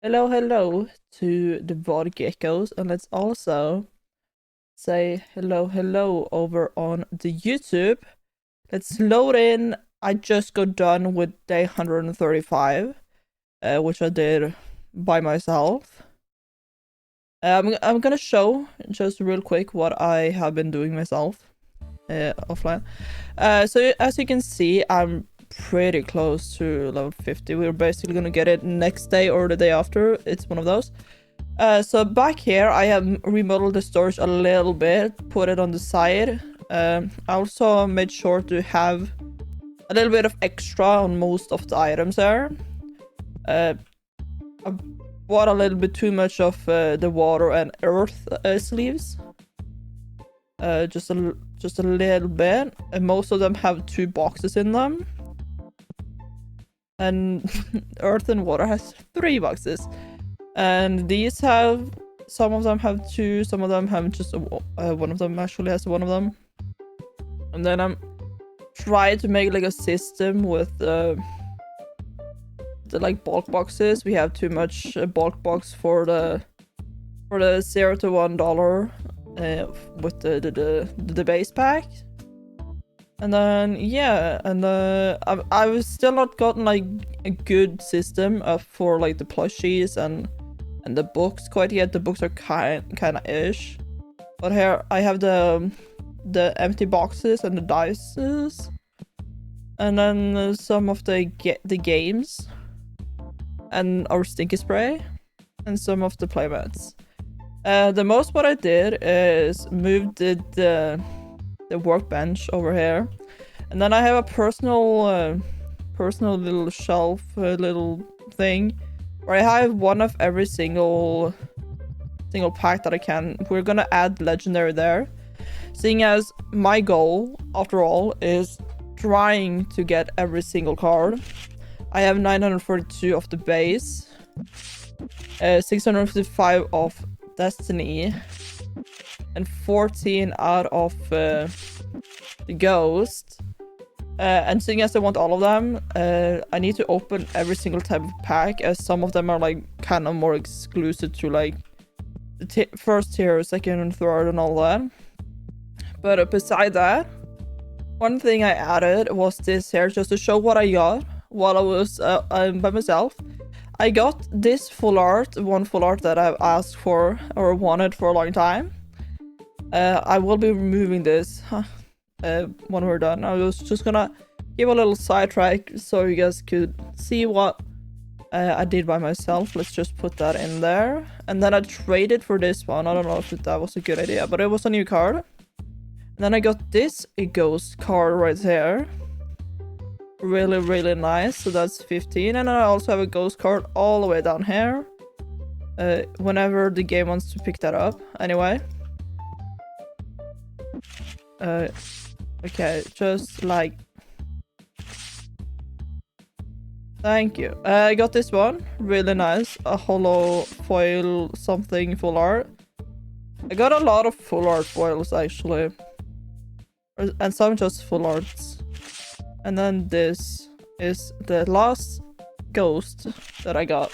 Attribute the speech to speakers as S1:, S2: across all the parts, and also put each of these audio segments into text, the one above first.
S1: Hello to the VOD geckos, and let's also say hello over on the YouTube. Let's load in. I just got done with day 135, which I did by myself. I'm gonna show just real quick what I have been doing myself offline. So as you can see, I'm pretty close to level 50. We're basically gonna get it next day or the day after. It's one of those. So back here, I have remodeled the storage a little bit, put it on the side. I also made sure to have a little bit of extra on most of the items there. I bought a little bit too much of the water and earth sleeves. Just a little bit. And most of them have 2 boxes in them. And earth and water has 3 boxes. And these have, some of them have 2, some of them have just one of them actually has one of them. And then I'm trying to make like a system with the like bulk boxes. We have too much bulk box for the $0 to $1 with the base pack. And then yeah, and I've still not gotten like a good system for like the plushies and the books quite yet. The books are kind of ish, but here I have the empty boxes and the dices, and then some of the games, and our stinky spray, and some of the playmats. The most what I did is move the workbench over here, and then I have a personal little shelf, little thing where I have one of every single pack that I can. We're gonna add legendary there, seeing as my goal after all is trying to get every single card. I have 942 of the base, 655 of destiny, and 14 out of the ghost. And seeing as I want all of them, I need to open every single type of pack, as some of them are like kind of more exclusive to like the first tier, second and third and all that. But beside that, one thing I added was this here, just to show what I got while I was by myself. I got this full art, one full art that I've asked for or wanted for a long time. I will be removing this when we're done. I was just gonna give a little sidetrack so you guys could see what I did by myself. Let's just put that in there. And then I traded for this one. I don't know if that was a good idea, but it was a new card. And then I got this ghost card right here. Really nice. So that's 15. And then I also have a ghost card all the way down here. Whenever the game wants to pick that up. Anyway. Okay, just like... Thank you. I got this one. Really nice. A holo foil something full art. I got a lot of full art foils actually. And some just full arts. And then this is the last ghost that I got.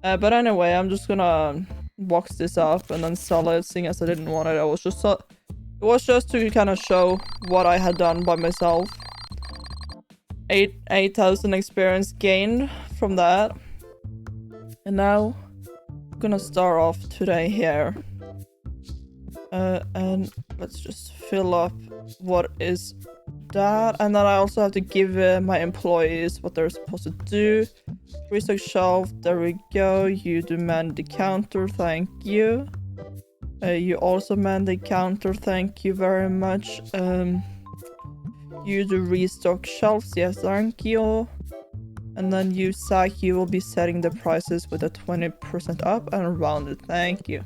S1: But anyway, I'm just gonna box this up and then sell it, seeing as I didn't want it. It was just to kind of show what I had done by myself. 8,000 experience gained from that. And now I'm gonna start off today here. And let's just fill up what is that. And then I also have to give my employees what they're supposed to do. Restock shelf, there we go. You demand the counter, thank you. You also man the counter, thank you very much. You do restock shelves, yes, thank you. And then you, Zach, you will be setting the prices with a 20% up and around it, thank you.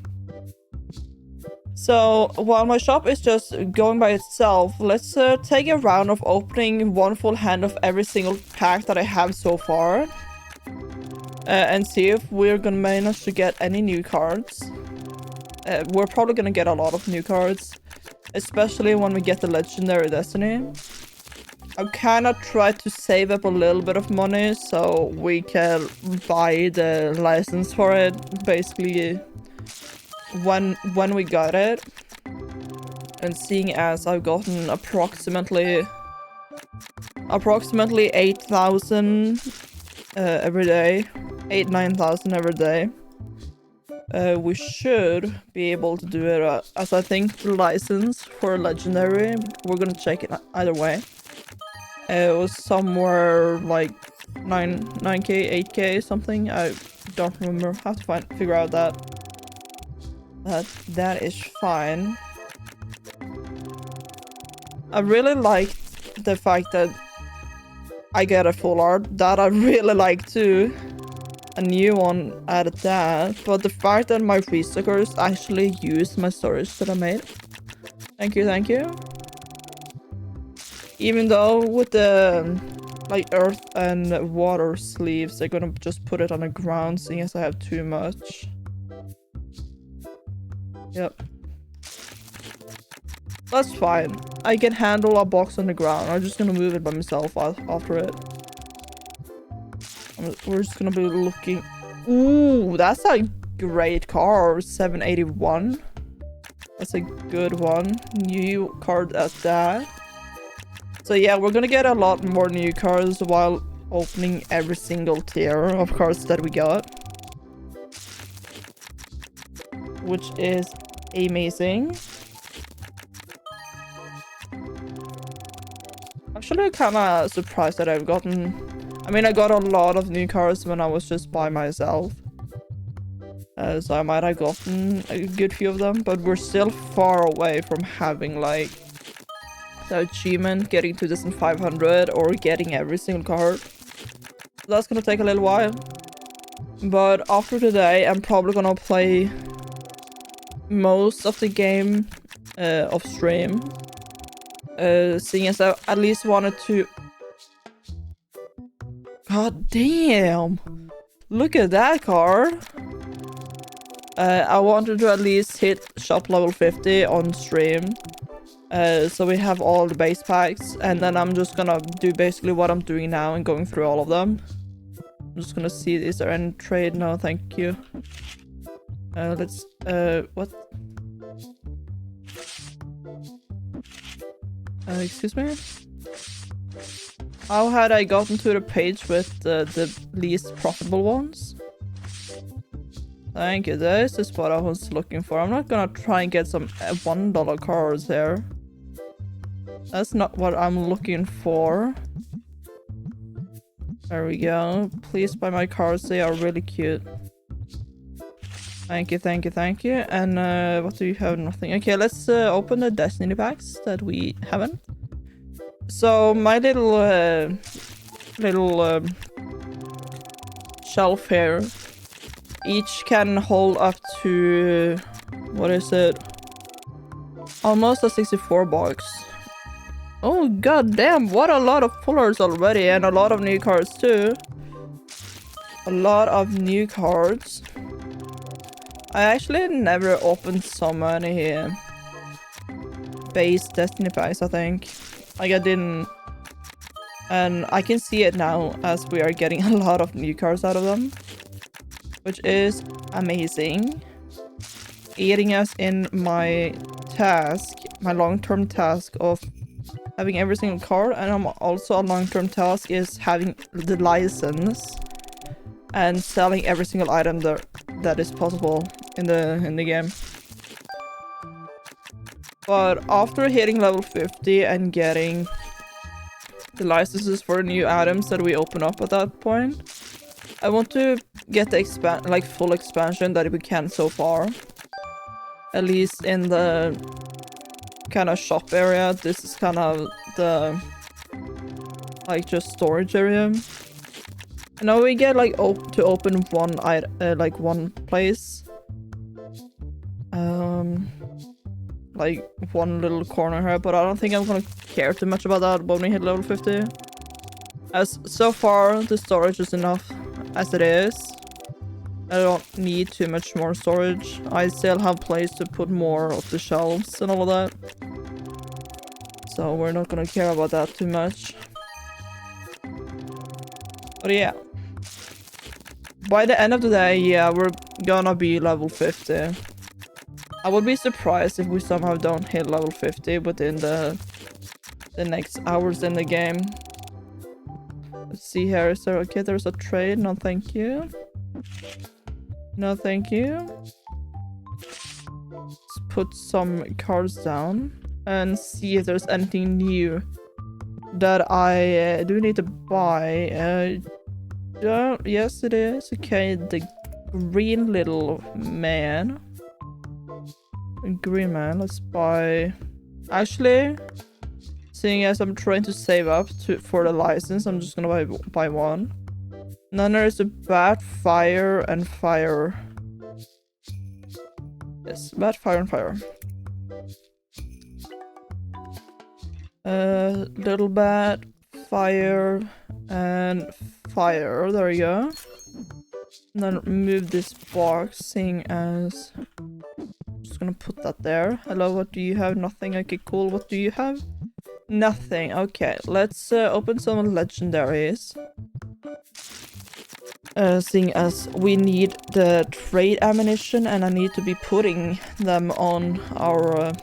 S1: So, while my shop is just going by itself, let's take a round of opening one full hand of every single pack that I have so far. And see if we're gonna manage to get any new cards. We're probably gonna get a lot of new cards, especially when we get the legendary destiny. I kind of tried to save up a little bit of money so we can buy the license for it. Basically, when we got it, and seeing as I've gotten approximately 8,000 every day, 9,000 every day. We should be able to do it as I think the license for legendary, we're gonna check it either way. It was somewhere like 9k, 8k something. I don't remember. Have to figure out that. But that is fine. I really liked the fact that I get a full art. That I really like too. A new one added that. But the fact that my restockers actually used my storage that I made. Thank you, thank you. Even though with the like earth and water sleeves, they're gonna just put it on the ground seeing as I have too much. Yep. That's fine. I can handle a box on the ground. I'm just gonna move it by myself after it. We're just gonna be looking. Ooh, that's a great car. 781. That's a good one. New card at that. So yeah, we're gonna get a lot more new cars while opening every single tier of cars that we got. Which is amazing. Actually, I'm kinda surprised that I've gotten... I mean, I got a lot of new cars when I was just by myself. So I might have gotten a good few of them, but we're still far away from having, like, the achievement, getting 2,500 or getting every single card. That's gonna take a little while. But after today, I'm probably gonna play most of the game off stream. Seeing as I at least wanted to... God damn! Look at that car! I wanted to at least hit shop level 50 on stream. So we have all the base packs, and then I'm just gonna do basically what I'm doing now and going through all of them. I'm just gonna see, is there any trade? No, thank you. Let's, what? Excuse me? How had I gotten to the page with the least profitable ones? Thank you, this is what I was looking for. I'm not gonna try and get some $1 cars here. That's not what I'm looking for. There we go. Please buy my cars, they are really cute. Thank you, thank you, thank you. And what do you have? Nothing. Okay, let's open the Destiny packs that we haven't. So my little shelf here, each can hold up to, what is it? Almost a 64 box. Oh god damn, what a lot of pullers already, and a lot of new cards too. A lot of new cards. I actually never opened so many base Destiny packs, I think. Like I didn't. And I can see it now as we are getting a lot of new cards out of them. Which is amazing. Aiding us in my task, my long-term task of having every single card, and also a long-term task is having the license and selling every single item that is possible in the game. But after hitting level 50 and getting the licenses for new items that we open up at that point, I want to get the full expansion that we can so far. At least in the kind of shop area. This is kind of the like just storage area. I know we get like to open one one place. Like one little corner here, but I don't think I'm gonna care too much about that when we hit level 50. As so far the storage is enough as it is. I don't need too much more storage. I still have place to put more of the shelves and all of that. So we're not gonna care about that too much. But yeah. By the end of the day, yeah, we're gonna be level 50. I would be surprised if we somehow don't hit level 50 within the next hours in the game. Let's see here. Is there... Okay, there's a trade. No, thank you. No, thank you. Let's put some cards down and see if there's anything new that I do need to buy. Yes, it is. Okay, the green little man. Green man. Let's buy... Actually, seeing as I'm trying to save up for the license, I'm just gonna buy one. And then there's a bat, fire, and fire. Yes, bat, fire, and fire. Little bat, fire, and fire. There we go. And then remove this box, seeing as... Just gonna put that there. Hello, what do you have? Nothing. Okay, cool. What do you have? Nothing. Okay, let's open some legendaries. Seeing as we need the trade ammunition and I need to be putting them on our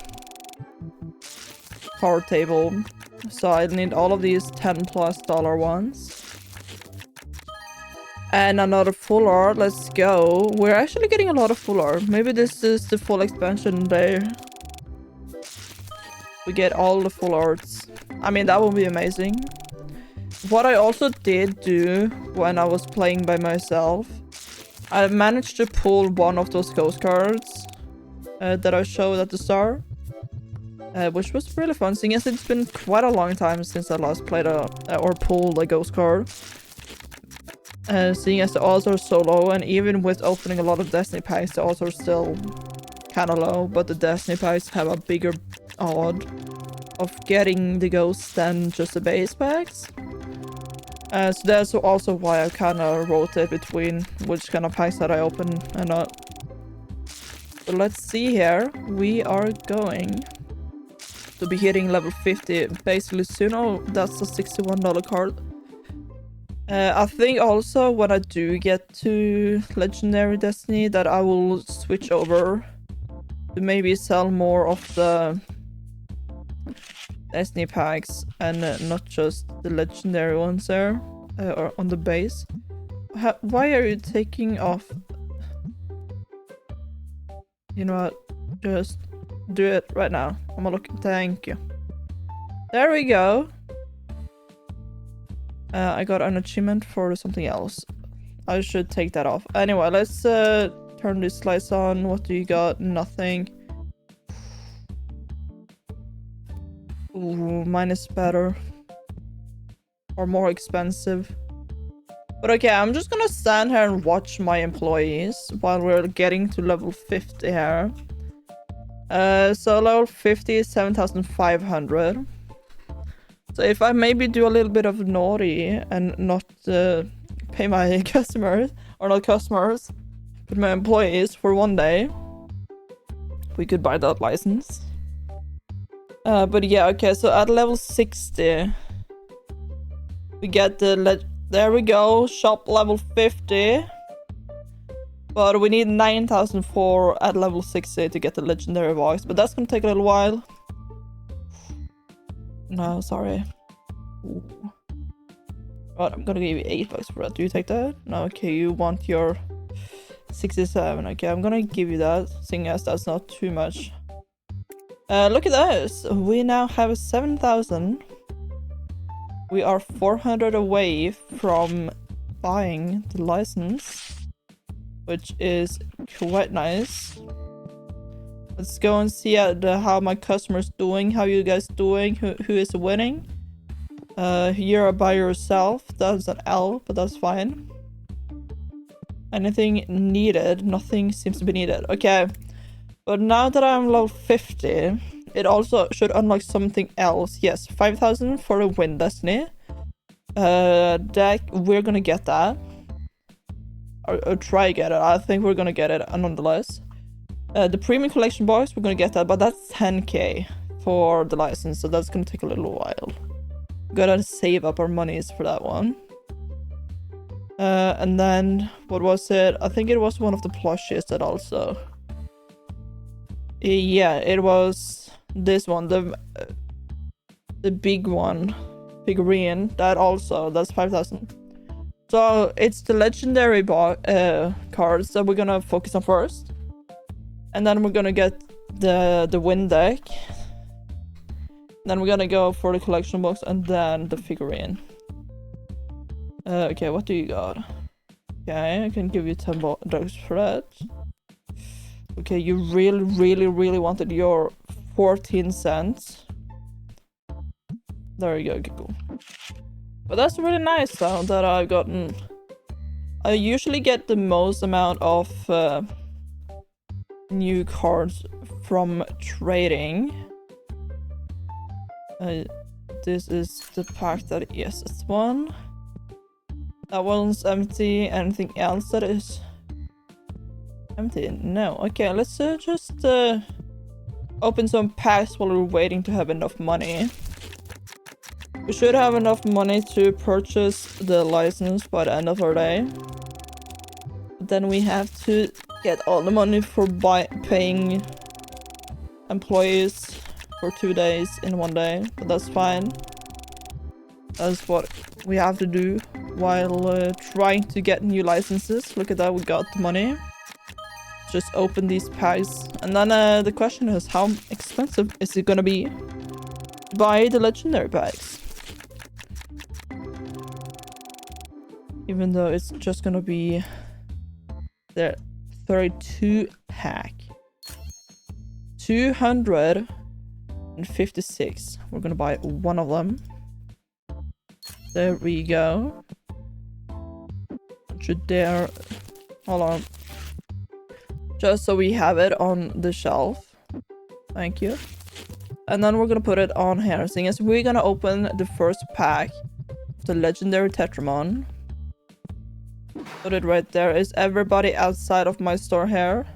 S1: card table. So I need all of these $10+ ones. And another full art. Let's go. We're actually getting a lot of full art. Maybe this is the full expansion day. We get all the full arts. I mean, that would be amazing. What I also did do when I was playing by myself, I managed to pull one of those ghost cards that I showed at the start. Which was really fun, seeing as it's been quite a long time since I last played or pulled a ghost card. Seeing as the odds are so low, and even with opening a lot of Destiny packs, the odds are still kind of low, but the Destiny packs have a bigger odd of getting the ghosts than just the base packs. So that's also why I kind of rotate between which kind of packs that I open and not. So let's see here. We are going to be hitting level 50 basically soon. Oh, that's a $61 card. I think also when I do get to Legendary Destiny that I will switch over to maybe sell more of the Destiny packs and not just the Legendary ones there or on the base. Why are you taking off? You know what? Just do it right now. I'm gonna look. Thank you. There we go. I got an achievement for something else. I should take that off. Anyway, let's turn this lights on. What do you got? Nothing. Ooh, mine is better. Or more expensive. But okay, I'm just gonna stand here and watch my employees while we're getting to level 50 here. So level 50 is 7,500. So if I maybe do a little bit of naughty and not pay my customers, or not customers, but my employees for one day, we could buy that license. But yeah, okay, so at level 60, we get the there we go, shop level 50. But we need 9,004 at level 60 to get the legendary box, but that's gonna take a little while. No, sorry. Ooh. Right, I'm gonna give you $8 for that. Do you take that? No, okay, you want your 67. Okay, I'm gonna give you that, seeing as that's not too much. Look at this. We now have 7,000. We are 400 away from buying the license, which is quite nice. Let's go and see how my customers doing. How you guys doing? Who is winning? You're by yourself. That's an L, but that's fine. Anything needed? Nothing seems to be needed. Okay. But now that I'm level 50, it also should unlock something else. Yes, 5,000 for the Win Destiny. Deck, we're gonna get that. Or try to get it. I think we're gonna get it nonetheless. The premium collection box, we're gonna get that, but that's 10k for the license, so that's gonna take a little while. Gotta save up our monies for that one. And then, what was it? I think it was one of the plushies that also. Yeah, it was this one, the big one, figurine. That also, that's 5,000. So it's the legendary cards that we're gonna focus on first, and then we're gonna get the win deck. Then we're gonna go for the collection box and then the figurine. Okay, what do you got? Okay, I can give you $10 for that. Okay, you really wanted your 14 cents. There you go, okay, cool. But that's really nice though, that I've gotten. I usually get the most amount of new cards from trading. This is the pack that, yes, it's one. That one's empty. Anything else that is empty? No. Okay, let's just open some packs while we're waiting to have enough money. We should have enough money to purchase the license by the end of our day. But then we have to get all the money for paying employees for 2 days in 1 day. But that's fine. That's what we have to do while trying to get new licenses. Look at that, we got the money. Just open these packs. And then the question is, how expensive is it gonna be to buy the legendary packs? Even though it's just gonna be the 32 pack. 256. We're gonna buy one of them. There we go. Should there... Hold on. Just so we have it on the shelf. Thank you. And then we're gonna put it on here. Seeing as we're gonna open the first pack of the legendary Tetramon. Put it right there. Is everybody outside of my store here?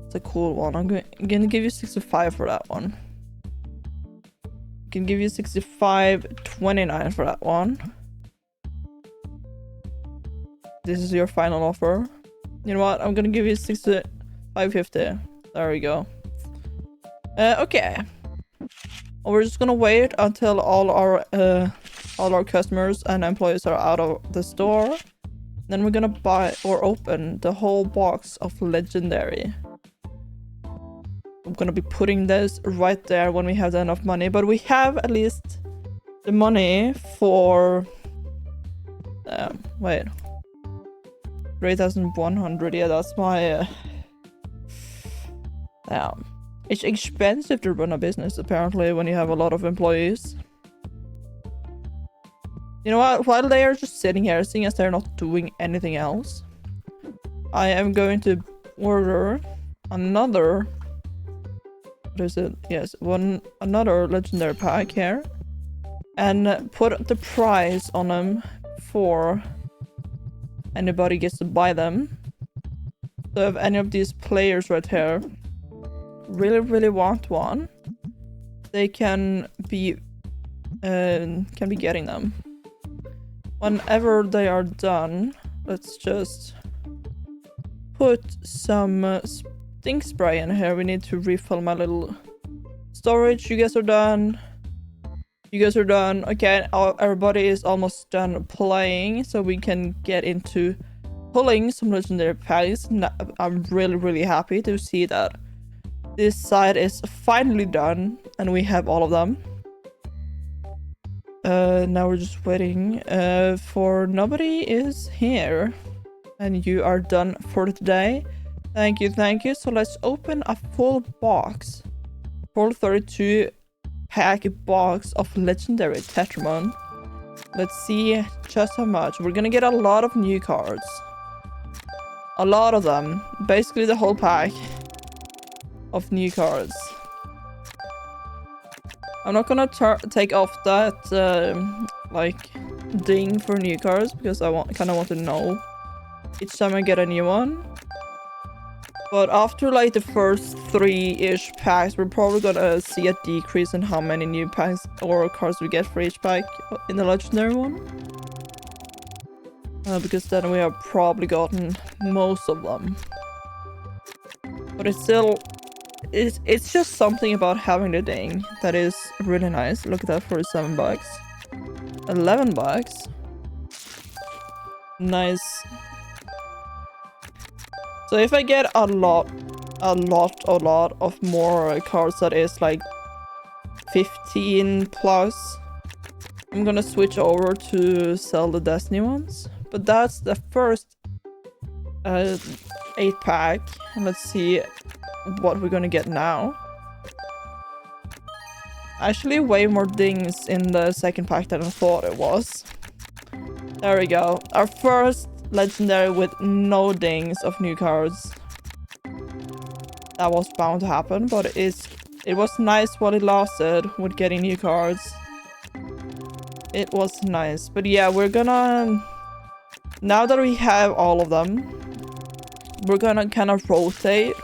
S1: It's a cool one. I'm gonna give you 65 for that one. Can give you 65.29 for that one. This is your final offer. You know what? I'm gonna give you 65.50. There we go. Okay. We're just gonna wait until all our customers and employees are out of the store. Then we're gonna buy or open the whole box of legendary. I'm gonna be putting this right there when we have enough money, but we have at least the money for wait, 3,100. Yeah, that's my it's expensive to run a business apparently when you have a lot of employees. You know what, while they are just sitting here, seeing as they're not doing anything else, I am going to order another, what is it? Yes, another legendary pack here, and put the price on them for anybody gets to buy them. So if any of these players right here really want one, they can be getting them. Whenever they are done, let's just put some stink spray in here. We need to refill my little storage. You guys are done. You guys are done. Okay, everybody is almost done playing, so we can get into pulling some legendary packs. I'm really happy to see that this side is finally done and we have all of them. Now we're just waiting for nobody is here, and you are done for today. Thank you. So let's open a full box, full 32 pack box of legendary Tetramon. Let's see just how much. We're gonna get a lot of new cards, a lot of them, basically the whole pack of new cards. I'm not gonna take off that like ding for new cards, because I kind of want to know each time I get a new one. But after like the first 3-ish packs, we're probably gonna see a decrease in how many new packs or cards we get for each pack in the legendary one. because then we have probably gotten most of them. But it's still, it's just something about having the ding that is really nice. Look at that for $7. $11. Nice. So if I get a lot of more cards that is like 15 plus, I'm gonna switch over to sell the Destiny ones. But that's the first 8-pack. Let's see what we're gonna get now. Actually, way more dings in the second pack than I thought it was. There we go. Our first legendary with no dings of new cards. That was bound to happen, but it was nice while it lasted with getting new cards. It was nice. But yeah, we're gonna... Now that we have all of them, we're gonna kind of rotate.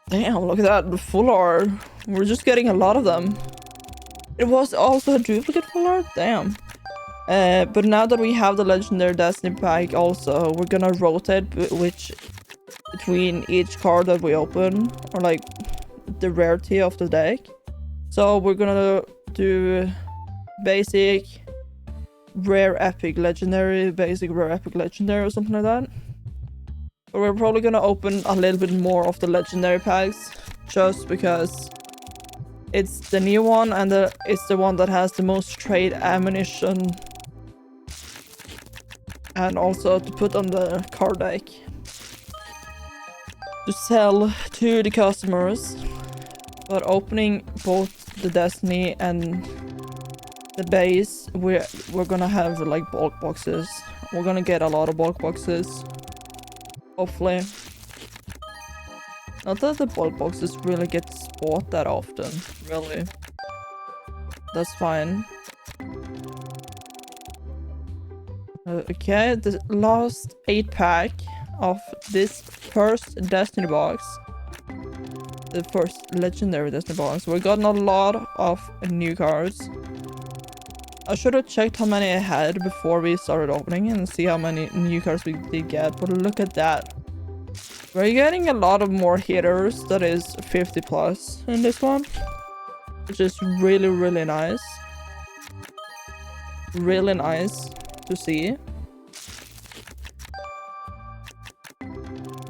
S1: Damn, look at that. The full art. We're just getting a lot of them. It was also a duplicate full art? Damn. But now that we have the legendary Destiny pack also, we're gonna rotate between each card that we open, or like the rarity of the deck. So we're gonna do basic, rare, epic, legendary, basic, rare, epic, legendary, or something like that. But we're probably gonna open a little bit more of the legendary packs, just because it's the new one and it's the one that has the most trade ammunition. And also to put on the card deck. To sell to the customers. But opening both the Destiny and the base, we're gonna have like bulk boxes. We're gonna get a lot of bulk boxes. Hopefully. Not that the bulk boxes really get bought that often, really. That's fine. Okay, the last 8-pack of this first Destiny box. The first legendary Destiny box. We've gotten a lot of new cards. I should have checked how many I had before we started opening and see how many new cards we did get, but look at that. We're getting a lot of more hitters that is 50 plus in this one, which is really, really nice. Really nice to see.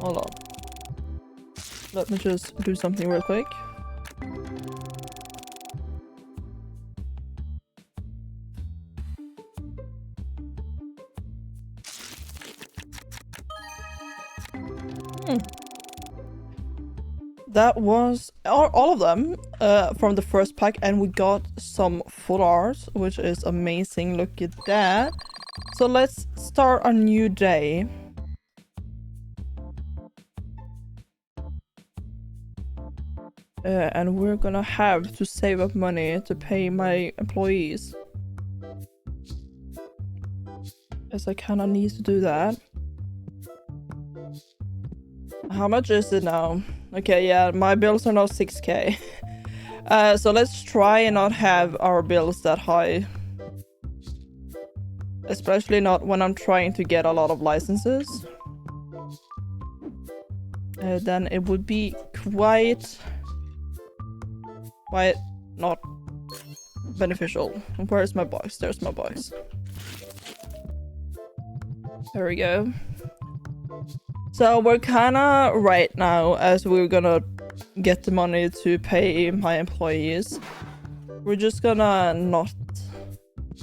S1: Hold on. Let me just do something real quick. That was all of them from the first pack, and we got some full art, which is amazing. Look at that. So let's start a new day. And we're gonna have to save up money to pay my employees. Yes, I kinda need to do that. How much is it now? Okay, yeah, my bills are now 6k. So let's try and not have our bills that high. Especially not when I'm trying to get a lot of licenses. Then it would be quite not beneficial. Where's my box? There's my box. There we go. So we're kinda right now, as we're gonna get the money to pay my employees, we're just gonna not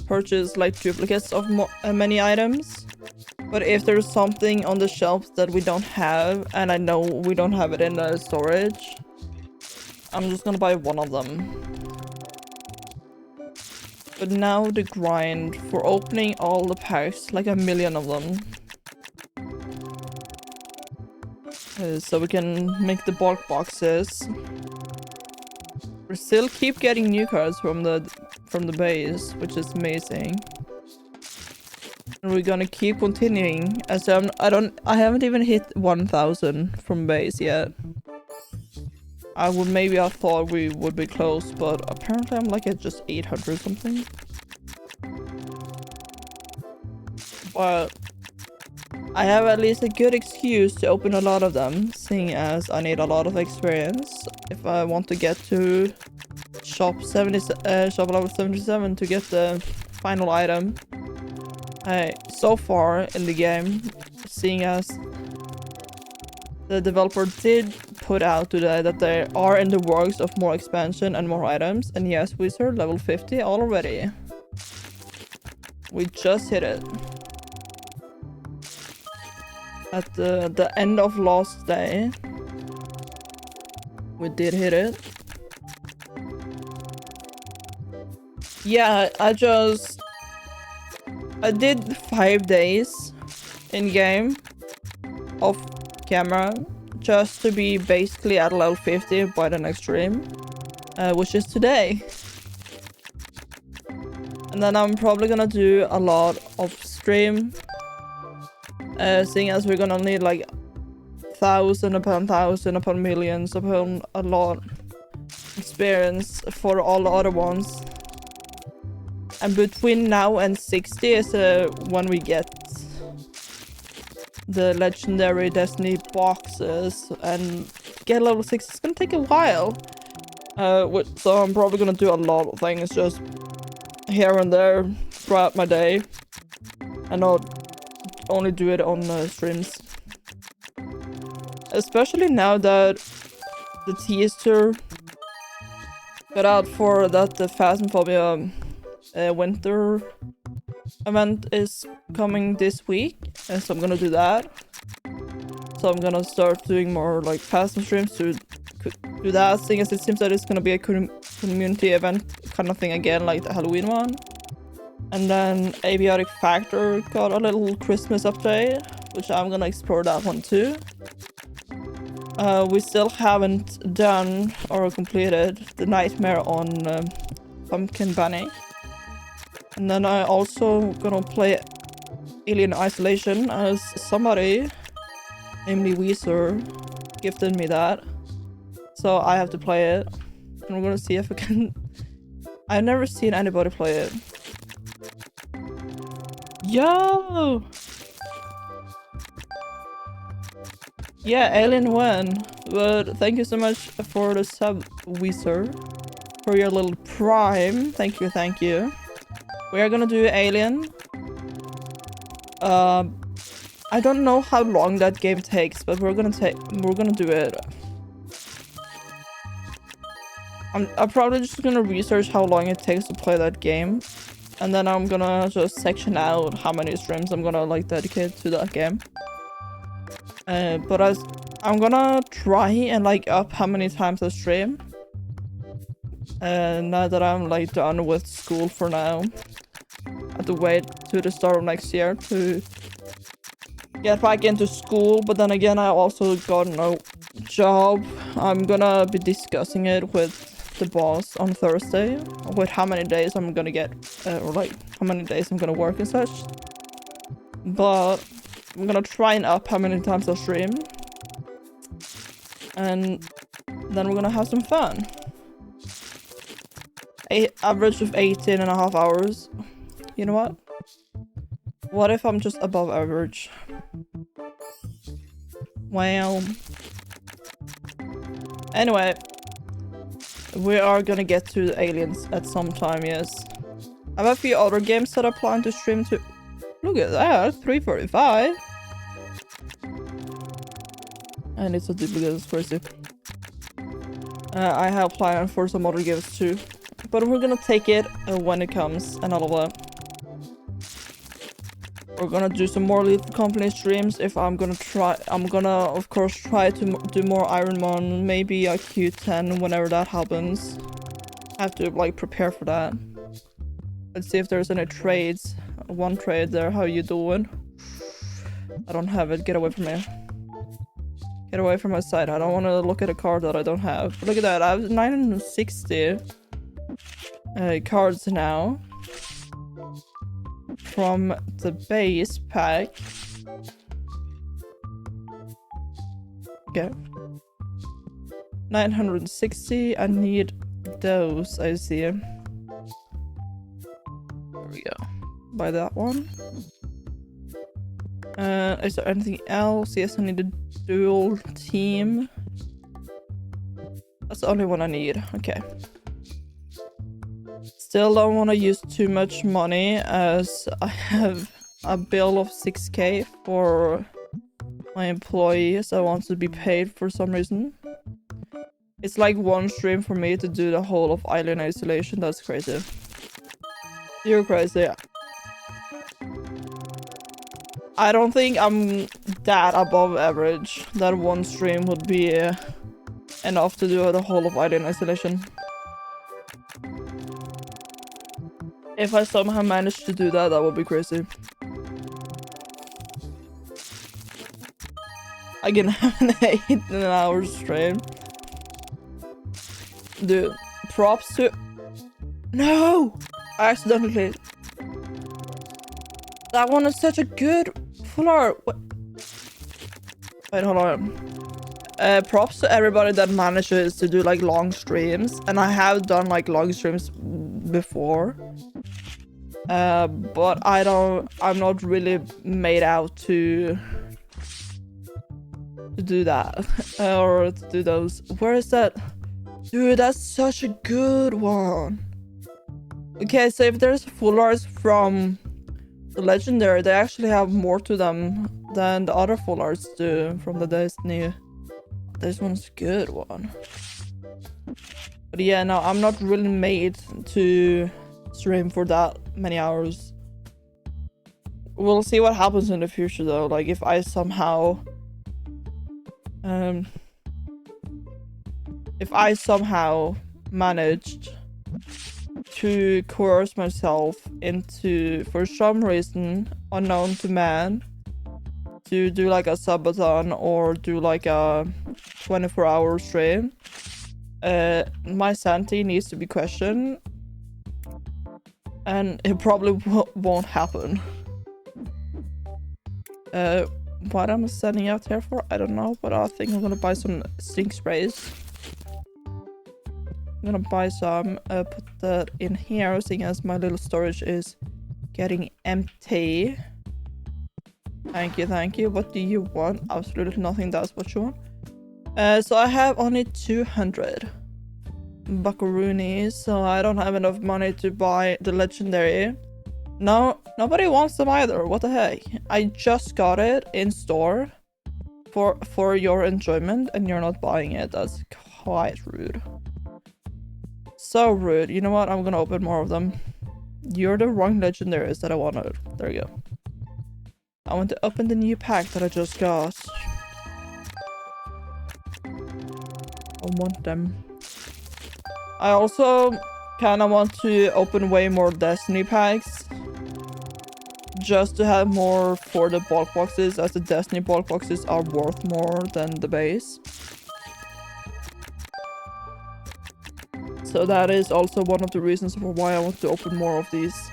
S1: purchase like duplicates of many items. But if there's something on the shelf that we don't have, and I know we don't have it in the storage, I'm just gonna buy one of them. But now the grind for opening all the packs, like a million of them. So we can make the bulk boxes. We still keep getting new cards from the base, which is amazing. And we're gonna keep continuing, as I haven't even hit 1000 from base yet. I thought we would be close, but apparently I'm like at just 800 something. but I have at least a good excuse to open a lot of them, seeing as I need a lot of experience if I want to get to shop level 77 to get the final item. So far in the game, seeing as the developer did put out today that they are in the works of more expansion and more items, and yes, Wizard level 50 already. We just hit it. At the end of last day, we did hit it. Yeah, I did 5 days in game off camera just to be basically at level 50 by the next stream, which is today. And then I'm probably gonna do a lot of stream, seeing as we're gonna need like 1,000 upon millions upon a lot experience for all the other ones. And between now and 60 is when we get the legendary Destiny boxes, and to get level 6 it's gonna take a while. So I'm probably gonna do a lot of things just here and there throughout my day, and not only do it on streams. Especially now that the teaser got out for that the Phasmophobia winter event is coming this week, and so I'm gonna do that. So I'm gonna start doing more like Phasm streams to do that, seeing as it seems that it's gonna be a community event kind of thing again, like the Halloween one. And then Abiotic Factor got a little Christmas update, which I'm gonna explore that one too. We still haven't done or completed the nightmare on Pumpkin Bunny. And then I also gonna play Alien Isolation, as somebody, namely Weezer, gifted me that. So I have to play it. And we're gonna see if I can... I've never seen anybody play it. Yo! Yeah, Alien won. But thank you so much for the sub, Weezer. For your little prime. Thank you, thank you. We are gonna do Alien. I don't know how long that game takes, but we're gonna do it. I'm probably just gonna research how long it takes to play that game, and then I'm gonna just section out how many streams I'm gonna like dedicate to that game. But I'm gonna try and like up how many times I stream. Now that I'm like done with school for now, I have to wait to the start of next year to get back into school. But then again, I also got no job. I'm gonna be discussing it with the boss on Thursday with how many days I'm gonna get, or like how many days I'm gonna work and such. But I'm gonna try and up how many times I stream, and then we're gonna have some fun. Average of 18.5 hours. You know what? What if I'm just above average? Well... Anyway. We are gonna get to the aliens at some time, yes. I have a few other games that I plan to stream to... Look at that, 345. And it's a duplicate, it's crazy. I have planned for some other games too. But we're gonna take it when it comes, and all of that. We're gonna do some more Lethal Company streams. If I'm gonna of course try to do more Iron Man, maybe a Q10 whenever that happens. I have to like prepare for that. Let's see if there's any trades. One trade there, how you doing? I don't have it, get away from me. Get away from my side, I don't want to look at a card that I don't have. Look at that, I have 960 cards now. From the base pack. Okay. 960, I need those, I see. There we go. Buy that one. Is there anything else? Yes, I need a dual team. That's the only one I need. Okay. Still don't want to use too much money as I have a bill of 6k for my employees. I want to be paid for some reason. It's like one stream for me to do the whole of Island Isolation. That's crazy. You're crazy. I don't think I'm that above average that one stream would be enough to do the whole of Island Isolation. If I somehow managed to do that, that would be crazy. I can have an 8-hour stream. Dude, props to... No! I accidentally clicked. That one is such a good full art. What? Wait, hold on. Props to everybody that manages to do like long streams. And I have done like long streams before. But I'm not really made out to do that. Or to do those. Where is that? Dude, that's such a good one. Okay, so if there's full arts from the legendary, they actually have more to them than the other full arts do from the Destiny. This one's a good one. But yeah, no, I'm not really made to stream for that many hours. We'll see what happens in the future though. Like if I somehow managed to coerce myself into, for some reason unknown to man, to do like a subathon or do like a 24-hour stream, my sanity needs to be questioned, and it probably won't happen. What am I sending out here for? I don't know, but I think I'm gonna buy some stink sprays. I'm gonna buy some, put that in here, seeing as my little storage is getting empty. Thank you, thank you. What do you want? Absolutely nothing, that's what you want. So I have only 200 buckaroonies, so I don't have enough money to buy the legendary. No, nobody wants them either. What the heck? I just got it in store for your enjoyment, and you're not buying it. That's quite rude. So rude. You know what? I'm gonna open more of them. You're the wrong legendaries that I wanted. There you go. I want to open the new pack that I just got. I want them. I also kind of want to open way more Destiny packs, just to have more for the bulk boxes, as the Destiny bulk boxes are worth more than the base. So that is also one of the reasons for why I want to open more of these.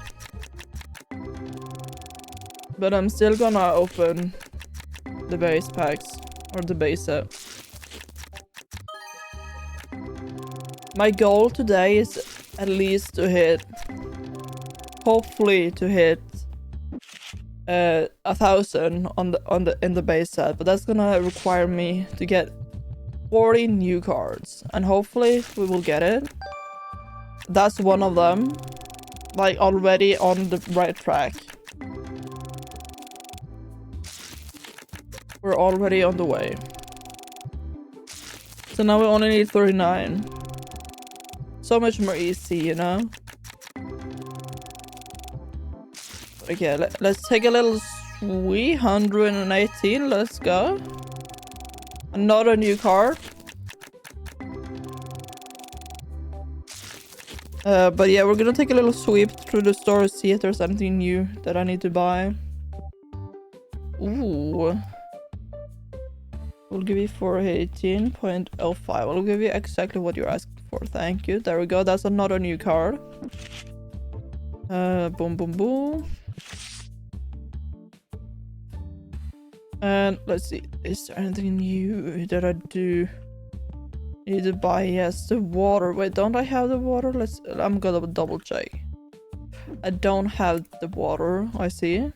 S1: But I'm still gonna open the base packs, or the base set. My goal today is at least to hit, hopefully to hit 1,000 in the base set, but that's gonna require me to get 40 new cards, and hopefully we will get it. That's one of them, like already on the right track. We're already on the way. So now we only need 39. So much more easy, you know? Okay, let's take a little 318. Let's go. Another new card. But yeah, we're gonna take a little sweep through the store, see if there's anything new that I need to buy. Ooh. We'll give you 418.05. We'll give you exactly what you're asking for. Thank you. There we go. That's another new card. Boom, boom, boom. And let's see. Is there anything new that I do need to buy? Yes, the water. Wait, don't I have the water? I'm gonna double check. I don't have the water. I see.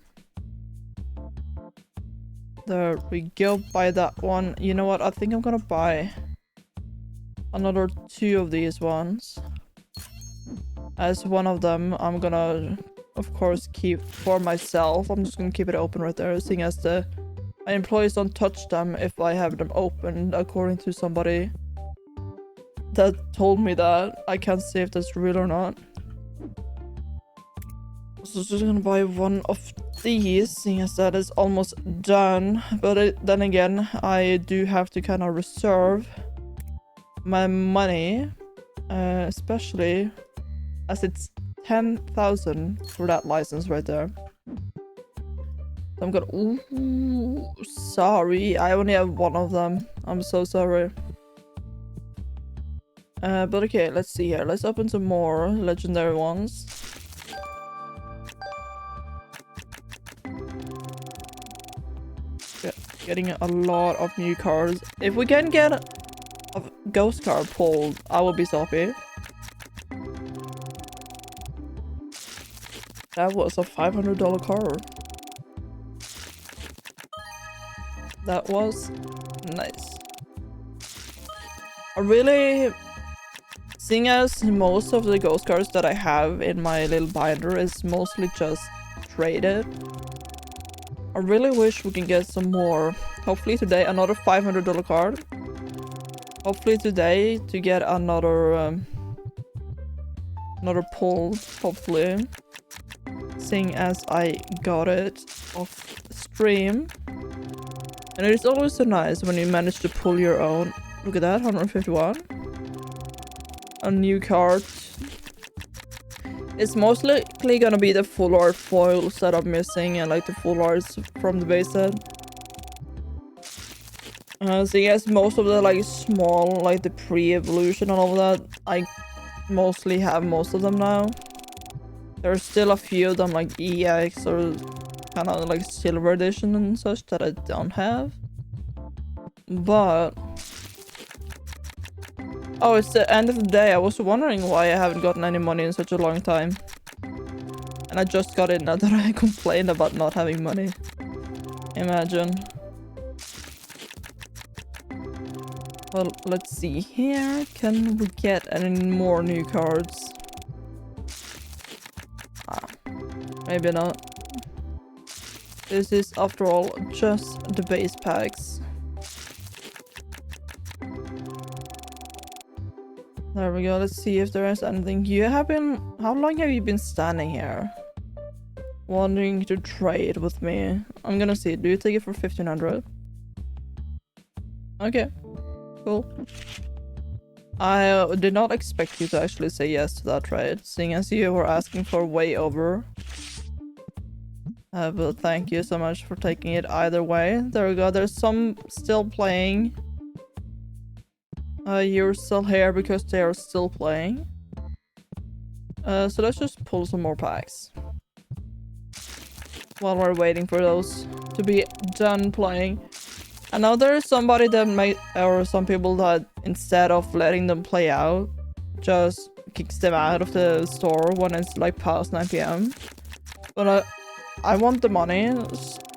S1: There we go. Buy that one. You know what? I think I'm gonna buy another 2 of these ones. As one of them, I'm gonna, of course, keep for myself. I'm just gonna keep it open right there, seeing as my employees don't touch them if I have them open, according to somebody that told me that. I can't say if that's real or not. So just gonna buy one of these, seeing as that is almost done. But then again, I do have to kind of reserve my money, especially as it's 10,000 for that license right there. So I'm gonna... Ooh, sorry, I only have one of them. I'm so sorry. But okay, let's see here. Let's open some more legendary ones. Getting a lot of new cards. If we can get a ghost card pulled, I will be so happy. That was a $500 card. That was nice. I really... Seeing as most of the ghost cards that I have in my little binder is mostly just traded, I really wish we can get some more. Hopefully today, another $500 card. Hopefully today to get another pull, hopefully. Seeing as I got it off stream. And it is always so nice when you manage to pull your own. Look at that, 151. A new card. It's most likely gonna be the full art foils that I'm missing, and like the full arts from the base set. So yes, most of the like small, like the pre-evolution and all of that, I mostly have most of them now. There's still a few of them like EX or kind of like silver edition and such that I don't have. But oh, it's the end of the day. I was wondering why I haven't gotten any money in such a long time. And I just got it now that I complained about not having money. Imagine. Well, let's see here. Can we get any more new cards? Maybe not. This is, after all, just the base packs. There we go. Let's see if there is anything. How long have you been standing here? Wanting to trade with me? I'm gonna see. Do you take it for 1,500? Okay. Cool. I did not expect you to actually say yes to that trade, seeing as you were asking for way over. But thank you so much for taking it either way. There we go. There's some still playing. You're still here because they are still playing. So let's just pull some more packs while we're waiting for those to be done playing. I know there is somebody that or some people that instead of letting them play out, just kicks them out of the store when it's like past 9 PM. But I want the money,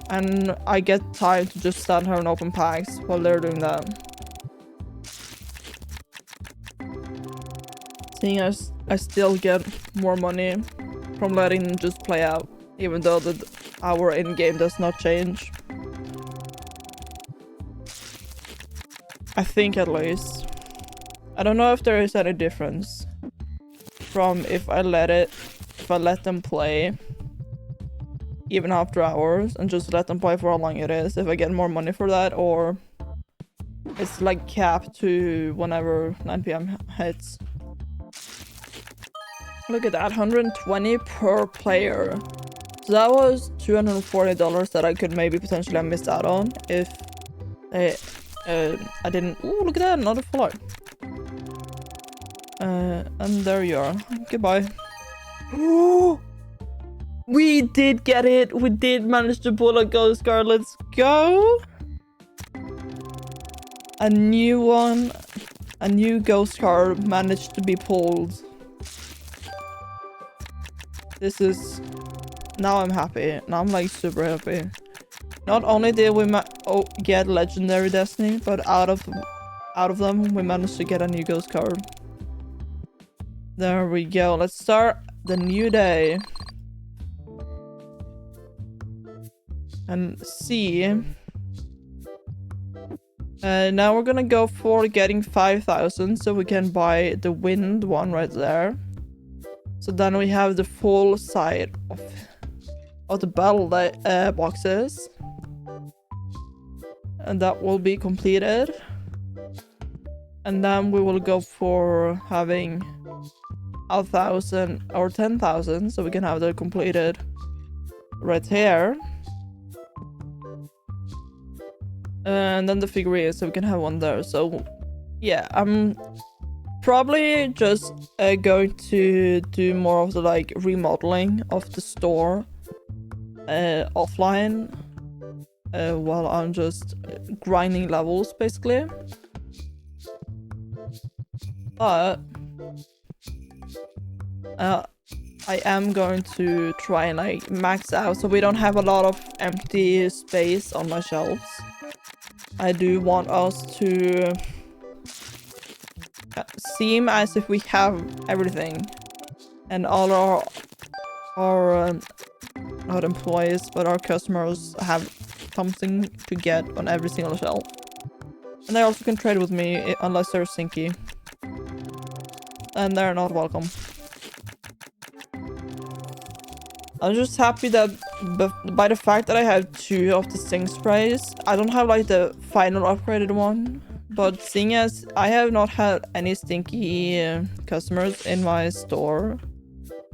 S1: and I get time to just stand here and open packs while they're doing that. Seeing as I still get more money from letting them just play out, even though our in-game does not change. I think, at least. I don't know if there is any difference from if I let them play even after hours and just let them play for how long it is, if I get more money for that, or it's like capped to whenever 9 PM hits. Look at that, 120 per player. So that was $240 that I could maybe potentially have missed out on if I didn't... Ooh, look at that, another full art. And there you are. Goodbye. Ooh! We did get it! We did manage to pull a ghost card. Let's go! A new one. A new ghost card managed to be pulled. This is... Now I'm happy. Now I'm like super happy. Not only did we get legendary destiny, but out of them we managed to get a new ghost card. There we go. Let's start the new day and see. Now we're gonna go for getting 5,000 so we can buy the wind one right there. So then we have the full side of the battle boxes. And that will be completed. And then we will go for having 1,000 or 10,000 so we can have that completed right here. And then the figurines so we can have one there. So yeah, I'm probably just going to do more of the like remodeling of the store offline while I'm just grinding levels basically. But I am going to try and like max out so we don't have a lot of empty space on my shelves. I do want us to seem as if we have everything and all our not employees but our customers have something to get on every single shelf. And they also can trade with me unless they're sinky. And they're not welcome. I'm just happy that by the fact that I have 2 of the sink sprays, I don't have like the final upgraded one. But seeing as I have not had any stinky customers in my store,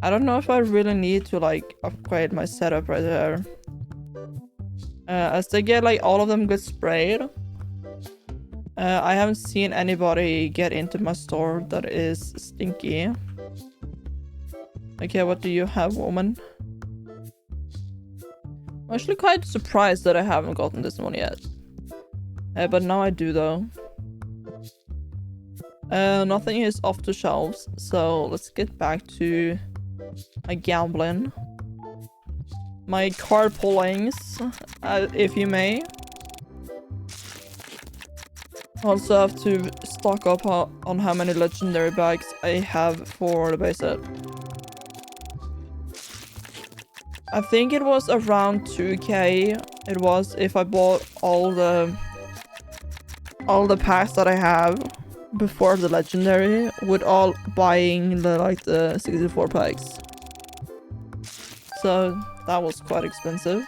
S1: I don't know if I really need to like upgrade my setup right there. As they get like all of them get sprayed. I haven't seen anybody get into my store that is stinky. Okay, what do you have, woman? I'm actually quite surprised that I haven't gotten this one yet. But now I do though. Nothing is off the shelves, so let's get back to my gambling. My card pullings, if you may. Also have to stock up on how many legendary bags I have for the base set. I think it was around 2k. It was if I bought all the packs that I have before the legendary, with all buying the 64 packs. So that was quite expensive.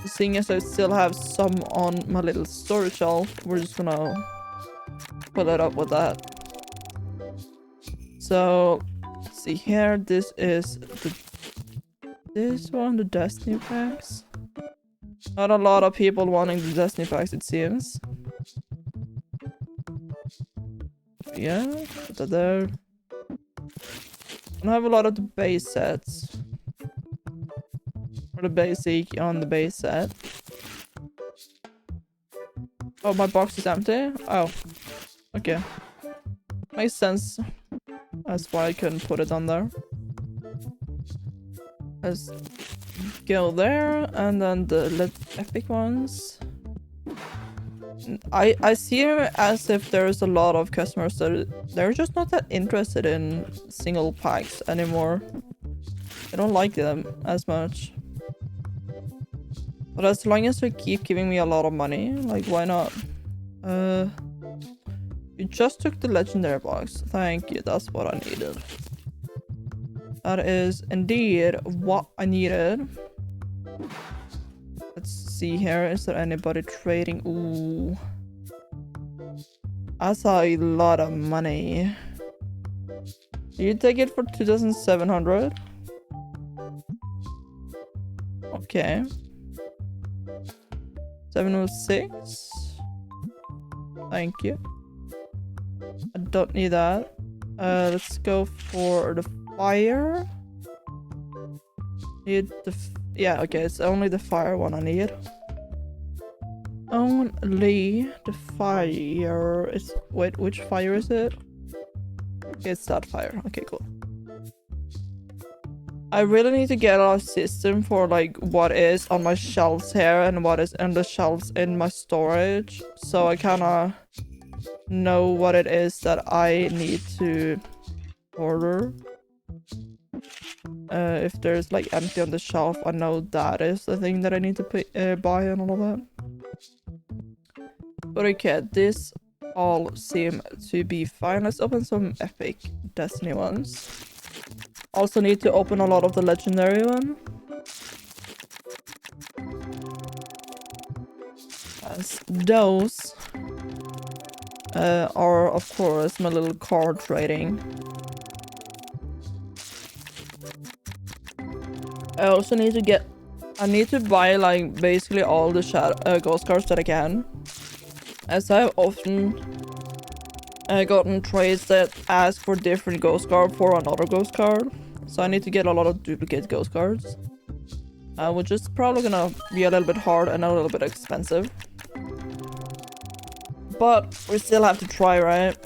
S1: Seeing as I still have some on my little storage shelf, we're just gonna fill it up with that. So let's see here. This is this one, the Destiny packs. Not a lot of people wanting the Destiny packs, it seems. Yeah, put that there. I have a lot of the base sets. Or the basic on the base set. Oh, my box is empty? Oh. Okay. Makes sense. That's why I couldn't put it on there. Let's go there, and then the epic ones. I see it as if there's a lot of customers that they're just not that interested in single packs anymore. They don't like them as much. But as long as they keep giving me a lot of money, like why not? You just took the legendary box. Thank you, that's what I needed. That is indeed what I needed. Let's see here. Is there anybody trading? Ooh. That's a lot of money. You take it for 2,700. Okay. 706. Thank you. I don't need that. Let's go for the fire. Need the yeah, okay, it's only the fire one I need. Only the fire is wait, which fire is it? Okay, it's that fire. Okay, cool. I really need to get a system for like what is on my shelves here and what is in the shelves in my storage, so I kind of know what it is that I need to order. If there's like empty on the shelf, I know that is the thing that I need to buy and all of that. But okay, this all seem to be fine. Let's open some epic Destiny ones. Also need to open a lot of the legendary one. As those are of course my little card trading. I also need to I need to buy like basically all the ghost cards that I can, as I've often gotten trades that ask for different ghost card for another ghost card, so I need to get a lot of duplicate ghost cards, which is probably gonna be a little bit hard and a little bit expensive, but we still have to try, right?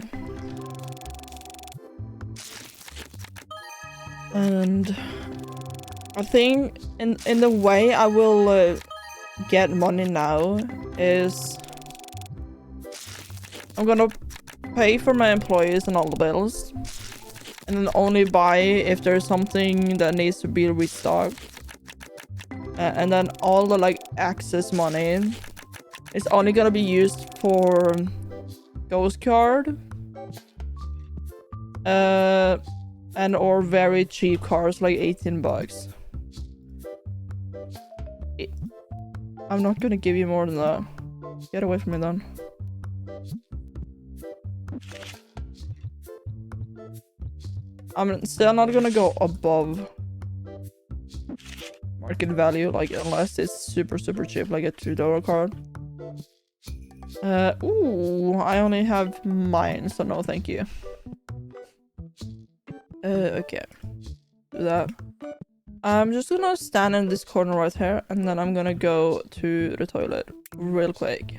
S1: And I think in the way I will get money now is I'm gonna pay for my employees and all the bills, and then only buy if there's something that needs to be restocked, and then all the like access money is only gonna be used for ghost card and or very cheap cars like 18 bucks. I'm not gonna give you more than that. Get away from me then. I'm still not gonna go above market value, like unless it's super cheap, like a $2 card. Ooh, I only have mine, so no thank you. Okay. Do that. I'm just gonna stand in this corner right here, and then I'm gonna go to the toilet real quick.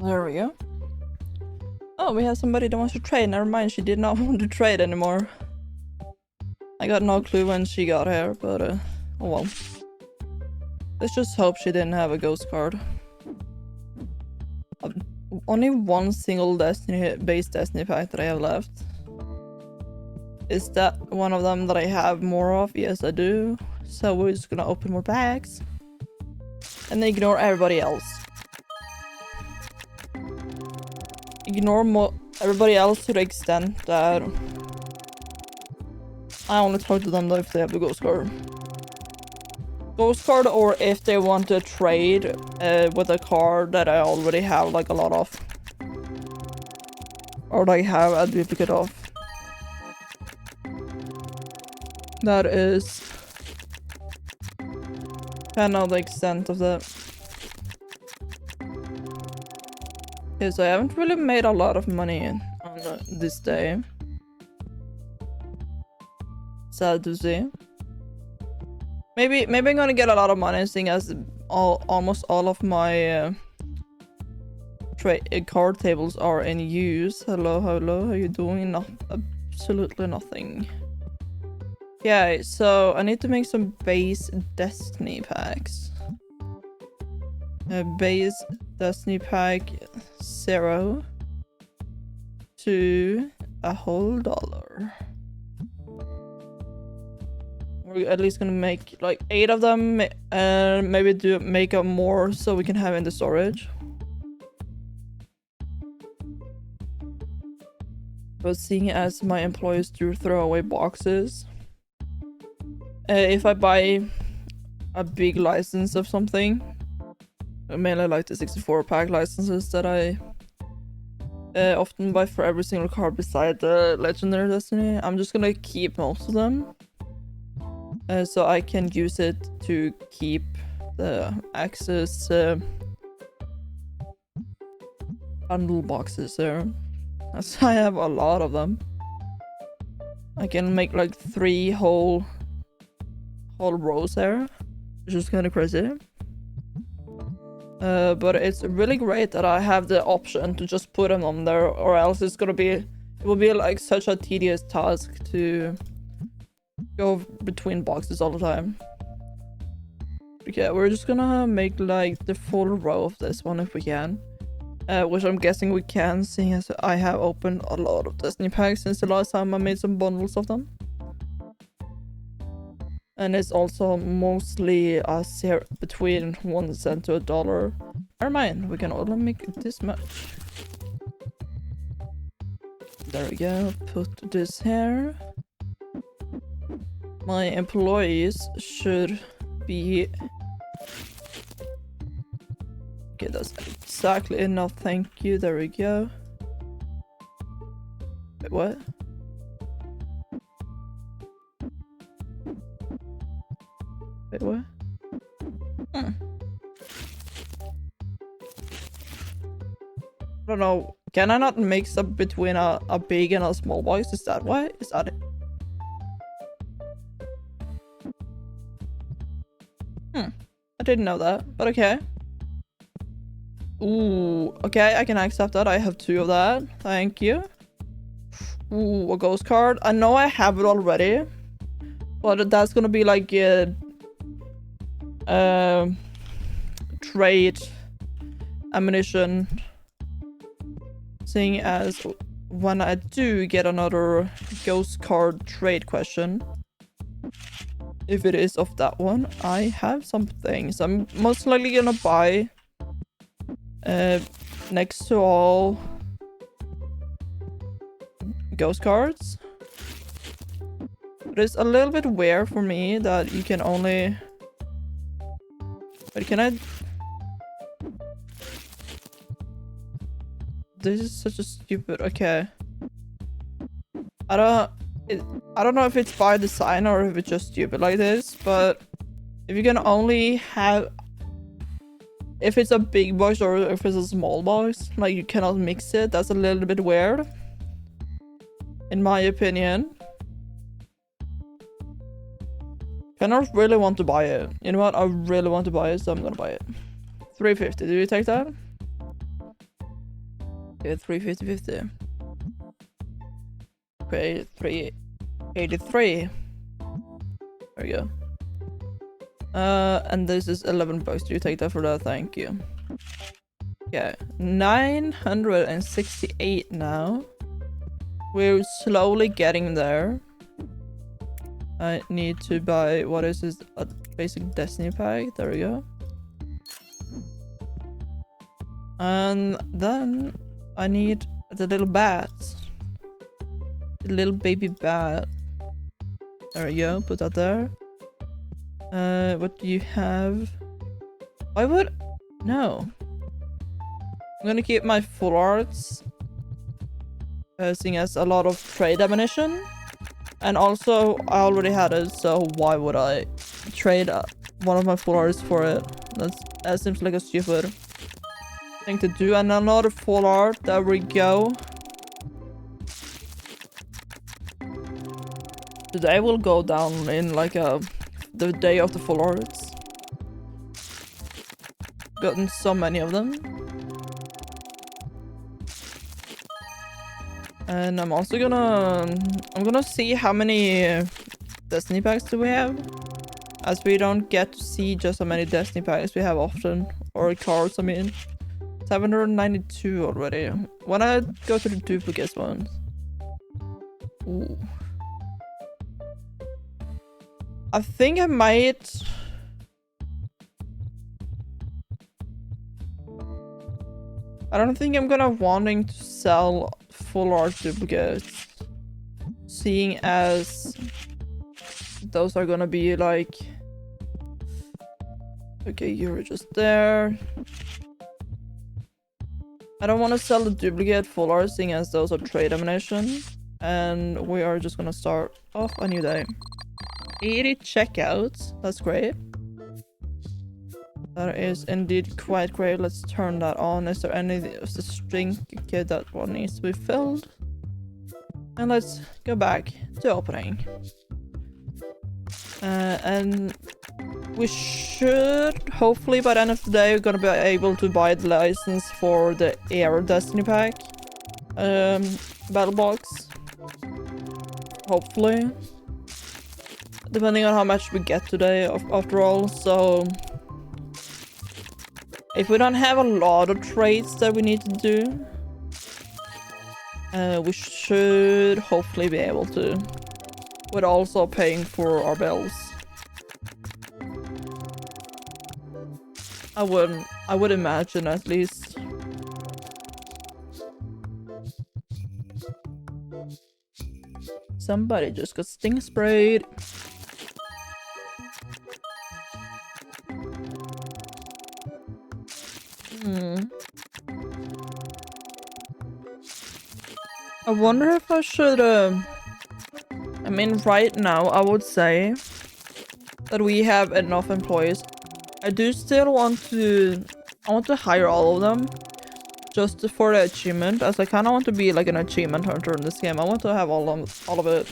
S1: There we go. Oh, we have somebody that wants to trade. Never mind, she did not want to trade anymore. I got no clue when she got here, but oh well. Let's just hope she didn't have a ghost card. Only one single base Destiny pack that I have left. Is that one of them that I have more of? Yes, I do. So we're just gonna open more packs and ignore everybody else. Ignore everybody else to the extent that I only talk to them if they have the ghost card. Ghost card, or if they want to trade with a card that I already have like a lot of. Or I have a duplicate of. That is kind of the extent of that. Okay, so I haven't really made a lot of money on this day. Sad to see. Maybe I'm gonna get a lot of money, seeing as almost all of my card tables are in use. Hello, how are you doing? Absolutely nothing. Okay, so I need to make some base Destiny packs. Base Destiny pack 0 to a whole $1. We're at least gonna make like 8 of them, and maybe make up more so we can have in the storage. But seeing as my employees do throw away boxes, if I buy a big license of something, mainly like the 64-pack licenses that I often buy for every single card beside the Legendary Destiny, I'm just gonna keep most of them. So I can use it to keep the access bundle boxes there. As I have a lot of them. I can make like 3 whole rows there, which is kind of crazy. But it's really great that I have the option to just put them on there, or else it will be like such a tedious task to go between boxes all the time. Okay, we're just gonna make like the full row of this one if we can. Which I'm guessing we can, seeing as I have opened a lot of Destiny packs since the last time I made some bundles of them. And it's also mostly between 1 cent to $1. Never mind, we can only make this much. There we go, put this here. My employees should be... Okay, that's exactly enough, thank you, there we go. Wait, what? Wait, what? I don't know, can I not mix up between a big and a small box? Is that why? Is that it? I didn't know that, but okay. Ooh, okay, I can accept that. I have 2 of that. Thank you. Ooh, a ghost card. I know I have it already, but that's gonna be like trade ammunition. Seeing as when I do get another ghost card trade question, if it is of that one, I have some things. I'm most likely gonna buy next to all ghost cards. But it's a little bit weird for me that you can only... Wait, can I... This is such a stupid... Okay. I don't know if it's by design or if it's just stupid like this, but if you can only have... If it's a big box or if it's a small box, like you cannot mix it, that's a little bit weird. In my opinion. I don't really want to buy it. You know what? I really want to buy it, so I'm gonna buy it. $3.50. Do you take that? Okay, $3.50. Okay, $3.83. There we go. And this is $11. Do you take that for that? Thank you. Yeah, 968 now. We're slowly getting there. I need to buy, what is this? A basic Destiny pack. There we go. And then I need the little bat. The little baby bat. There we go. Put that there. What do you have? Why would... No. I'm gonna keep my full arts. Seeing as a lot of trade ammunition. And also, I already had it, so why would I trade one of my full arts for it? That seems like a stupid thing to do. And another full art. There we go. Today will go down in like the day of the full arts. Gotten so many of them. And I'm also gonna see how many Destiny packs do we have, as we don't get to see just how many Destiny packs we have often, or cards. I mean, 792 already. When I go to the duplicates ones. Ooh. I think I might. I don't think I'm gonna wanting to sell full art duplicates, seeing as those are gonna be like, okay, you're just there. I don't want to sell the duplicate full art, seeing as those are trade ammunition, and we are just gonna start off a new day. 80 checkouts, that's great. That is indeed quite great. Let's turn that on. Is there any of the string? Okay, that one needs to be filled. And let's go back to opening. And we should, hopefully by the end of the day, we're gonna be able to buy the license for the Air Destiny pack. Battle box. Hopefully. Depending on how much we get today, after all, so... If we don't have a lot of trades that we need to do, we should hopefully be able to, with also paying for our bills. I would imagine at least. Somebody just got sting sprayed. I wonder if I should, I mean, right now, I would say that we have enough employees. I do still want to, I want to hire all of them, just for the achievement, as I kind of want to be like an achievement hunter in this game. I want to have all of it.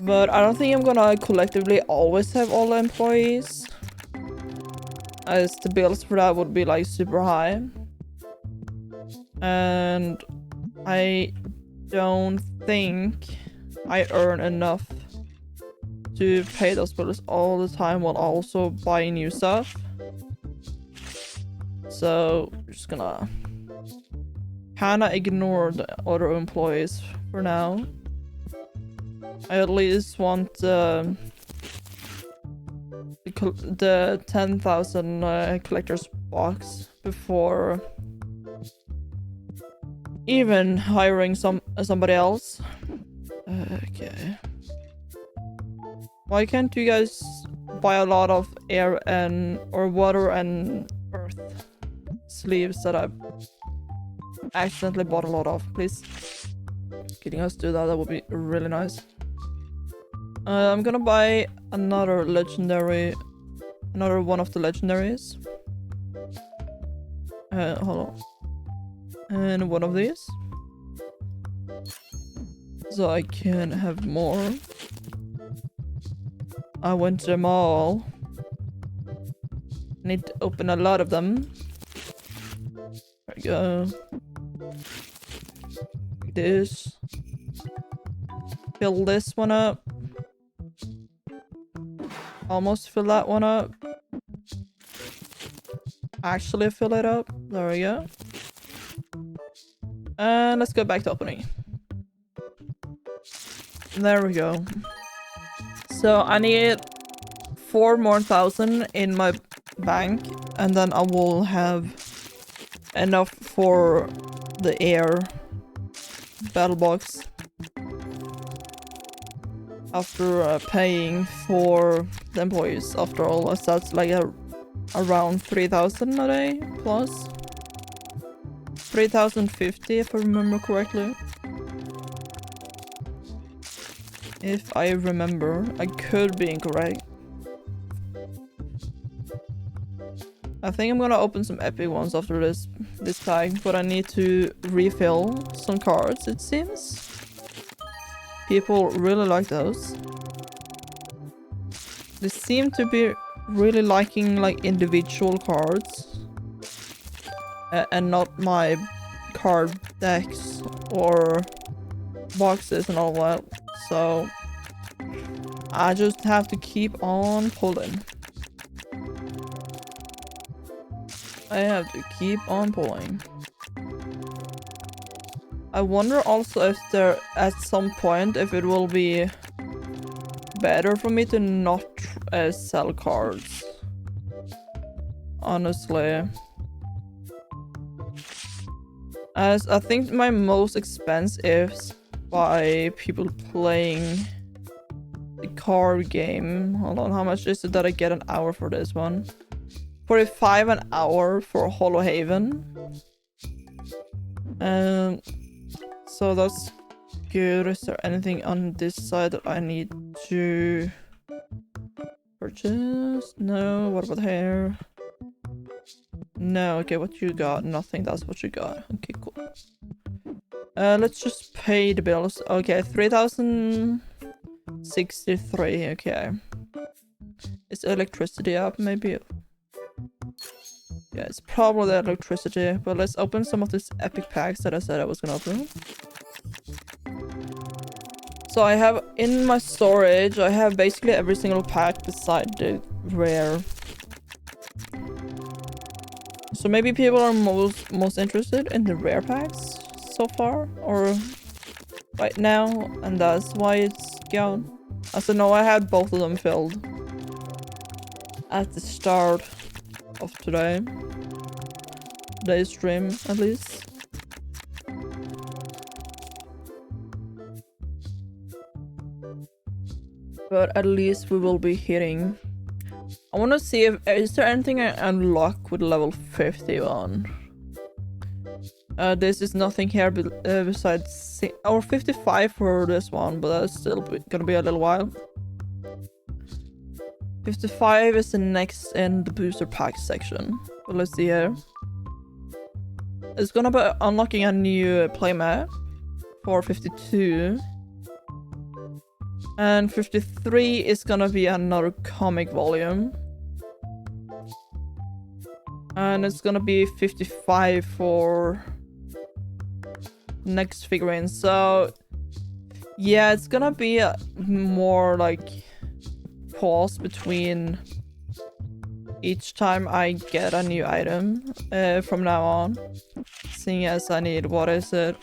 S1: But I don't think I'm gonna collectively always have all the employees, as the bills for that would be like super high. And I don't think I earn enough to pay those bills all the time while also buying new stuff. So we're just gonna kinda ignore the other employees for now. I at least want the 10,000 collector's box before even hiring somebody else. Okay. Why can't you guys buy a lot of air and or water and earth sleeves that I accidentally bought a lot of? Please, getting us to that would be really nice. I'm gonna buy another legendary, another one of the legendaries. Hold on. And one of these, so I can have more. I went to the mall. Need to open a lot of them. There we go. Like this. Fill this one up. Almost fill that one up. Actually fill it up. There we go. And let's go back to opening. There we go. So I need 4 more thousand in my bank, and then I will have enough for the air battle box after paying for the employees. After all, that's like around 3,000 a day plus. 3,050 if I remember correctly. If I remember, I could be incorrect. I think I'm gonna open some epic ones after this pack, but I need to refill some cards, it seems. People really like those. They seem to be really liking like individual cards. And not my card decks or boxes and all that. So I just have to keep on pulling. I have to keep on pulling. I wonder also if there, at some point, if it will be better for me to not sell cards. Honestly. As I think my most expense is by people playing the card game. Hold on, how much is it that I get an hour for this one? 45 an hour for Hollow Haven. So that's good. Is there anything on this side that I need to purchase? No. What about here? No. Okay, what you got? Nothing. That's what you got. Okay, cool. Let's just pay the bills. Okay, 3,063. Okay. Is electricity up? Maybe. Yeah, it's probably the electricity. But let's open some of these epic packs that I said I was gonna open. So I have in my storage, I have basically every single pack beside the rare. So maybe people are most interested in the rare packs so far, or right now, and that's why it's gone. As I know, I had both of them filled at the start of today's stream, at least. But at least we will be hitting. I want to see if is there anything I unlock with level 51. This is nothing here besides or 55 for this one, but that's still gonna be a little while. 55 is the next in the booster pack section. But let's see here. It's gonna be unlocking a new playmat for 52. And 53 is gonna be another comic volume. And it's gonna be 55 for next figurine. So yeah, it's gonna be a more like pause between each time I get a new item from now on. Seeing as I need, what is it?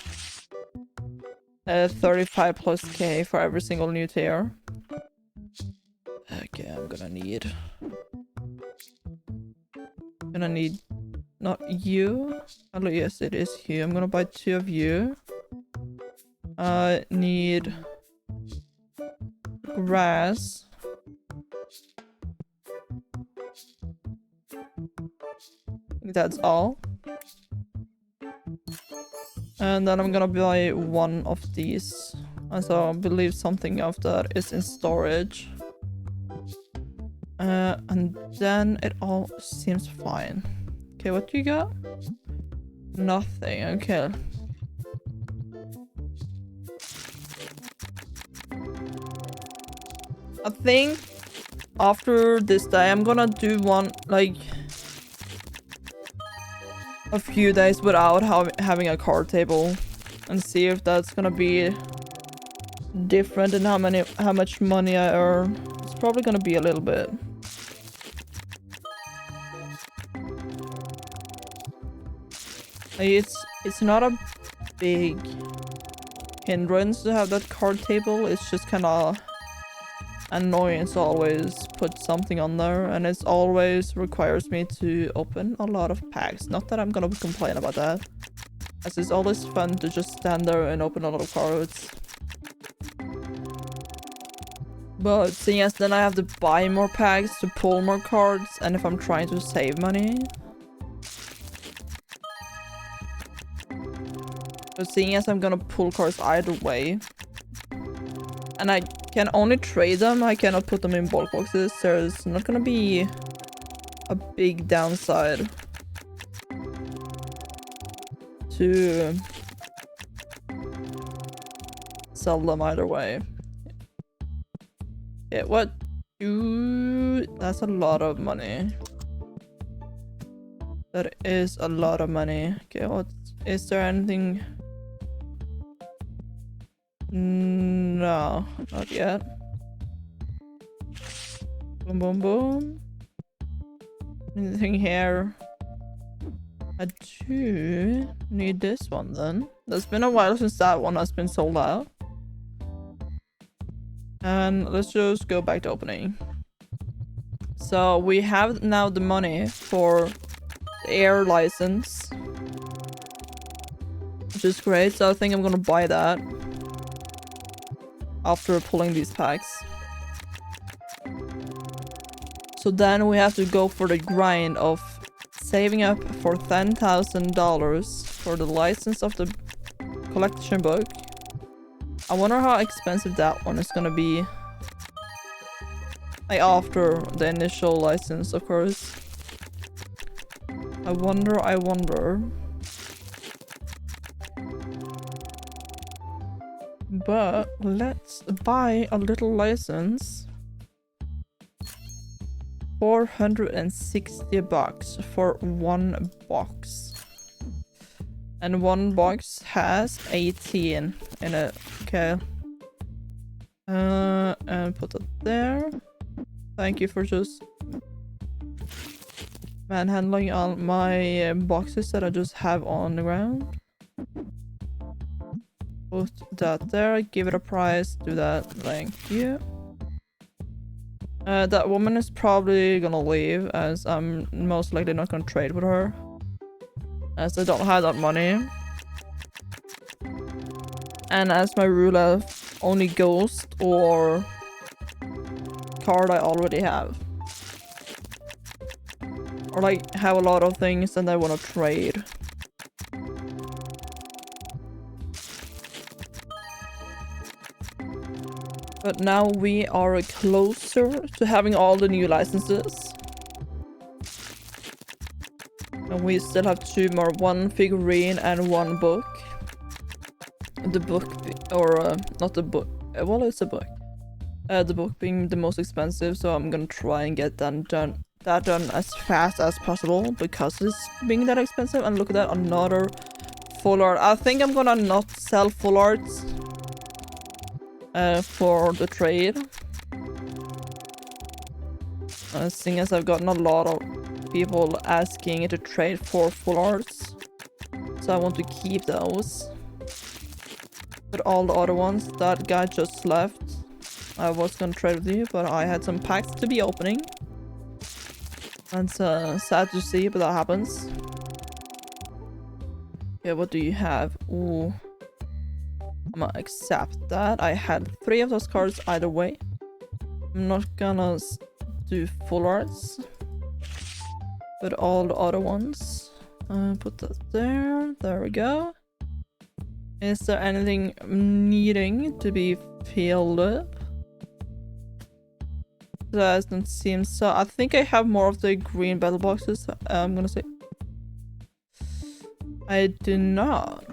S1: 35 plus K for every single new tier. Okay, I'm gonna need not you. Oh, yes, it is you. I'm gonna buy 2 of you. Need grass. I think that's all. And then I'm gonna buy 1 of these. And so I believe something of that is in storage. And then it all seems fine. Okay, what do you got? Nothing, okay. I think after this day I'm gonna do one, like, a few days without having a card table and see if that's gonna be different in how much money I earn. It's probably gonna be a little bit. It's not a big hindrance to have that card table. It's just kind of annoying to always put something on there, and it always requires me to open a lot of packs. Not that I'm gonna complain about that, as it's always fun to just stand there and open a lot of cards. But seeing as then I have to buy more packs to pull more cards, and if I'm trying to save money. But seeing as I'm gonna pull cards either way, and I can only trade them, I cannot put them in bulk boxes. There's not gonna be a big downside to sell them either way. Yeah, what? That's a lot of money. That is a lot of money. Okay, what is there anything? No, not yet. Boom, boom, boom. Anything here? I do need this one then. It's been a while since that one has been sold out. And let's just go back to opening. So we have now the money for the air license, which is great. So I think I'm gonna buy that after pulling these packs. So then we have to go for the grind of saving up for $10,000 for the license of the collection book. I wonder how expensive that one is gonna be. Like after the initial license, of course. I wonder. But let's buy a little license. $460 for one box. And one box has 18 in it. Okay. And put it there. Thank you for just manhandling all my boxes that I just have on the ground. Put that there, give it a price, do that, thank you. That woman is probably gonna leave, as I'm most likely not gonna trade with her, as I don't have that money. And as my roulette only ghost or card I already have. Or like have a lot of things and I want to trade. But now we are closer to having all the new licenses. And we still have two more, one figurine and one book. The book, or not the book, well it's a book. The book being the most expensive, so I'm gonna try and get that done as fast as possible because it's being that expensive. And look at that, another full art. I think I'm gonna not sell full arts for the trade, seeing as I've gotten a lot of people asking to trade for full arts, so I want to keep those. But all the other ones, that guy just left. I was gonna trade with you, but I had some packs to be opening. That's sad to see, but that happens. Yeah, what do you have? Ooh. I'm gonna accept that. I had 3 of those cards either way. I'm not gonna do full arts. But all the other ones. Put that there. There we go. Is there anything needing to be filled up? That doesn't seem so. I think I have more of the green battle boxes. I'm gonna say I do not.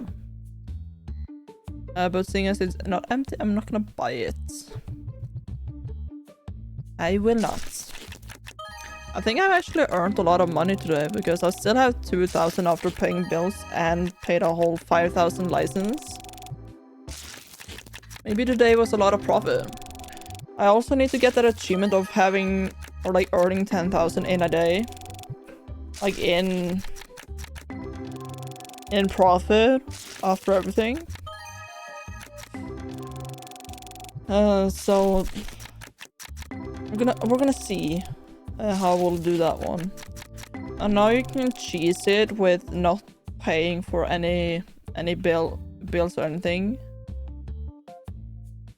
S1: But seeing as it's not empty, I'm not gonna buy it. I will not. I think I've actually earned a lot of money today because I still have 2,000 after paying bills and paid a whole 5,000 license. Maybe today was a lot of profit. I also need to get that achievement of having, or like earning 10,000 in a day. Like in profit after everything. So we're gonna see how we'll do that one. And now you can cheese it with not paying for any bills or anything.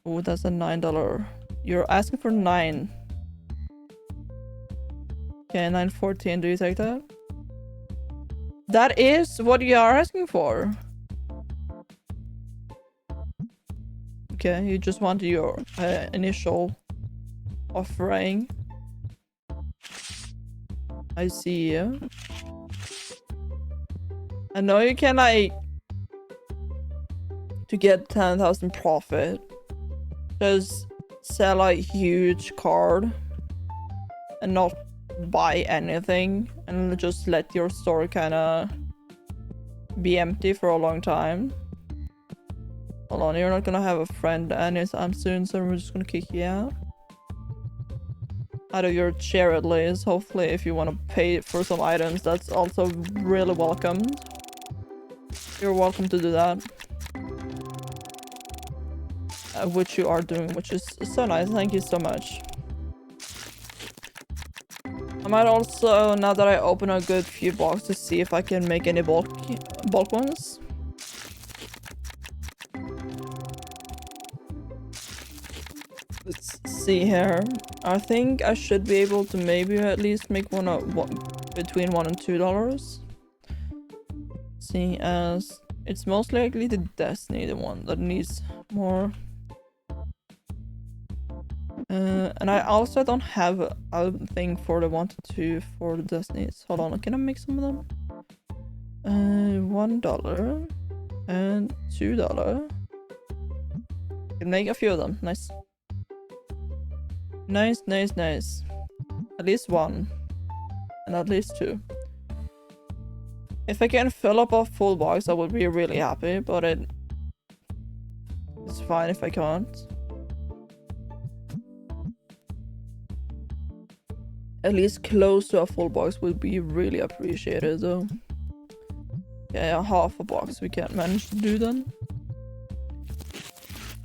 S1: Oh, that's a $9. You're asking for 9. Okay, 9.14. Do you take that? That is what you are asking for. Okay, you just want your initial offering. I see you. I know you can, like, to get 10,000 profit, just sell a huge card and not buy anything and just let your store kind of be empty for a long time. Hold on, you're not gonna have a friend anytime soon, so we're just gonna kick you out of your chair at least. Hopefully, if you want to pay for some items, that's also really welcomed. You're welcome to do that. Which you are doing, which is so nice. Thank you so much. I might also, now that I open a good few boxes, see if I can make any bulk ones. Let's see here. I think I should be able to maybe at least make one between $1 and $2. See, as it's most likely the Destiny, the one that needs more. And I also don't have a thing for the 1 to 2 for the Destinies. Hold on, can I make some of them? $1 and $2. Can make a few of them. Nice. Nice, nice, nice. At least 1. And at least 2. If I can fill up a full box, I would be really happy, but it's fine if I can't. At least close to a full box would be really appreciated, though. Yeah, half a box we can't manage to do then.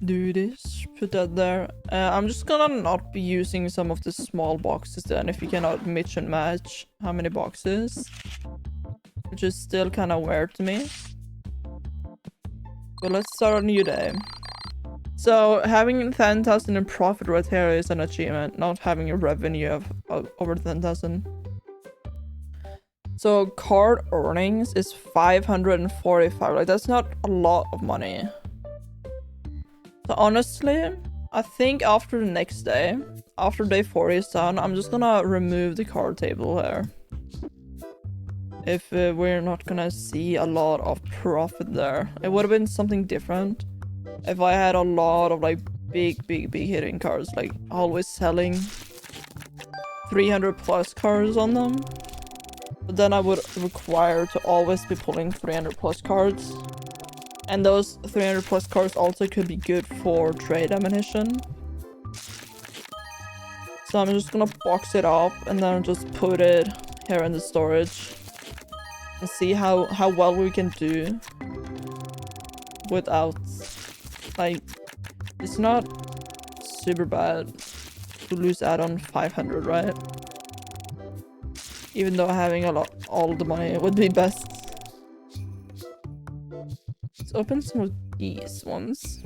S1: Do this, put that there. I'm just gonna not be using some of the small boxes then, if you cannot mix and match how many boxes. Which is still kind of weird to me. But let's start a new day. So having 10,000 in profit right here is an achievement, not having a revenue of over 10,000. So card earnings is 545. Like, that's not a lot of money. So honestly, I think after the next day, after day 40 is done, I'm just gonna remove the card table here. If we're not gonna see a lot of profit there. It would have been something different if I had a lot of like big hitting cards, like always selling 300 plus cards on them. But then I would require to always be pulling 300 plus cards. And those 300 plus cards also could be good for trade ammunition. So I'm just gonna box it up and then just put it here in the storage. And see how well we can do without, like, it's not super bad to lose add-on 500, right? Even though having all the money would be best. Let's open some of these ones.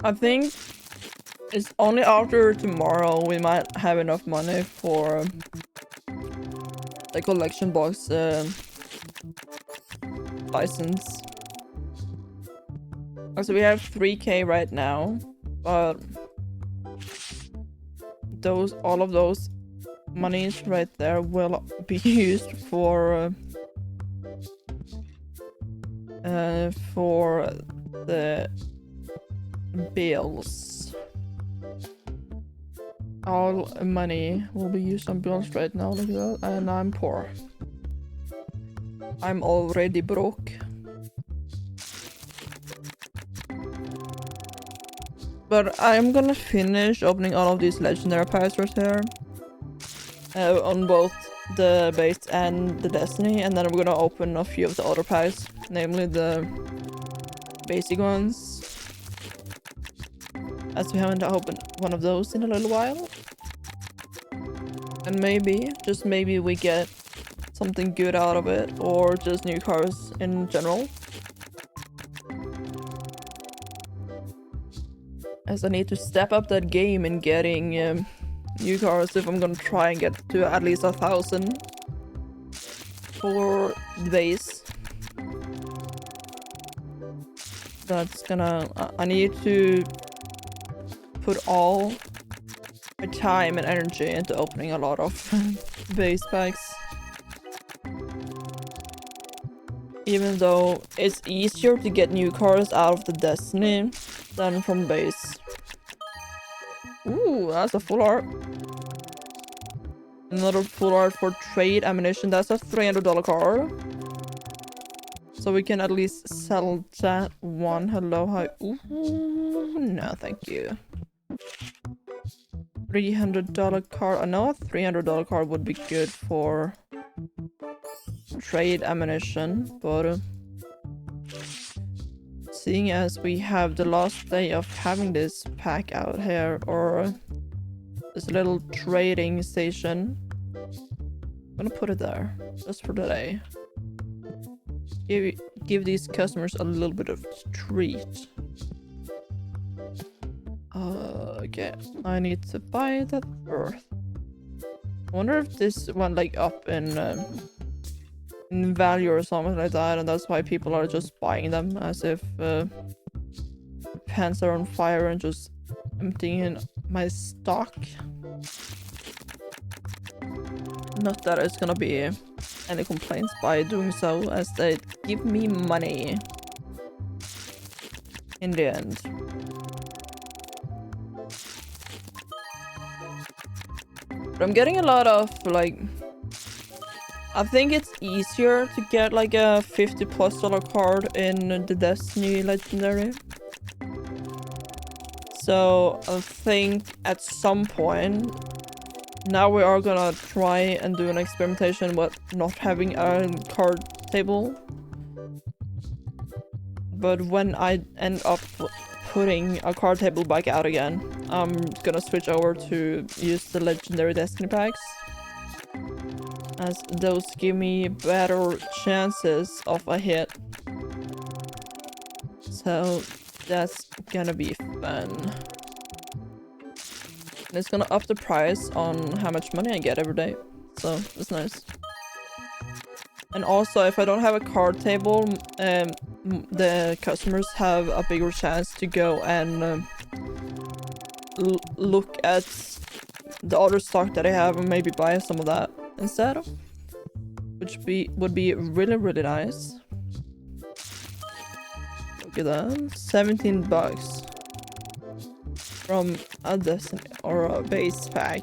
S1: I think it's only after tomorrow we might have enough money for the collection box license. So we have 3K right now, but all of those monies right there will be used for the bills. All money will be used on bills right now, look at that. And I'm poor. I'm already broke. But I'm gonna finish opening all of these legendary packs right here. On both the base and the Destiny, and then we're gonna open a few of the other packs, namely the basic ones. As we haven't opened one of those in a little while. And maybe, just maybe, we get something good out of it, or just new cars in general. as I need to step up that game in getting new cars if I'm gonna try and get to at least 1,000 for the base. That's gonna... I need to put all my time and energy into opening a lot of base packs. Even though it's easier to get new cars out of the Destiny than from base. Ooh, that's a full art. Another full art for trade ammunition. That's a $300 car. So we can at least sell that one. Hello, hi. Ooh, no, thank you. $300 car. I know a $300 car would be good for trade ammunition, but seeing as we have the last day of having this pack out here, or this little trading station, I'm gonna put it there just for today. Give these customers a little bit of treat. Okay, I need to buy that earth. I wonder if this went like up in value or something like that, and that's why people are just buying them as if pants are on fire and just emptying in my stock. Not that it's gonna be any complaints by doing so, as they give me money in the end. But I'm getting a lot of like... I think it's easier to get like a $50+ card in the Destiny Legendary. So I think at some point now we are gonna try and do an experimentation with not having a card table. But when I end up putting a card table back out again, I'm gonna switch over to use the Legendary Destiny packs, as those give me better chances of a hit. So that's gonna be fun. And it's gonna up the price on how much money I get every day. So that's nice. And also, if I don't have a card table, the customers have a bigger chance to go and look at the other stock that I have and maybe buy some of that instead, which would be really, really nice. Look at that, 17 bucks from a Destiny or a base pack.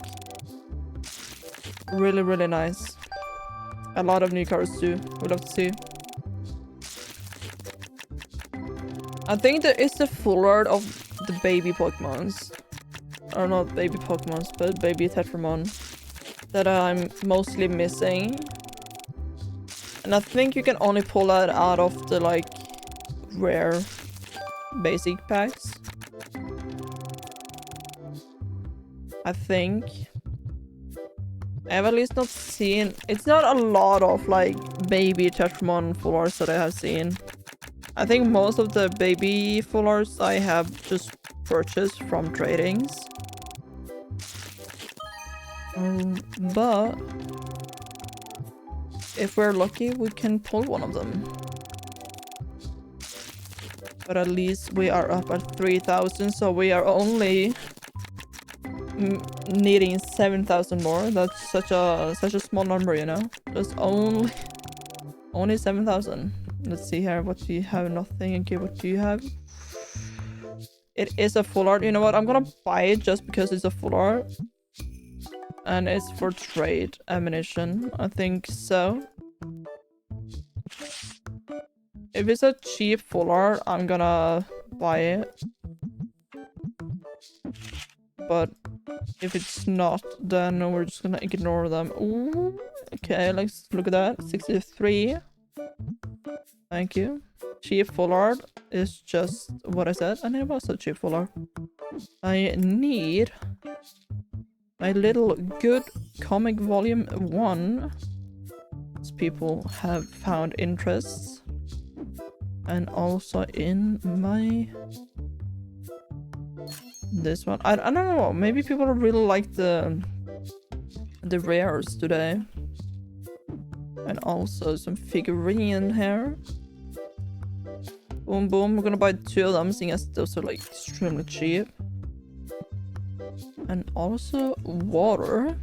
S1: Really, really nice. A lot of new cards too. We'd love to see. I think there is the full art of the baby Pokemons. Or not baby Pokemons, but baby Tetramon that I'm mostly missing. And I think you can only pull that out of the like rare basic packs. I think. I have at least not seen... It's not a lot of like baby Tetramon full arts that I have seen. I think most of the baby full arts I have just purchased from tradings. But if we're lucky, we can pull one of them. But at least we are up at 3,000, so we are only needing 7,000 more. That's such a small number, you know. Just only 7,000. Let's see here. What do you have? Nothing. Okay, what do you have? It is a full art. You know what? I'm gonna buy it just because it's a full art. And it's for trade ammunition. I think so. If it's a cheap full art, I'm gonna buy it. But if it's not, then we're just gonna ignore them. Ooh, okay, let's look at that. 63. Thank you. Cheap full art is just what I said, and it was a cheap full art. I need my little good comic volume 1. As people have found interests. And also in my This one, I don't know, maybe people really like the rares today. And also some figurine here. Boom boom, we're gonna buy 2 of them, seeing as those are like extremely cheap. And also water.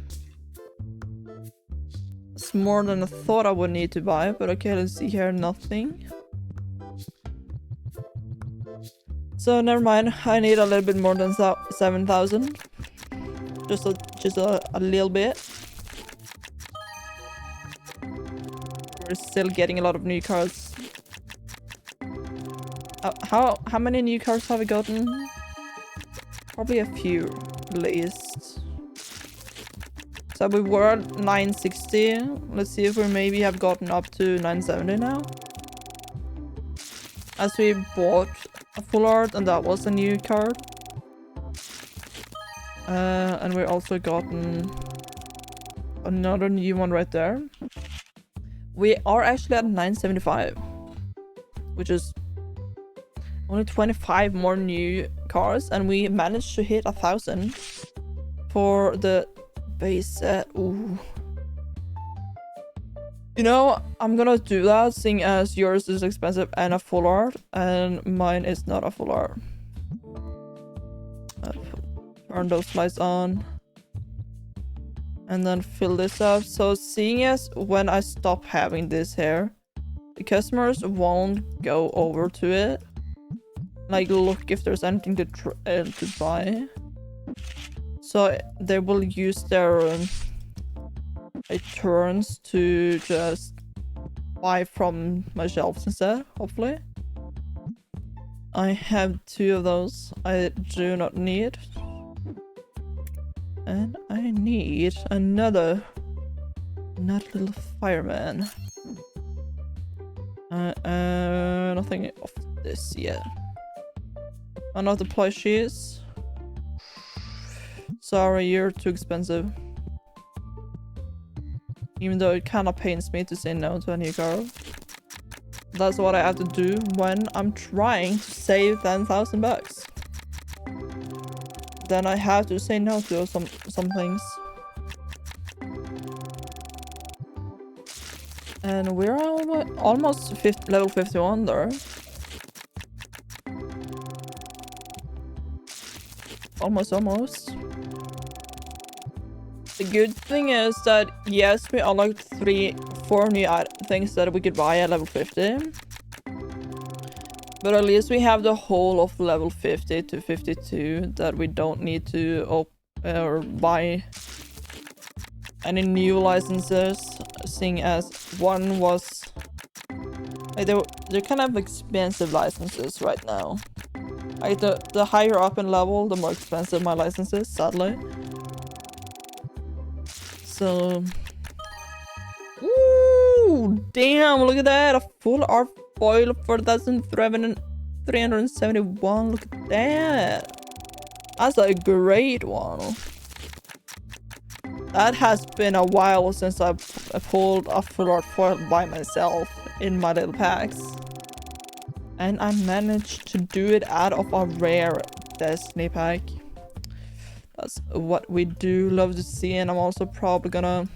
S1: It's more than I thought I would need to buy, but okay, let's see here, nothing. So never mind, I need a little bit more than 7,000. Just a little bit. We're still getting a lot of new cards. How many new cards have we gotten? Probably a few, at least. So we were at 960. Let's see if we maybe have gotten up to 970 now. As we bought a full art, and that was a new card. And we also gotten another new one right there. We are actually at 975, which is only 25 more new cards, and we managed to hit 1,000 for the base set. Ooh. You know, I'm gonna do that, seeing as yours is expensive and a full art, and mine is not a full art. Turn those lights on. And then fill this up. So seeing as when I stop having this here, the customers won't go over to it. Like, look if there's anything to buy. So they will use their turns to just buy from my shelves instead, hopefully. I have 2 of those I do not need. And I need another little fireman. Nothing of this yet. Another plushies. Sorry, you're too expensive. Even though it kind of pains me to say no to a new card. That's what I have to do when I'm trying to save 10,000 bucks. Then I have to say no to some things. And we're almost level 51 there. Almost. The good thing is that yes, we unlocked 4 new things that we could buy at level 50. But at least we have the whole of level 50 to 52 that we don't need to buy any new licenses, seeing as one was like they're kind of expensive licenses right now. Like the higher up in level, the more expensive my license is, sadly. So, ooh, damn! Look at that, a full art foil for 1,371. Look at that. That's a great one. That has been a while since I pulled a full art foil by myself in my little packs. And I managed to do it out of a rare Destiny pack. That's what we do love to see, and I'm also probably gonna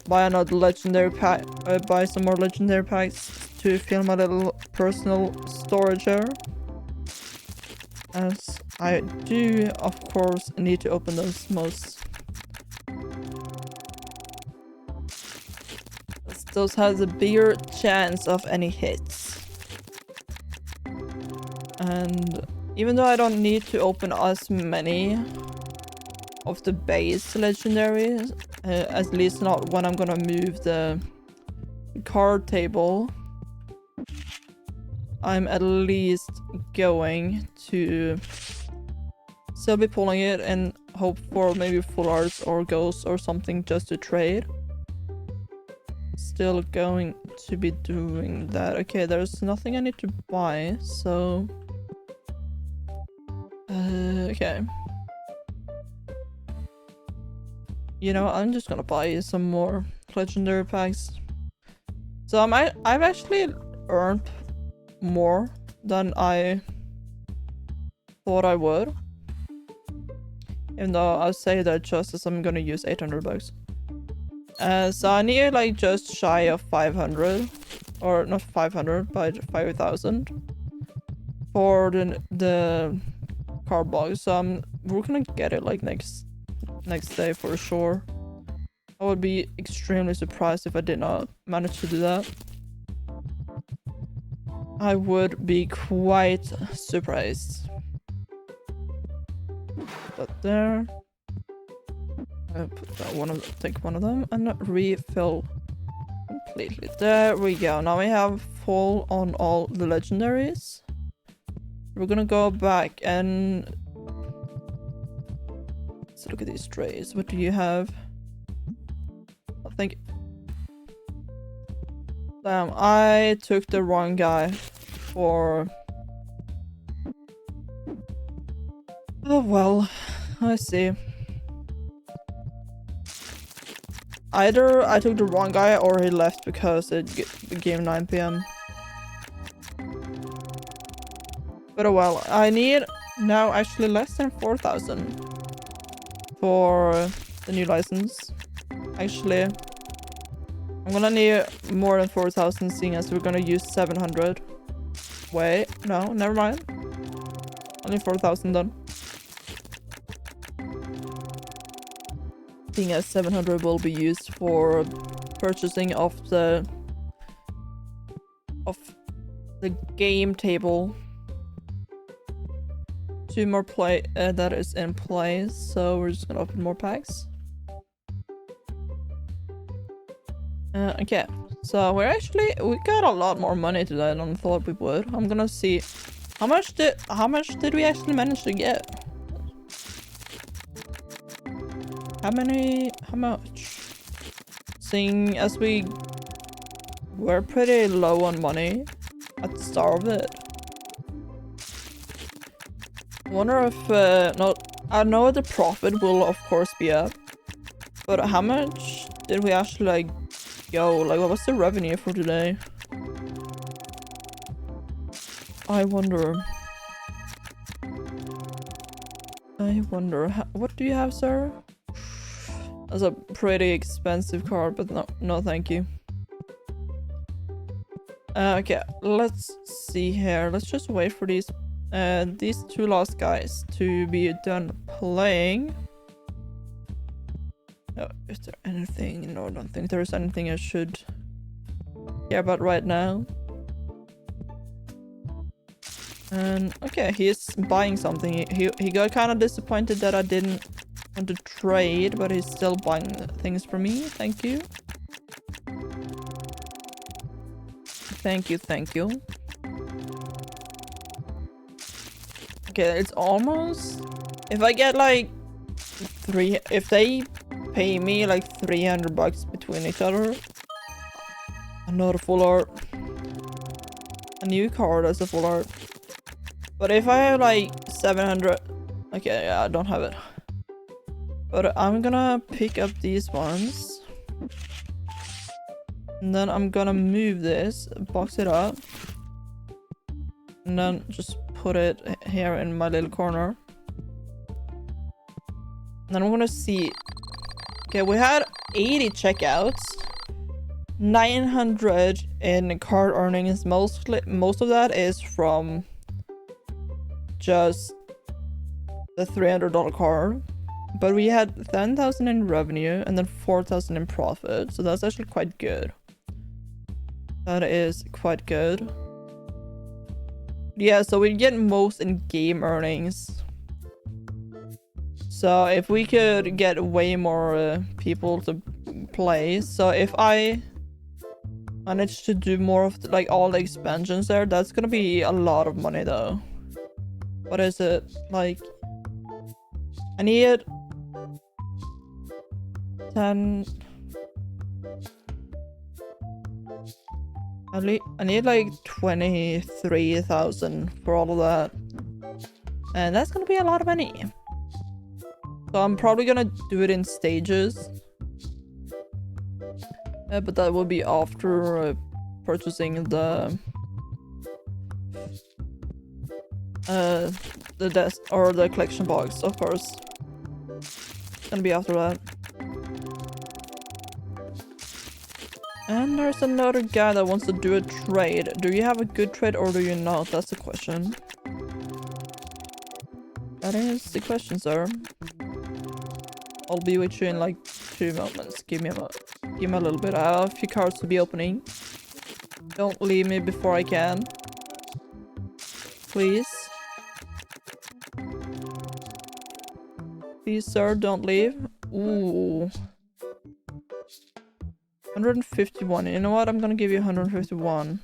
S1: buy another legendary pack, buy some more legendary packs to fill my little personal storage here. As I do, of course, need to open those most. Those has a bigger chance of any hits. And even though I don't need to open as many of the base legendaries, at least not when I'm gonna move the card table, I'm at least going to still be pulling it and hope for maybe full arts or ghosts or something just to trade. Still going to be doing that. Okay, there's nothing I need to buy, so okay. You know, I'm just gonna buy some more legendary packs. So I've actually earned more than I thought I would. Even though I'll say that just as I'm gonna use 800 bucks. So I need like just shy of 500. Or not 500, but 5,000. For the card box. So we're gonna get it like next day for sure. I would be extremely surprised if I did not manage to do that. I would be quite surprised. Put that there. I'll put that take one of them and refill completely. There we go. Now we have full on all the legendaries. We're gonna go back and let's look at these trays. What do you have? I think. Damn, I took the wrong guy for. Oh well, I see. Either I took the wrong guy or he left because it became 9 PM. But oh well, I need now actually less than 4,000 for the new license. Actually, I'm gonna need more than 4,000 seeing as we're gonna use 700. Wait, no, never mind. Only 4,000 done. Seeing as 700 will be used for purchasing of the game table. 2 more that is in place, so we're just gonna open more packs. Okay, so we got a lot more money today than I thought we would. I'm gonna see how much did we actually manage to get? How much? Seeing as we were pretty low on money at the start of it. Wonder if I know the profit will of course be up, but how much did we actually like go? Like, what was the revenue for today? I wonder. What do you have, sir? That's a pretty expensive card, but no thank you. Okay, let's see here. Let's just wait for these 2 last guys to be done playing. Is there anything? No, I don't think there's anything I should care about right now. And okay, he's buying something. He got kind of disappointed that I didn't want to trade, but he's still buying things for me. Thank you. Thank you. Okay, it's almost. If I get like if they pay me like 300 bucks between each other, another full art, a new card as a full art. But if I have like 700, okay, yeah, I don't have it. But I'm gonna pick up these ones. And then I'm gonna move this, box it up. And then just put it here in my little corner. And then I'm gonna see. Okay, we had 80 checkouts. 900 in card earnings. Most of that is from just the $300 card. But we had 10,000 in revenue and then 4,000 in profit. So that's actually quite good. That is quite good. Yeah, so we get most in game earnings. So if we could get way more people to play. So if I manage to do more of like all the expansions there, that's gonna be a lot of money though. What is it? Like, I need 10. I need like 23,000 for all of that. And that's gonna be a lot of money. So I'm probably gonna do it in stages. But that will be after purchasing the the desk or the collection box, of course. Gonna be after that. And there's another guy that wants to do a trade. Do you have a good trade or do you not? That's the question. That is the question, sir. I'll be with you in like 2 moments. Give me a little bit. I have a few cards to be opening. Don't leave me before I can. Please. Please, sir, don't leave. Ooh. 151. You know what? I'm gonna give you 151.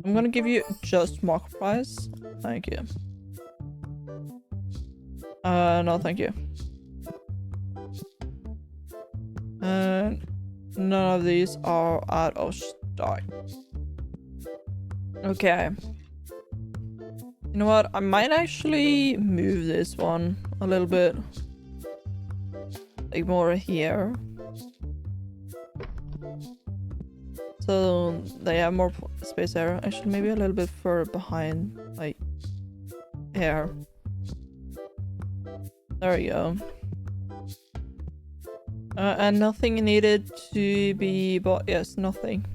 S1: I'm gonna give you just market price. Thank you. No, thank you. None of these are out of stock. Okay. You know what? I might actually move this one a little bit. Like more here. So they have more space there. Actually, maybe a little bit further behind. Like here. There we go. And nothing needed to be bought. Yes, nothing.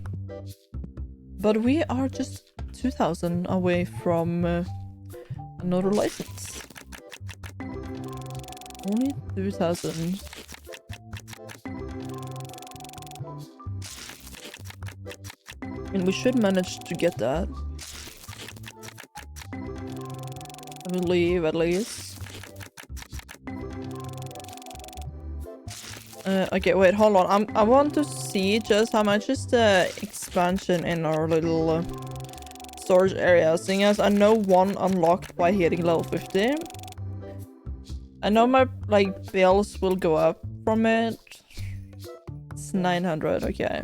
S1: But we are just 2,000 away from another license. Only 2,000. And we should manage to get that. I believe, at least. Okay, wait, hold on. I want to see just how much is the expansion in our little storage area. Seeing as I know one unlocked by hitting level 50. I know my like bills will go up from it. It's 900, okay.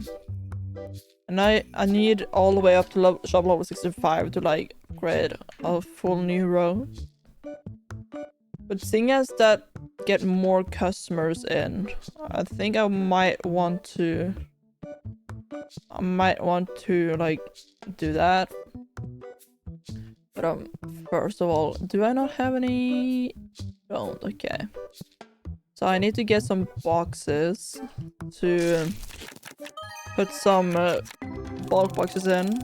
S1: And I need all the way up to shop level 65 to like upgrade a full new row. But seeing as that get more customers in, I think I might want to like do that. But first of all, do I not have any? Don't. Okay. So I need to get some boxes to put some bulk boxes in.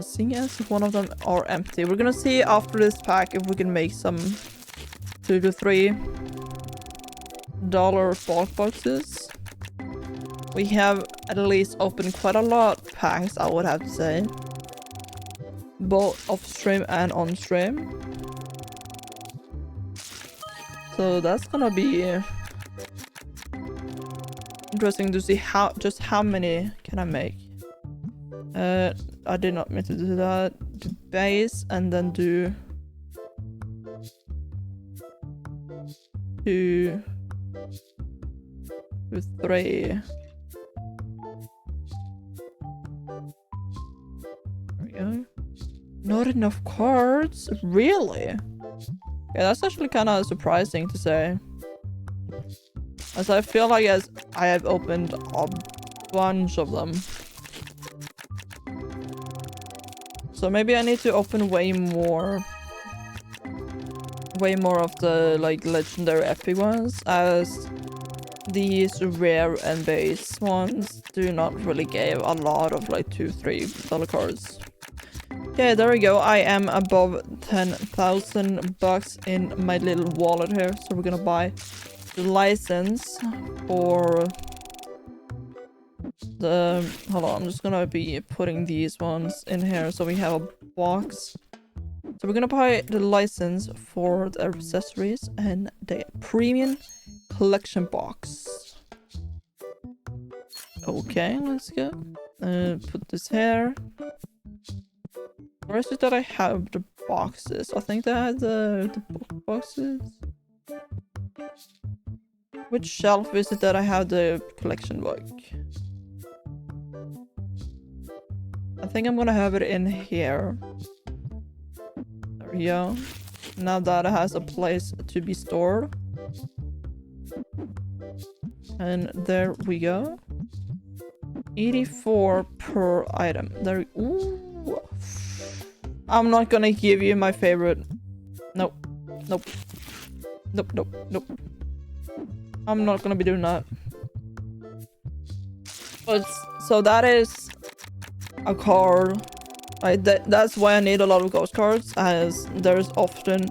S1: Seeing as one of them are empty, we're gonna see after this pack if we can make some $2 to $3 bulk boxes. We have at least opened quite a lot of packs, I would have to say, both off stream and on stream. So that's gonna be interesting to see how many can I make. I did not mean to do that. Do base and then do 2 to 3. There we go. Not enough cards? Really? Yeah, that's actually kind of surprising to say. As I feel like I have opened a bunch of them. So maybe I need to open way more of the like legendary epic ones, as these rare and base ones do not really give a lot of like $2-3 cards. Okay, there we go. I am above 10,000 bucks in my little wallet here, so we're gonna buy the license for the... Hold on, I'm just gonna be putting these ones in here so we have a box. So we're gonna buy the license for the accessories and the premium collection box. Okay, let's go. Put this here. Where is it that I have the boxes? I think they had the book boxes. Which shelf is it that I have the collection book? I think I'm gonna have it in here. There we go. Now that it has a place to be stored. And there we go. 84 per item. There. Ooh. I'm not gonna give you my favorite. Nope. Nope. Nope. Nope. Nope. I'm not gonna be doing that. But so that is a card. That's why I need a lot of ghost cards, as there's often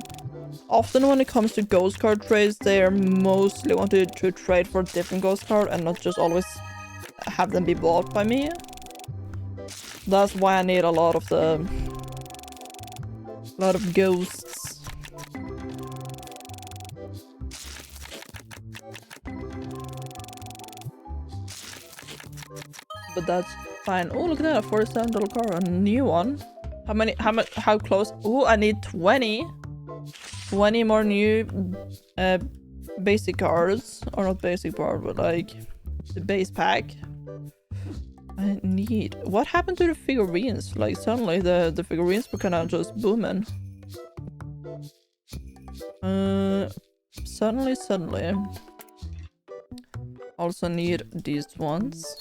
S1: when it comes to ghost card trades, they are mostly wanted to trade for a different ghost card and not just always have them be bought by me. That's why I need a lot of ghosts. But that's fine. Oh, look at that, a $47 car, a new one. How close? Oh, I need 20 more new basic cards, or not basic card, but like the base pack. I need. What happened to the figurines? Like suddenly the figurines were kind of just booming. Suddenly. Also need these ones.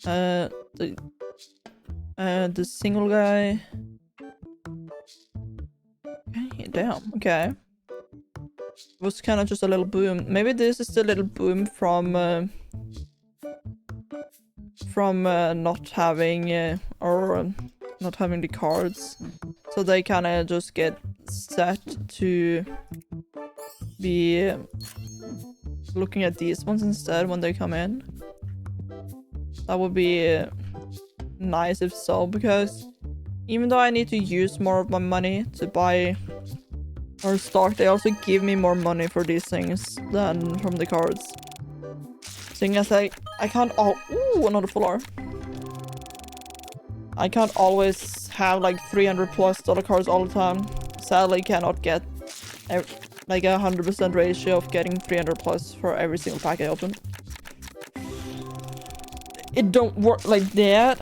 S1: The single guy. Okay, damn. Okay. It was kind of just a little boom. Maybe this is the little boom from not having not having the cards, so they kind of just get set to be looking at these ones instead when they come in. That would be nice if so, because even though I need to use more of my money to buy or stock, they also give me more money for these things than from the cards. Seeing as I can't ooh, another full R. I can't always have like $300+ cards all the time. Sadly, cannot get like 100% ratio of getting 300+ for every single pack I open. It don't work like that,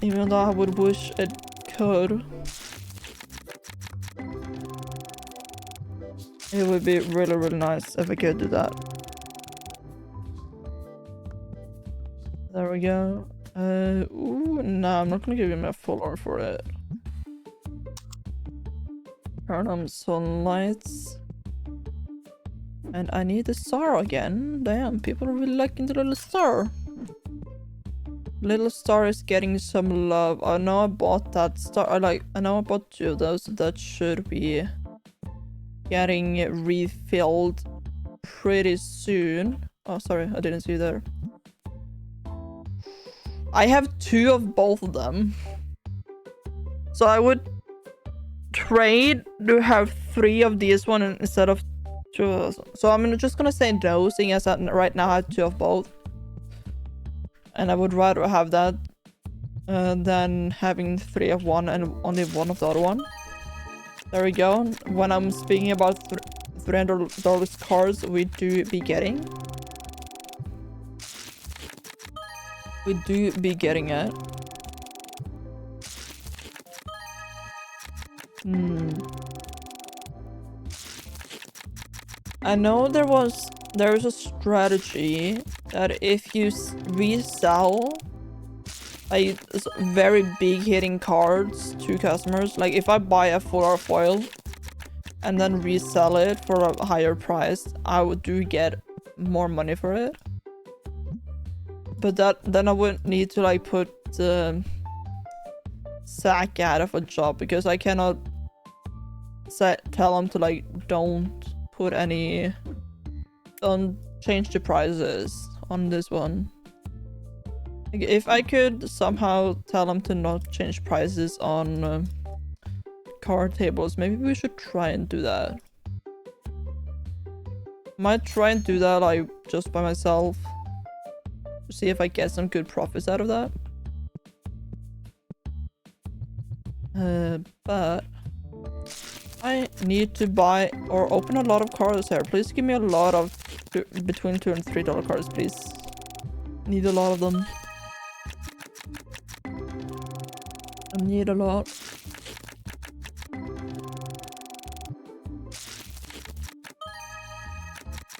S1: even though I would wish it could. It would be really, really nice if I could do that. There we go. Ooh, no, I'm not gonna give him a full R for it. Turn on sunlights. And I need the star again. Damn, people are really liking the little star. Little star is getting some love. I know I bought that star. I know I bought 2 of those. That should be getting refilled pretty soon. Oh, sorry, I didn't see you there. I have 2 of both of them. So I would trade to have 3 of this one instead of 2 of those. So I'm just gonna say no, seeing as right now I have 2 of both. And I would rather have that than having 3 of one and only 1 of the other one. There we go. When I'm speaking about $300 cards, we do be getting. We do be getting it. I know there's a strategy that if you resell like very big hitting cards to customers, like if I buy a full art foil and then resell it for a higher price, I would get more money for it. But then I wouldn't need to like put the sack out of a job, because I cannot tell them to like don't change the prices on this one. Like, if I could somehow tell them to not change prices on card tables, maybe we should try and do that. Might try and do that like just by myself. See if I get some good profits out of that. But I need to buy or open a lot of cards here. Please give me a lot of between $2 and $3 cards, please. Need a lot of them. I need a lot.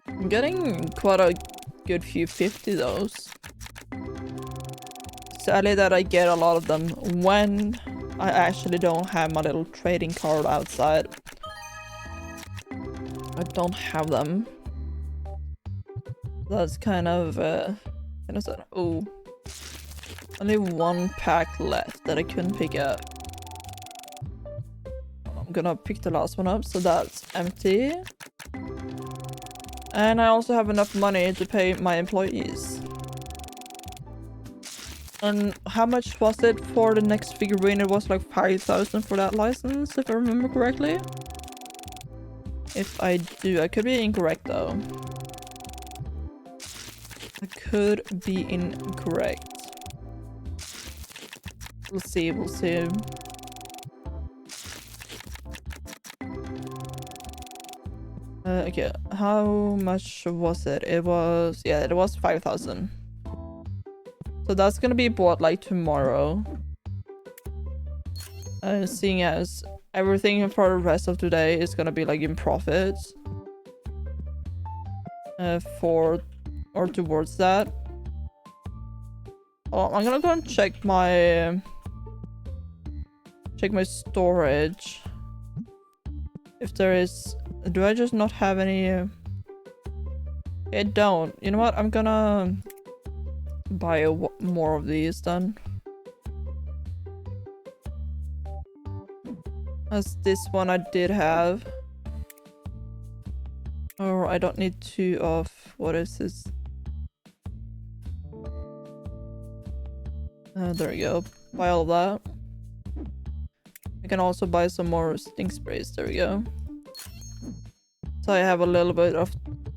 S1: I'm getting quite a good few 50 those. sadly that I get a lot of them when I actually don't have my little trading card outside. I don't have them. That's kind of sad. Oh, only one pack left that I couldn't pick up. I'm gonna pick the last one up, so that's empty. And I also have enough money to pay my employees. And how much was it for the next figurine? It was like 5,000 for that license, if I remember correctly. If I do, I could be incorrect though. I could be incorrect. We'll see, we'll see. Okay, how much was it? It was, yeah, it was 5,000. So that's gonna be bought like tomorrow. Seeing as everything for the rest of today is gonna be like in profit. For or towards that. Oh, I'm gonna go and check my storage. If there is, do I just not have any? I don't. You know what? I'm gonna buy more of these then. As this one I did have. Or I don't need 2 of, what is this? There we go. Buy all of that. I can also buy some more stink sprays. There we go. So I have a little bit of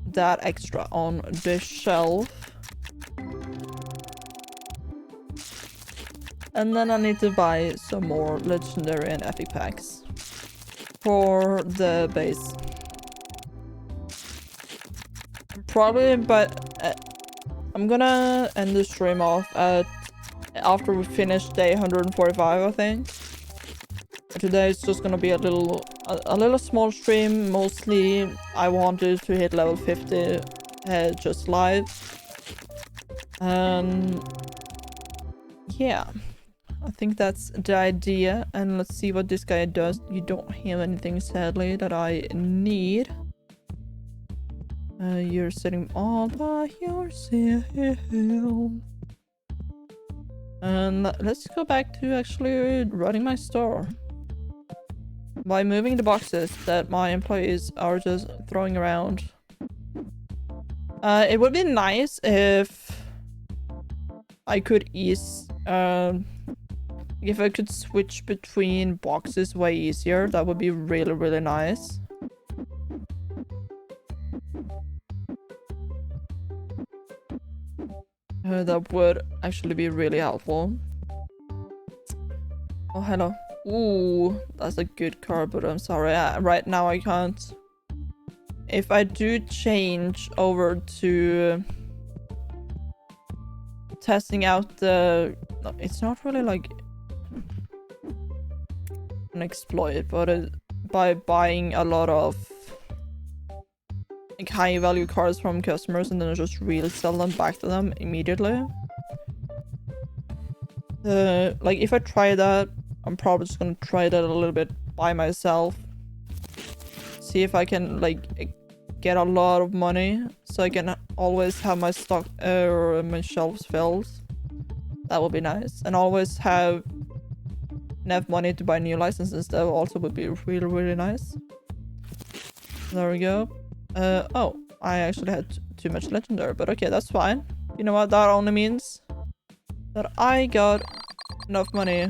S1: that extra on the shelf. And then I need to buy some more legendary and epic packs for the base. Probably, but I'm gonna end the stream off at after we finish day 145, I think. Today it's just gonna be a little small stream. Mostly I wanted to hit level 50 just live. Yeah, I think that's the idea. And let's see what this guy does. You don't have anything, sadly, that I need. You're sitting all by yourself. And let's go back to actually running my store. By moving the boxes that my employees are just throwing around. It would be nice if I could if I could switch between boxes way easier. That would be really, really nice. That would actually be really helpful. Oh, hello. Ooh, that's a good car, but I'm sorry. Right now I can't. If I do change over to testing out the... No, it's not really like an exploit, but by buying a lot of like high value cars from customers and then just resell them back to them immediately. Like if I try that, I'm probably just gonna try that a little bit by myself. See if I can like get a lot of money so I can always have my stock or my shelves filled. That would be nice. And always have enough money to buy new licenses. That also would be really, really nice. There we go. Oh, I actually had too much legendary, but okay, that's fine. You know what? That only means that I got enough money.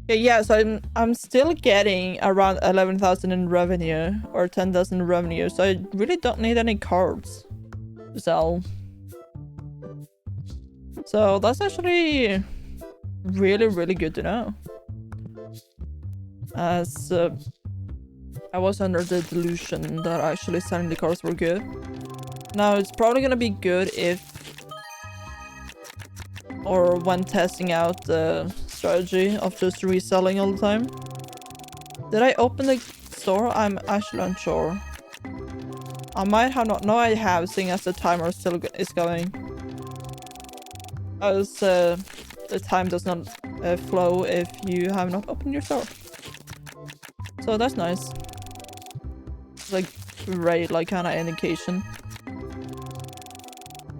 S1: Okay, yeah, so I'm still getting around 11,000 in revenue or 10,000 in revenue, so I really don't need any cards to sell. So that's actually really, really good to know. As I was under the delusion that actually selling the cards were good. Now it's probably gonna be good if, or when testing out the strategy of just reselling all the time. Did I open the store? I'm actually unsure. I might have not. No, I have, seeing as the timer still is going. As the time does not flow if you have not opened your store. So that's nice. It's like great, like kind of indication.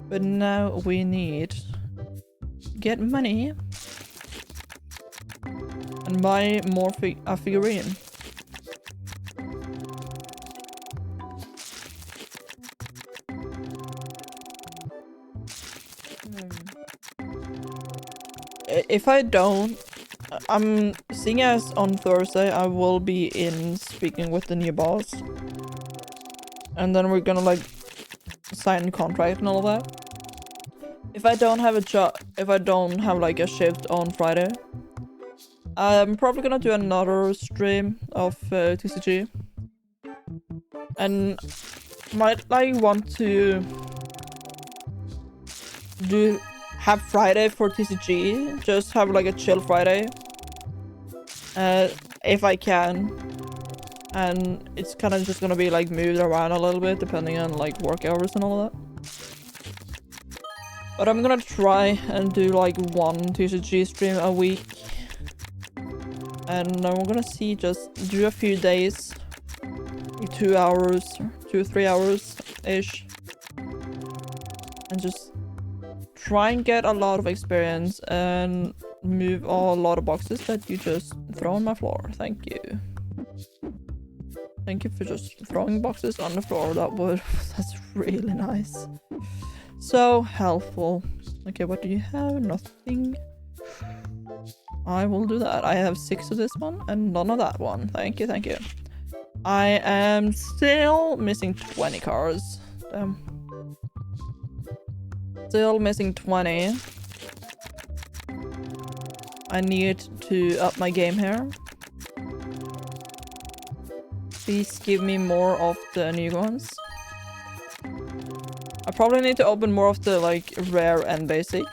S1: But now we need to get money and buy more a figurine. If I don't, I'm seeing as on Thursday I will be in speaking with the new boss, and then we're gonna like sign the contract and all of that. If I don't have a job, if I don't have like a shift on Friday, I'm probably gonna do another stream of TCG, and might like want to have Friday for TCG, just have like a chill Friday, if I can, and it's kind of just gonna be like moved around a little bit depending on like work hours and all of that. But I'm gonna try and do like one TCG stream a week, and then we're gonna see, just do a few days, like 2 hours, 2-3 hours ish, and just try and get a lot of experience and move a lot of boxes that you just throw on my floor. Thank you. Thank you for just throwing boxes on the floor. That's really nice. So helpful. Okay, what do you have? Nothing. I will do that. I have 6 of this one and none of that one. Thank you, thank you. I am still missing 20 cards. Still missing 20. I need to up my game here. Please give me more of the new ones. I probably need to open more of the like rare and basic.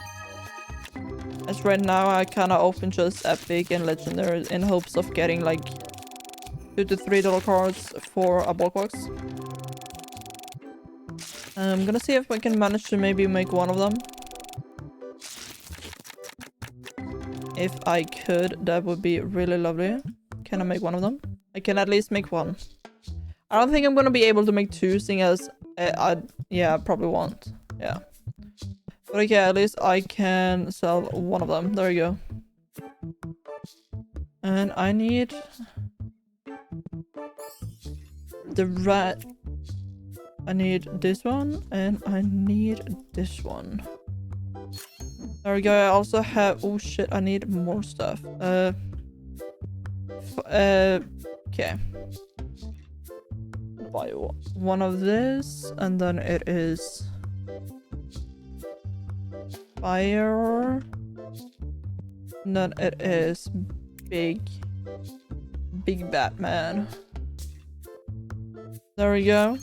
S1: As right now I kind of open just epic and legendary in hopes of getting like $2 to $3 cards for a bulk box. I'm gonna see if I can manage to maybe make one of them. If I could, that would be really lovely. Can I make one of them? I can at least make one. I don't think I'm gonna be able to make 2, seeing as yeah, I probably won't. Yeah. But okay, at least I can sell one of them. There you go. And I need the rat. I need this one, and I need this one. There we go. I also have... Oh shit, I need more stuff. Okay. Buy one of this, and then it is... Fire. And then it is Big Batman. There we go.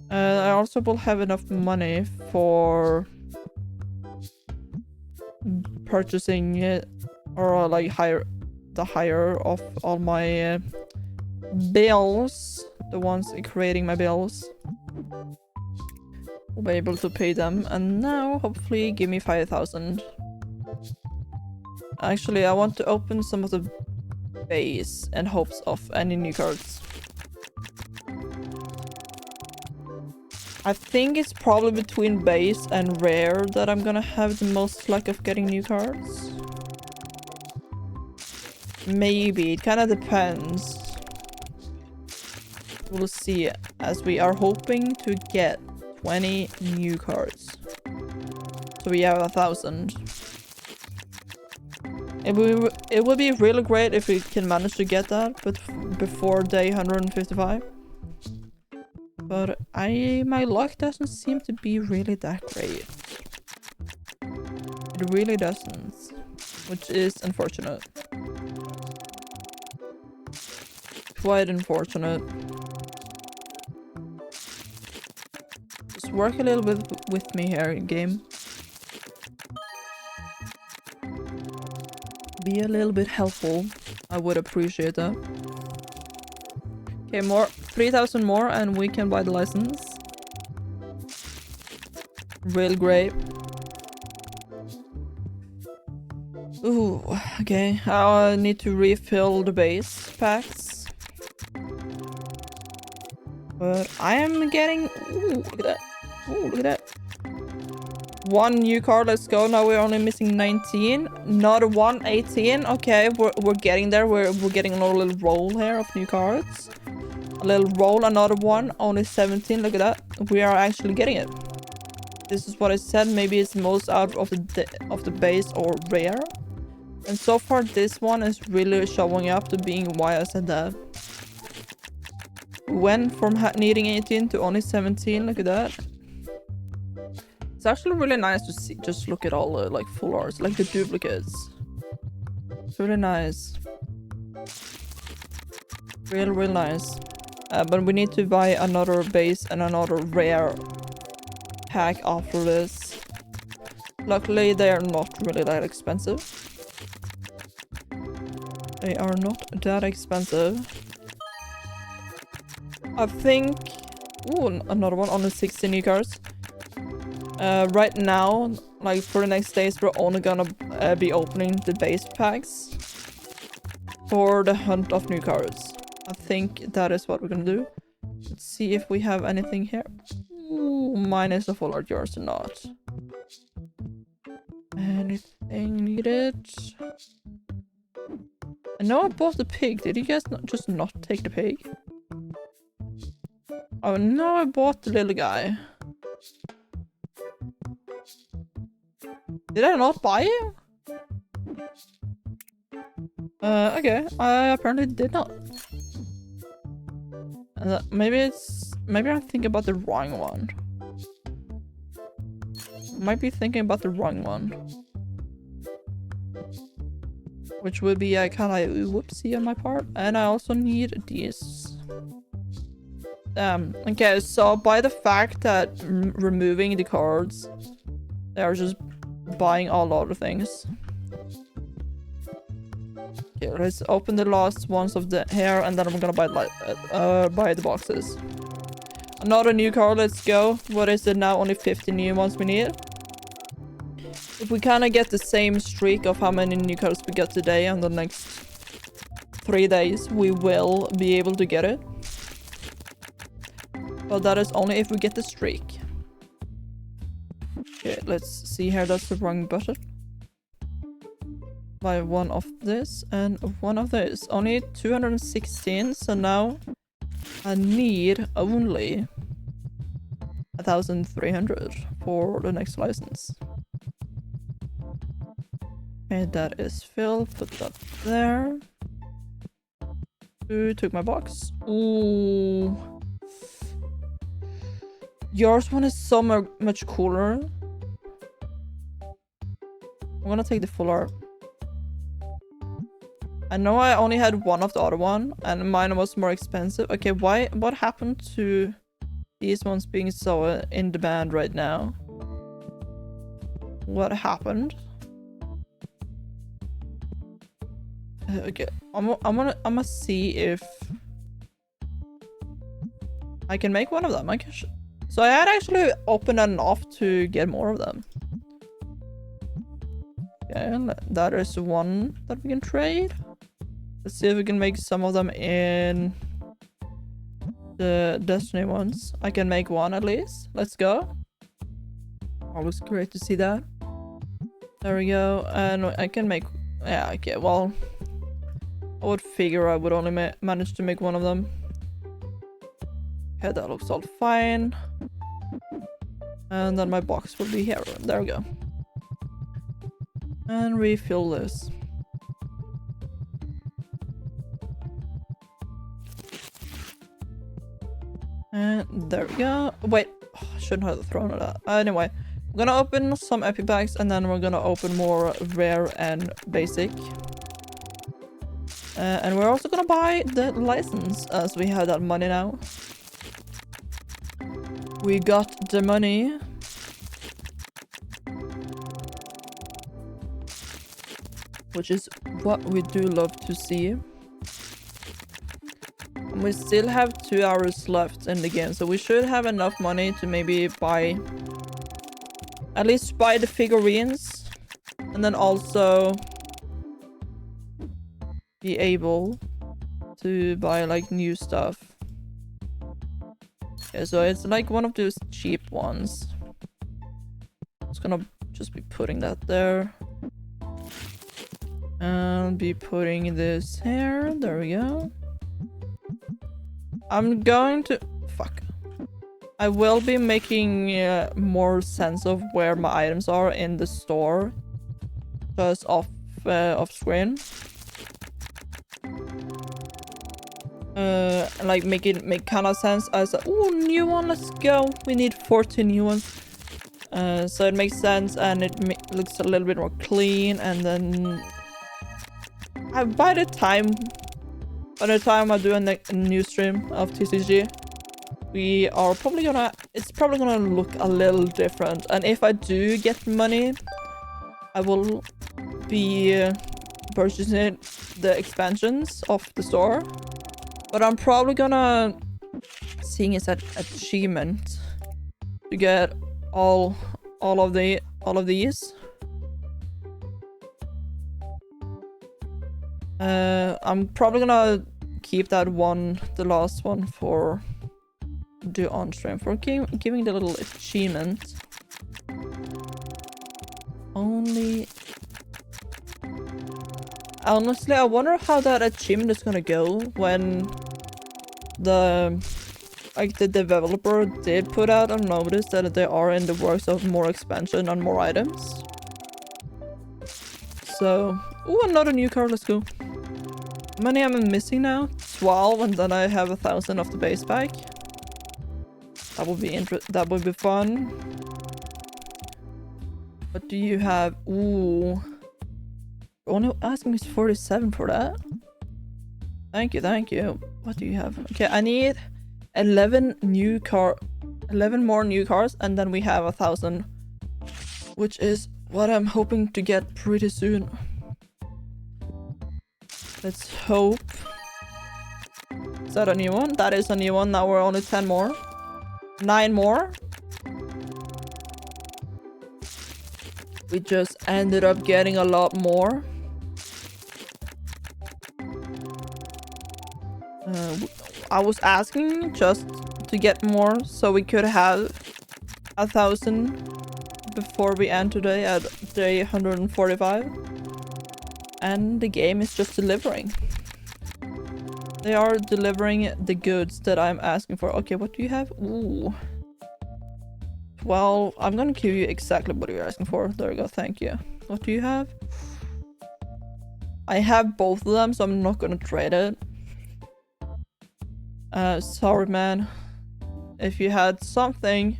S1: I also will have enough money for purchasing it, or like hire of all my bills, the ones creating my bills. We'll be able to pay them, and now hopefully give me 5,000. Actually, I want to open some of the base in hopes of any new cards. I think it's probably between base and rare that I'm gonna have the most luck of getting new cards. Maybe, it kind of depends. We'll see, as we are hoping to get 20 new cards. So we have 1,000. It would be really great if we can manage to get that, but before day 155. But my luck doesn't seem to be really that great. It really doesn't, which is unfortunate. Quite unfortunate. Just work a little bit with me here, game. Be a little bit helpful. I would appreciate that. Okay, 3,000 more and we can buy the license. Real great. Ooh, okay. I need to refill the base packs. But I am getting... Ooh, look at that. Ooh, look at that. One new card, let's go. Now we're only missing 19. Another one, 18. Okay, we're getting there. We're getting another little roll here of new cards. A little roll, another one, only 17. Look at that. We are actually getting it. This is what I said. Maybe it's most out of the base or rare. And so far, this one is really showing up to being why I said that. Went from needing 18 to only 17. Look at that. It's actually really nice to see. Just look at all the like full arts, like the duplicates. It's really nice. Real nice. But we need to buy another base and another rare pack after this. Luckily, they are not really that expensive. They are not that expensive. I think... Ooh, another one on the 16 new cards. Right now, like for the next days, we're only gonna be opening the base packs for the hunt of new cards. I think that is what we're gonna do. Let's see if we have anything here. Ooh, minus the full art yours or not. Anything needed? I know I bought the pig. Did you guys just not take the pig? Oh no, I bought the little guy. Did I not buy him? Okay. I apparently did not. Maybe I'm thinking about the wrong one. Might be thinking about the wrong one. Which would be a kind of whoopsie on my part. And I also need these. Okay, so by the fact that removing the cards, they are just buying a lot of things. Okay, let's open the last ones of the hair and then I'm gonna buy the boxes. Another new card, let's go. What is it now? Only 50 new ones we need. If we kind of get the same streak of how many new cards we get today on the next 3 days, we will be able to get it. But that is only if we get the streak. Okay, let's see here. That's the wrong button. Buy one of this and one of this. Only 216, so now I need only 1,300 for the next license. Okay, that is filled. Put that there. Who took my box? Ooh. Yours one is so much cooler. I'm gonna take the full art. I know I only had one of the other one, and mine was more expensive. Okay, what happened to these ones being so in demand right now? What happened? Okay, I'm gonna see if I can make one of them. So I had actually opened enough to get more of them. Okay, that is one that we can trade. Let's see if we can make some of them in the Destiny ones. I can make one at least. Let's go. Always great to see that. There we go. And I can make... Yeah, okay, well... I would figure I would only manage to make one of them. Okay, that looks all fine. And then my box will be here. There we go. And refill this. And there we go. Wait, I shouldn't have thrown it out. Anyway, I'm gonna open some epic packs and then we're gonna open more rare and basic. And we're also gonna buy the license as we have that money now. We got the money. Which is what we do love to see. And we still have 2 hours left in the game, so we should have enough money to maybe buy... At least buy the figurines. And then also be able to buy like new stuff. Okay, so it's like one of those cheap ones. It's gonna just be putting that there. And be putting this here. There we go. I'm going to... Fuck. I will be making more sense of where my items are in the store. Just off screen. Like make kind of sense as a... Ooh, new one, let's go. We need 14 new ones. So it makes sense and it looks a little bit more clean, and then... by the time I do a new stream of TCG, we are probably gonna... It's probably gonna look a little different. And if I do get money, I will be purchasing the expansions of the store. But I'm probably gonna... Seeing it's an achievement to get all of these. I'm probably gonna keep that one, the last one, for do on stream for giving the little achievement. Only... Honestly, I wonder how that achievement is gonna go when the developer did put out a notice that they are in the works of more expansion and more items. So, ooh, another new card, let's go. How many am I missing now? 12, and then I have 1,000 of the base pack. That would be that would be fun. What do you have? Ooh. Only asking me 47 for that. Thank you, thank you. What do you have? Okay, I need 11 more new cards, and then we have 1,000, which is what I'm hoping to get pretty soon. Let's hope. Is that a new one? That is a new one. Now we're only 10 more. 9 more. We just ended up getting a lot more. I was asking just to get more so we could have 1,000 before we end today at day 145. And the game is just delivering. They are delivering the goods that I'm asking for. Okay, what do you have? Ooh. Well, I'm gonna give you exactly what you're asking for. There we go, thank you. What do you have? I have both of them, so I'm not gonna trade it. Sorry, man. If you had something...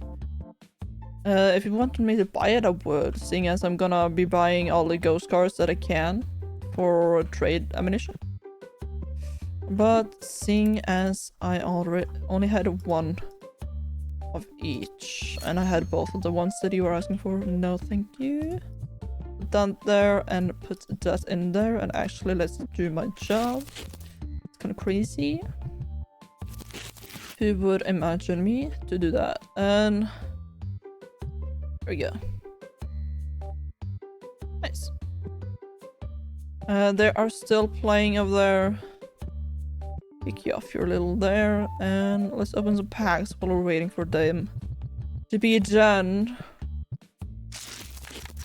S1: if you wanted me to buy it, I would. Seeing as I'm gonna be buying all the ghost cards that I can for trade ammunition. But seeing as I only had one of each, and I had both of the ones that you were asking for, no thank you. Put that there and put that in there, and actually let's do my job. It's kind of crazy. Who would imagine me to do that? And there we go. Nice. They are still playing over there. Pick you off your little there, and let's open some packs while we're waiting for them to be done.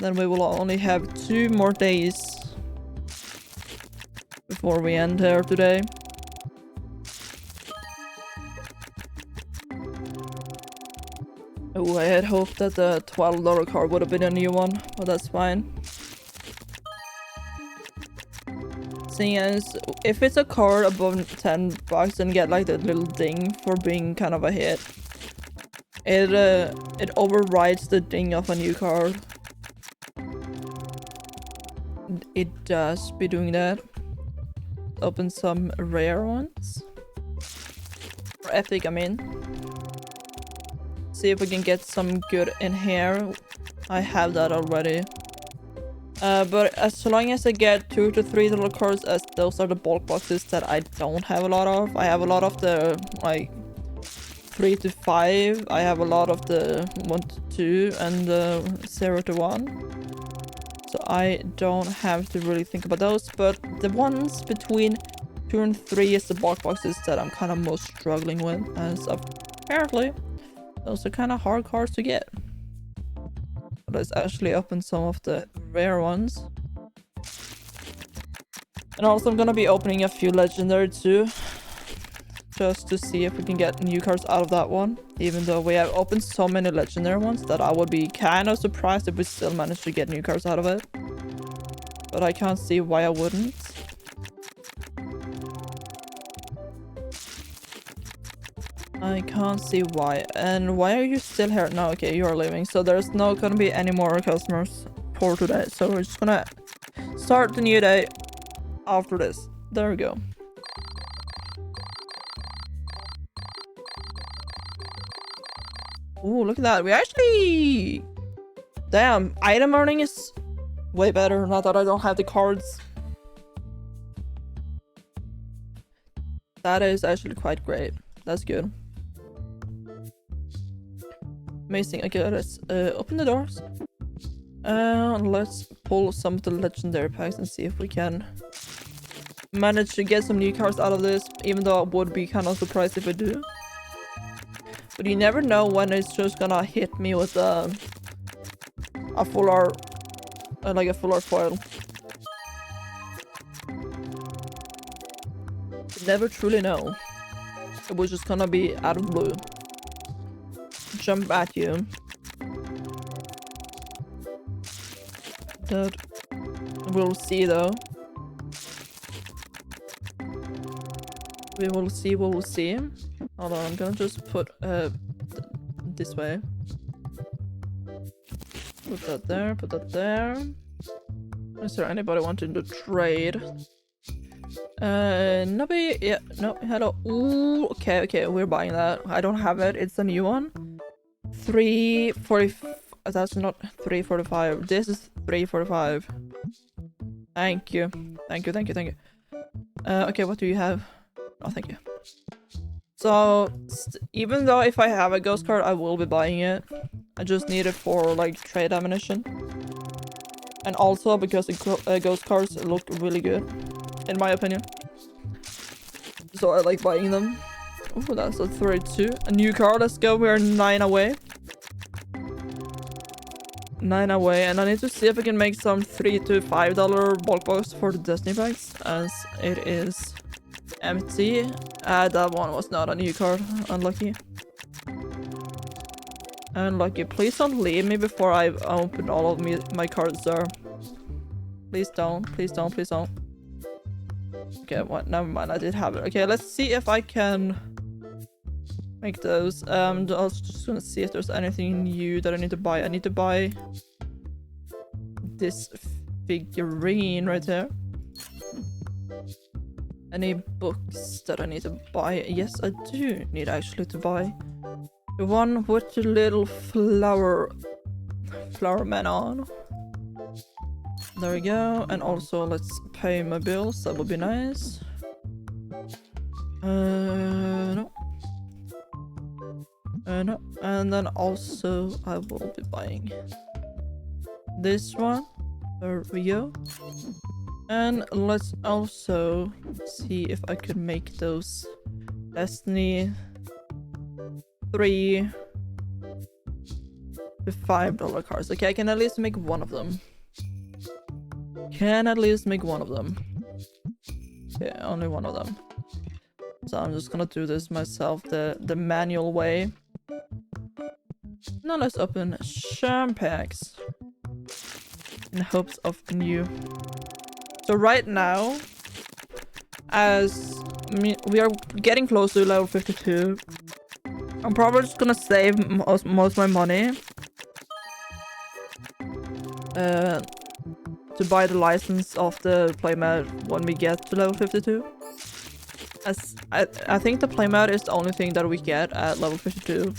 S1: Then we will only have 2 more days before we end here today. Oh, I had hoped that the $12 card would have been a new one, but that's fine. Seeing as if it's a card above $10 and get like that little ding for being kind of a hit, it overrides the ding of a new card. It does be doing that. Open some rare ones. Or epic, I mean. See if we can get some good in here. I have that already. But as long as I get $2 to $3 cards, as those are the bulk boxes that I don't have a lot of. I have a lot of the like 3 to 5. I have a lot of the 1 to 2 and the 0 to 1. so I don't have to really think about those. But the ones between 2 and 3 is the bulk boxes that I'm kind of most struggling with, as apparently those are kind of hard cards to get. But let's actually open some of the rare ones. And also I'm gonna be opening a few legendary too, just to see if we can get new cards out of that one. Even though we have opened so many legendary ones that I would be kind of surprised if we still managed to get new cards out of it. But I can't see why I wouldn't. I can't see why. And why are you still here? No, okay, you're leaving. So there's not gonna be any more customers for today. So we're just gonna start the new day after this. There we go. Ooh, look at that. We actually... Damn, item earning is way better now that I don't have the cards. That is actually quite great. That's good. Amazing. Okay, let's open the doors. Let's pull some of the legendary packs and see if we can manage to get some new cards out of this, even though I would be kind of surprised if I do. But you never know when it's just gonna hit me with a full art, like a full art foil. You never truly know. It was just gonna be out of blue. Jump at you. That we'll see though. We will see, we will see. Hold on, I'm gonna just put this way. Put that there, put that there. Is there anybody wanting to trade? Nobody. Yeah, no, hello. Ooh, okay, okay, we're buying that. I don't have it, it's a new one. 340. That's not 345. This is 345. Thank you. Thank you, thank you, thank you. Okay, what do you have? Oh, thank you. So, even though if I have a ghost card, I will be buying it. I just need it for, like, trade ammunition. And also because the ghost cards look really good, in my opinion. So I like buying them. Oh, that's a 32. A new card, let's go. We're 9 away. 9 away, and I need to see if I can make some $3 to $5 bulk box for the Destiny packs, as it is empty. That one was not a new card. Unlucky. Unlucky. Please don't leave me before I've opened all of my cards there. Please don't. Please don't. Please don't. Okay, what? Never mind. I did have it. Okay, let's see if I can make those. I was just gonna see if there's anything new that I need to buy. I need to buy this figurine right there. Any books that I need to buy? Yes, I do need actually to buy the one with the little flower man on. There we go. And also let's pay my bills. That would be nice. No. No. And then also I will be buying this one. There we go. And let's also see if I could make those Destiny 3 to $5 cards. Okay, I can at least make one of them. Can at least make one of them. Yeah, only one of them. So I'm just gonna do this myself the manual way. Now let's open sham packs in hopes of new. So right now, as we are getting close to level 52, I'm probably just gonna save most of my money to buy the license of the playmat when we get to level 52. As I think the playmat is the only thing that we get at level 52.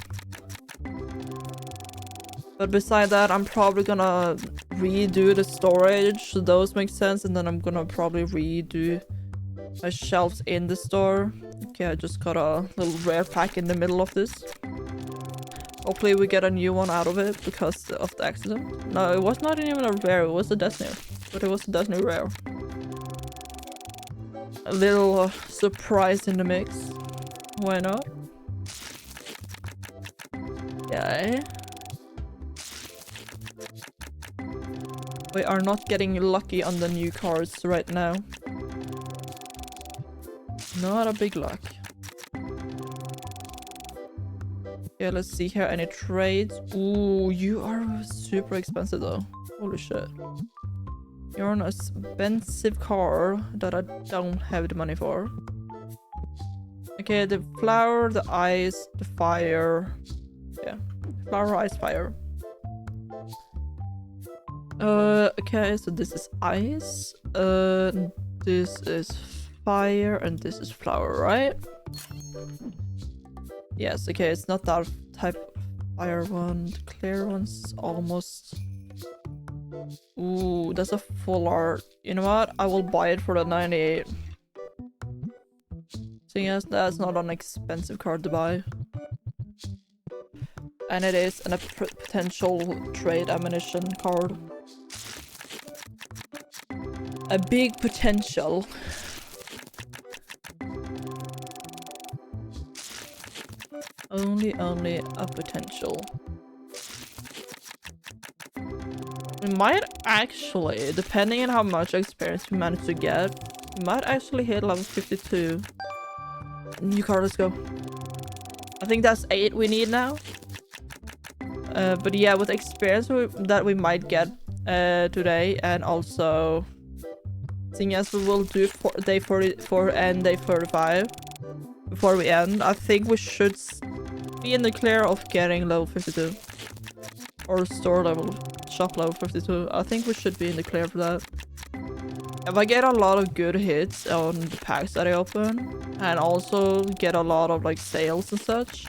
S1: But beside that, I'm probably gonna redo the storage, so those make sense, and then I'm gonna probably redo my shelves in the store. Okay, I just got a little rare pack in the middle of this. Hopefully we get a new one out of it because of the accident. No, it was not even a rare, it was a Destiny. But it was a Destiny rare. A little surprise in the mix. Why not? Yeah. We are not getting lucky on the new cards right now. Not a big luck. Yeah, let's see here. Any trades? Ooh, you are super expensive though. Holy shit. You're an expensive car that I don't have the money for. Okay, the flower, the ice, the fire. Yeah, flower, ice, fire. Okay, so this is ice. This is fire, and this is flower, right? Yes, okay, it's not that type of fire one. The clear one's almost... Ooh, that's a full art. You know what? I will buy it for the 98. So yes, that's not an expensive card to buy. And it is a potential trade ammunition card. A big potential. Only a potential. We might actually, depending on how much experience we manage to get, we might actually hit level 52. New card, let's go. I think that's 8 we need now. But yeah, with experience that we might get today, and also seeing as we will do day 44 and day 45 before we end, I think we should be in the clear of getting level 52. Or store level, shop level 52. I think we should be in the clear for that. If I get a lot of good hits on the packs that I open, and also get a lot of like sales and such,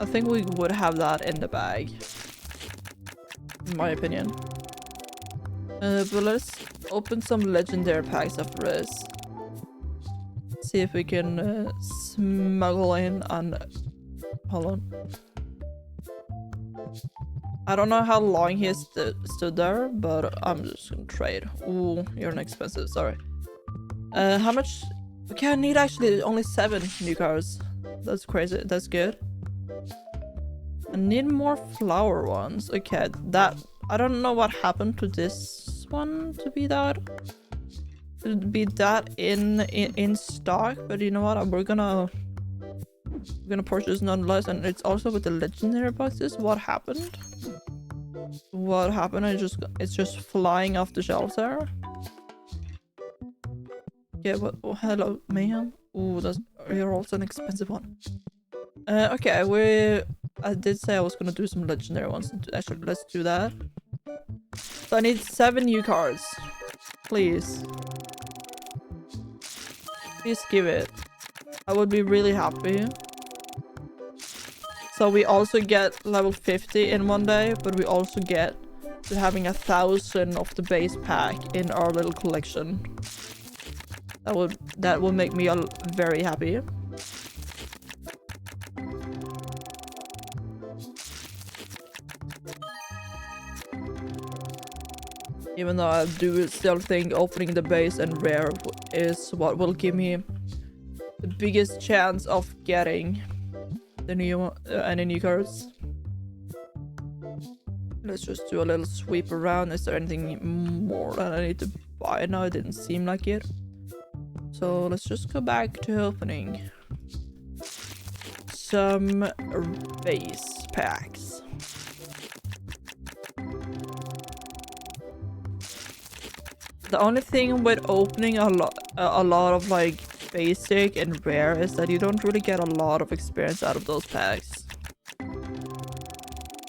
S1: I think we would have that in the bag. In my opinion. But let's open some legendary packs after this. See if we can smuggle in on... Hold on. I don't know how long he stood there, but I'm just gonna trade. Ooh, you're an expensive, sorry. How much? Okay, I need actually only 7 new cards. That's crazy, that's good. I need more flower ones. Okay, that... I don't know what happened to this one to be that. To be that in stock, but you know what? We're gonna purchase nonetheless, and it's also with the legendary boxes. What happened? What happened? It's just flying off the shelves there. Yeah, but oh, hello, man. Ooh, you're also an expensive one. Okay, I did say I was gonna do some legendary ones. Actually, let's do that. So I need 7 new cards. Please. Please give it. I would be really happy. So we also get level 50 in one day, but we also get to having 1,000 of the base pack in our little collection. That would make me very happy. Even though I do still think opening the base and rare is what will give me the biggest chance of getting the new any new cards. Let's just do a little sweep around. Is there anything more that I need to buy now? It didn't seem like it. So let's just go back to opening some base packs. The only thing with opening a lot of like basic and rare is that you don't really get a lot of experience out of those packs.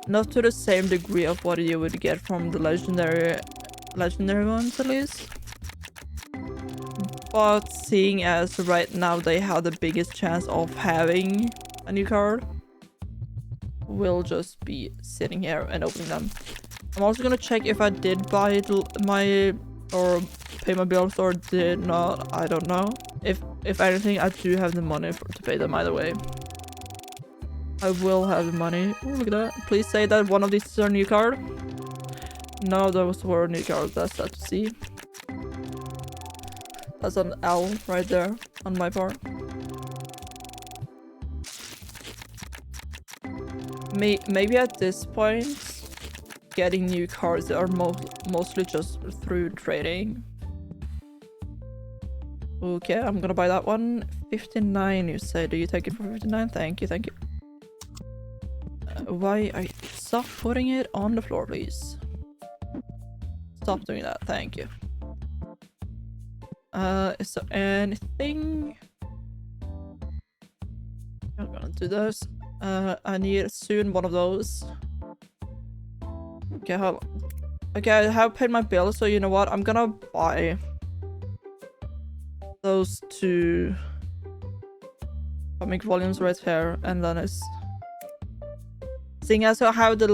S1: Not to the same degree of what you would get from the legendary ones at least. But seeing as right now they have the biggest chance of having a new card, we'll just be sitting here and opening them. I'm also gonna check if I did buy or pay my bills or did not. I don't know. If anything, I do have the money to pay them either way. I will have the money. Oh, look at that. Please say that one of these is our new card. None of those were new cards. That's sad to see. That's an L right there on my part. Maybe at this point, getting new cards are mostly just through trading. Okay, I'm gonna buy that one. 59, you say. Do you take it for 59? Thank you, thank you. Why? Stop putting it on the floor, please. Stop doing that, thank you. Is there anything? I'm gonna do this. I need soon one of those. Okay, hold on. Okay, I have paid my bill, so you know what? I'm gonna buy those two comic volumes right here, and then it's seeing as I have the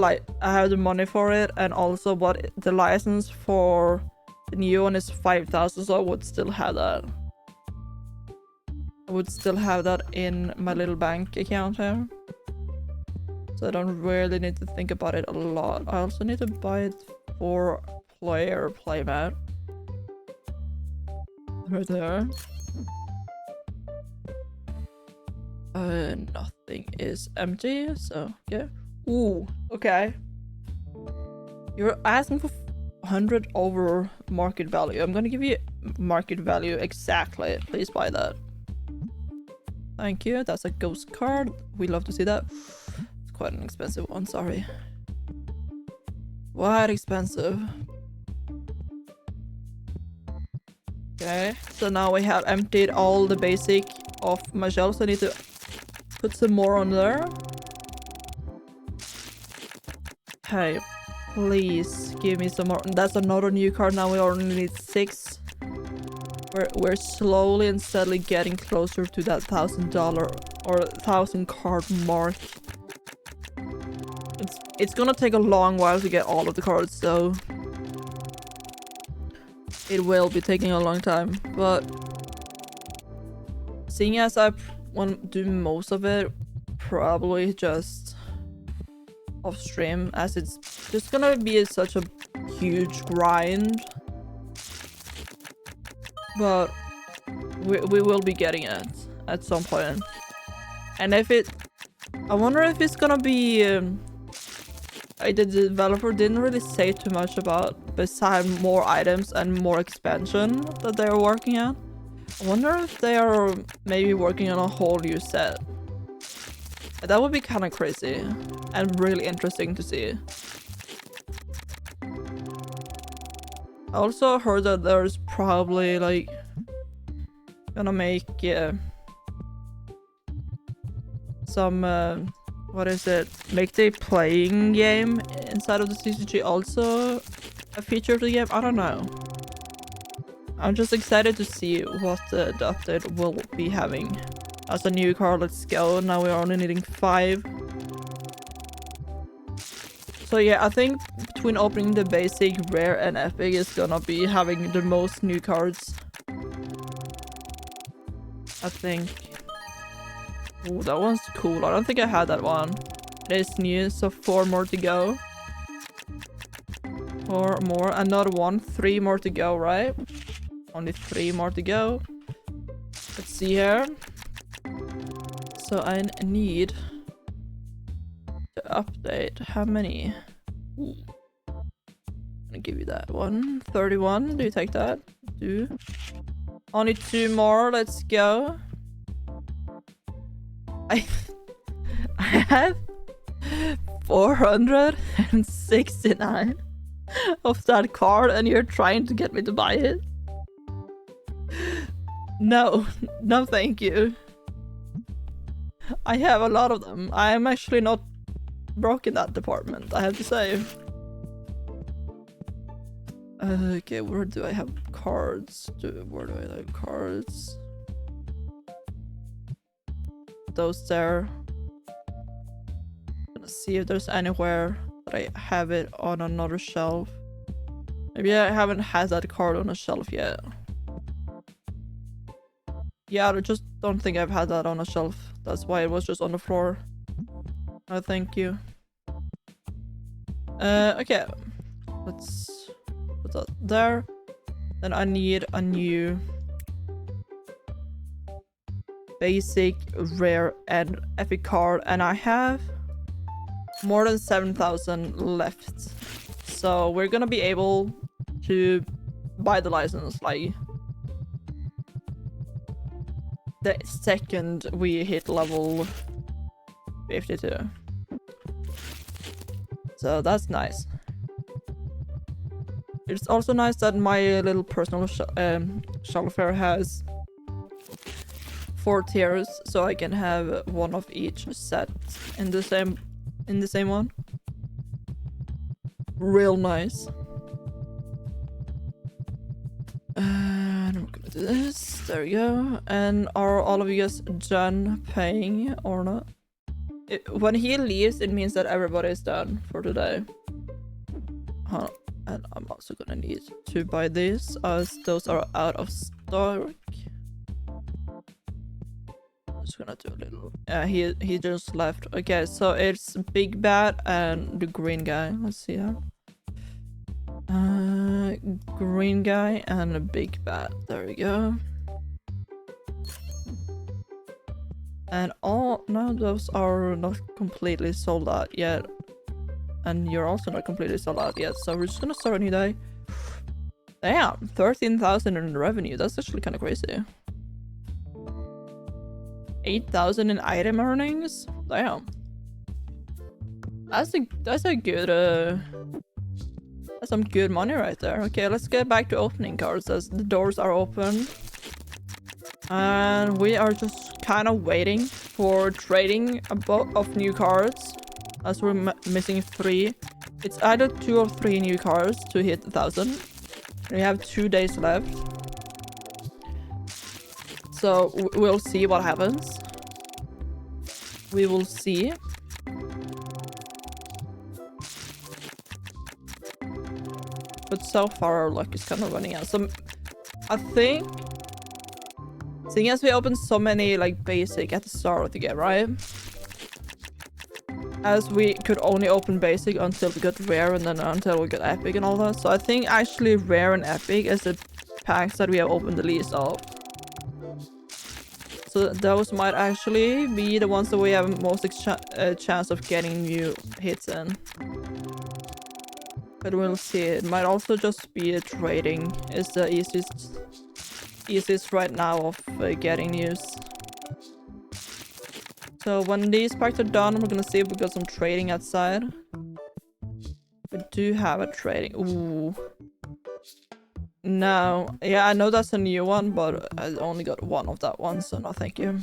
S1: money for it, and also what the license for the new one is 5,000, so I would still have that. I would still have that in my little bank account here. So I don't really need to think about it a lot. I also need to buy it for playmat. Right there. Nothing is empty, so yeah. Ooh, okay. You're asking for 100 over market value. I'm gonna give you market value exactly. Please buy that. Thank you. That's a ghost card. We love to see that. It's quite an expensive one, sorry. Quite expensive. Okay, so now we have emptied all the basic off my shelves. I need to put some more on there. Hey, please give me some more. That's another new card. Now we only need 6. We're slowly and steadily getting closer to that $1,000 or 1,000 card mark. It's gonna take a long while to get all of the cards, so it will be taking a long time. But seeing as I want to do most of it, probably just off stream, as it's just gonna be such a huge grind. But we will be getting it at some point. And if it, I wonder if it's gonna be the developer didn't really say too much about, besides more items and more expansion that they're working on. I wonder if they are maybe working on a whole new set. That would be kind of crazy and really interesting to see. I also heard that there's probably like gonna make some what is it? Make the playing game inside of the CCG also a feature of the game? I don't know. I'm just excited to see what the update will be having. As a new card, let's go. Now we're only needing 5. So yeah, I think between opening the basic, rare, and epic is gonna be having the most new cards. I think. Oh, that one's cool. I don't think I had that one. It is new, so 4 more to go. 4 more, another one. 3 more to go, right? Only 3 more to go. Let's see here. So I need to update. How many? Ooh. I'm gonna give you that one. 31. Do you take that? Do. Only 2 more. Let's go. I have 469 of that card, and you're trying to get me to buy it? No, no, thank you. I have a lot of them. I am actually not broke in that department, I have to say. Okay, where do I have cards? Where do I have cards? Those there. Let's see if there's anywhere that I have it on another shelf. Maybe I haven't had that card on a shelf yet. Yeah, I just don't think I've had that on a shelf. That's why it was just on the floor. No, thank you. Okay. Let's put that there. Then I need a new basic, rare, and epic card, and I have more than 7,000 left. So we're gonna be able to buy the license, like, the second we hit level 52. So that's nice. It's also nice that my little personal shelfer has 4 tiers, so I can have one of each set in the same one. Real nice. And we're gonna do this. There we go. And are all of you guys done paying or not? When he leaves, it means that everybody is done for today. Huh. And I'm also gonna need to buy these, as those are out of stock. Just gonna do a little. Yeah, he just left. Okay, so it's Big Bad and the green guy. Let's see how. Green guy and a Big Bad. There we go. And all no, those are not completely sold out yet. And you're also not completely sold out yet. So we're just gonna start a new day. Damn, 13,000 in revenue. That's actually kind of crazy. 8,000 in item earnings. Damn. That's a good that's some good money right there. Okay, let's get back to opening cards as the doors are open. And we are just kind of waiting for trading of new cards, as we're missing 3. It's either 2 or 3 new cards to hit 1,000. We have 2 days left. So we'll see what happens. We will see. But so far our luck is kind of running out. So I think, seeing as we opened so many like basic at the start of the game, right? As we could only open basic until we got rare and then until we got epic and all that. So I think actually rare and epic is the packs that we have opened the least of. So those might actually be the ones that we have most chance of getting new hits in. But we'll see. It might also just be trading is the easiest right now of getting news. So when these packs are done, we're gonna see if we got some trading outside. We do have a trading. Ooh. No. Yeah, I know that's a new one, but I only got one of that one, so no thank you.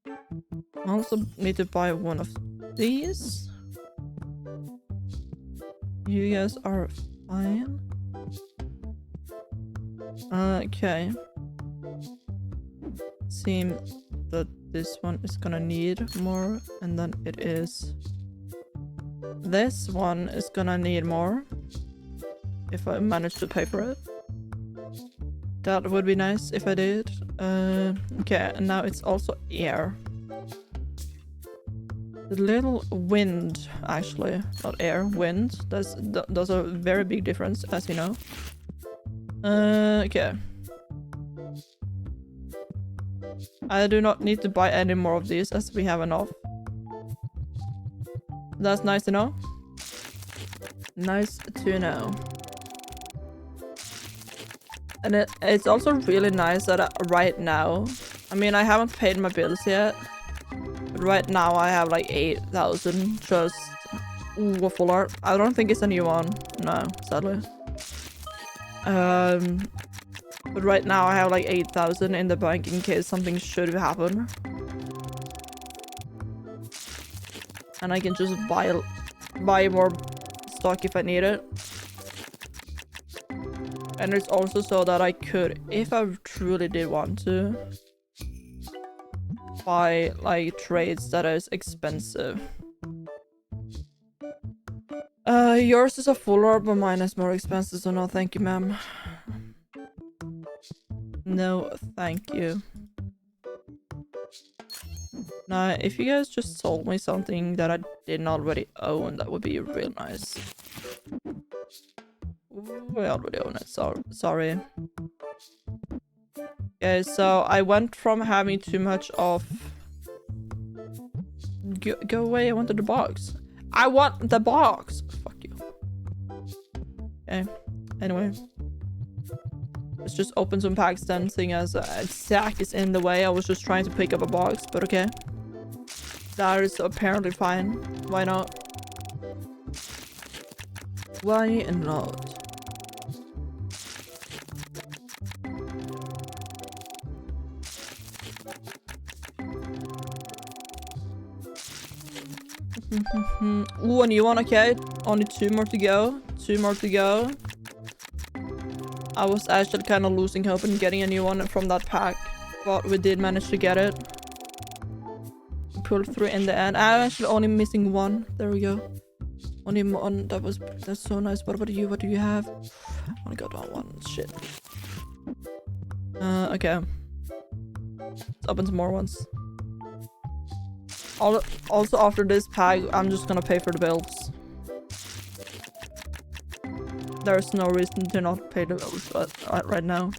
S1: I also need to buy one of these. You guys are fine. Okay. Seems that this one is gonna need more, and then it is. This one is gonna need more. If I manage to pay for it. That would be nice if I did. Okay, and now it's also air. The little wind, actually, not air, wind. Those are a very big difference, as you know. Okay. I do not need to buy any more of these, as we have enough. That's nice to know. Nice to know. And it's also really nice that right now, I mean, I haven't paid my bills yet, but right now I have like 8,000 just a full art. I don't think it's a new one, no, sadly. But right now I have like 8,000 in the bank in case something should happen. And I can just buy more stock if I need it. And it's also so that I could, if I truly did want to, buy like trades that is expensive. Yours is a full art, but mine is more expensive, so no thank you, ma'am. No thank you. Now, if you guys just sold me something that I didn't already own, that would be real nice. Ooh, I already own it, so sorry. Okay, so I went from having too much of... Go away, I wanted the box. I want the box! Fuck you. Okay, anyway. Let's just open some packs then, seeing as Zach is in the way. I was just trying to pick up a box, but okay. That is apparently fine. Why not? Why not? Ooh, a new one, okay. Only 2 more to go. 2 more to go. I was actually kind of losing hope in getting a new one from that pack, but we did manage to get it. Pulled through in the end. I'm actually only missing 1. There we go. Only 1. That's so nice. What about you? What do you have? I only got 1. Shit. Okay. Let's open some more ones. Also, after this pack, I'm just gonna pay for the bills. There's no reason to not pay the bills right now.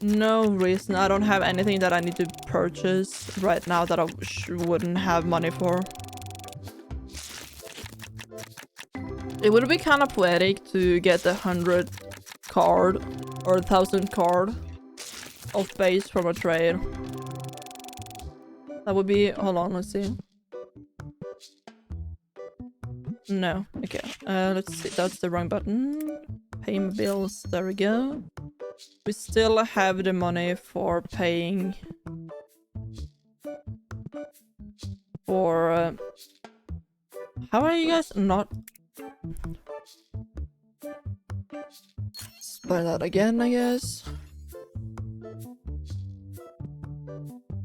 S1: No reason. I don't have anything that I need to purchase right now that I wouldn't have money for. It would be kind of poetic to get the 100 card or 1000 card of base from a trade. That would be... Hold on, let's see. No. Okay. Let's see. That's the wrong button. Pay my bills. There we go. We still have the money for paying... For... How are you guys not... Let's buy that again, I guess.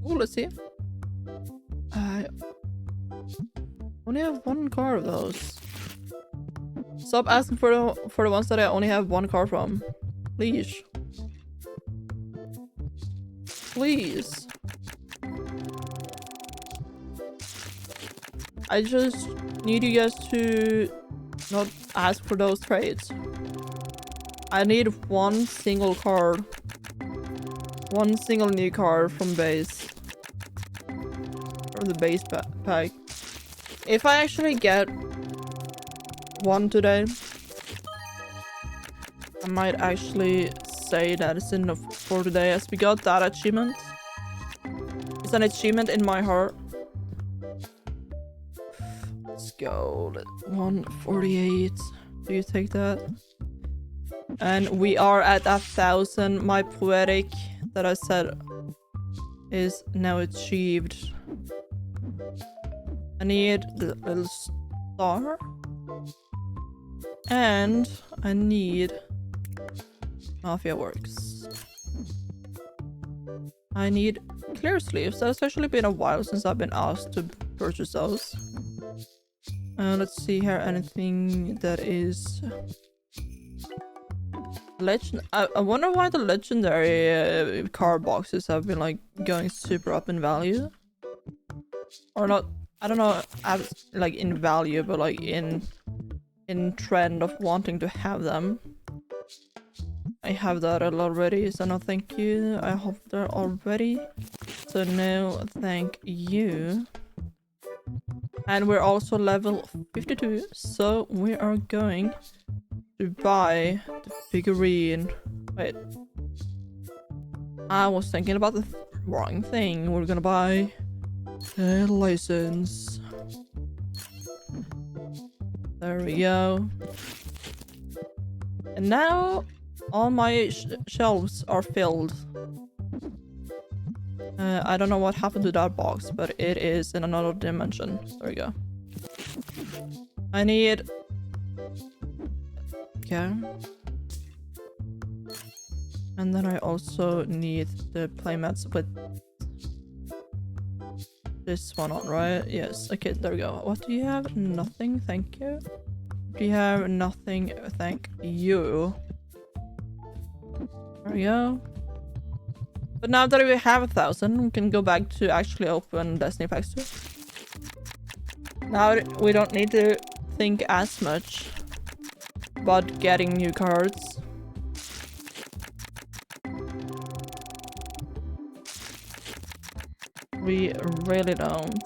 S1: Oh, let's see. I only have 1 card of those. Stop asking for the ones that I only have 1 card from. Please. Please. I just need you guys to not ask for those trades. I need 1 single card. 1 single new card from base. Or the base pack. If I actually get 1 today, I might actually say that it's enough for today, as we got that achievement. It's an achievement in my heart. Let's go. 148. Do you take that? And we are at 1000. My poetic that I said is now achieved. I need the little star. And I need Mafia Works. I need clear sleeves. That's actually been a while since I've been asked to purchase those. Let's see here. Anything that is... Legend. I wonder why the legendary card boxes have been like going super up in value. Or not. I don't know, like in value, but like in trend of wanting to have them. I have that already, so no thank you. I hope they're already. So no thank you. And we're also level 52, so we are going to buy the figurine. Wait. I was thinking about the wrong thing. We're gonna buy the license. There we go. And now all my shelves are filled. I don't know what happened to that box, but it is in another dimension. There we go. I need... Okay. And then I also need the playmats with this one on, right? Yes. Okay, there we go. What do you have? Nothing, thank you. Do you have nothing? Thank you. There we go. But now that we have 1,000, we can go back to actually open Destiny packs too. Now we don't need to think as much about getting new cards. We really don't.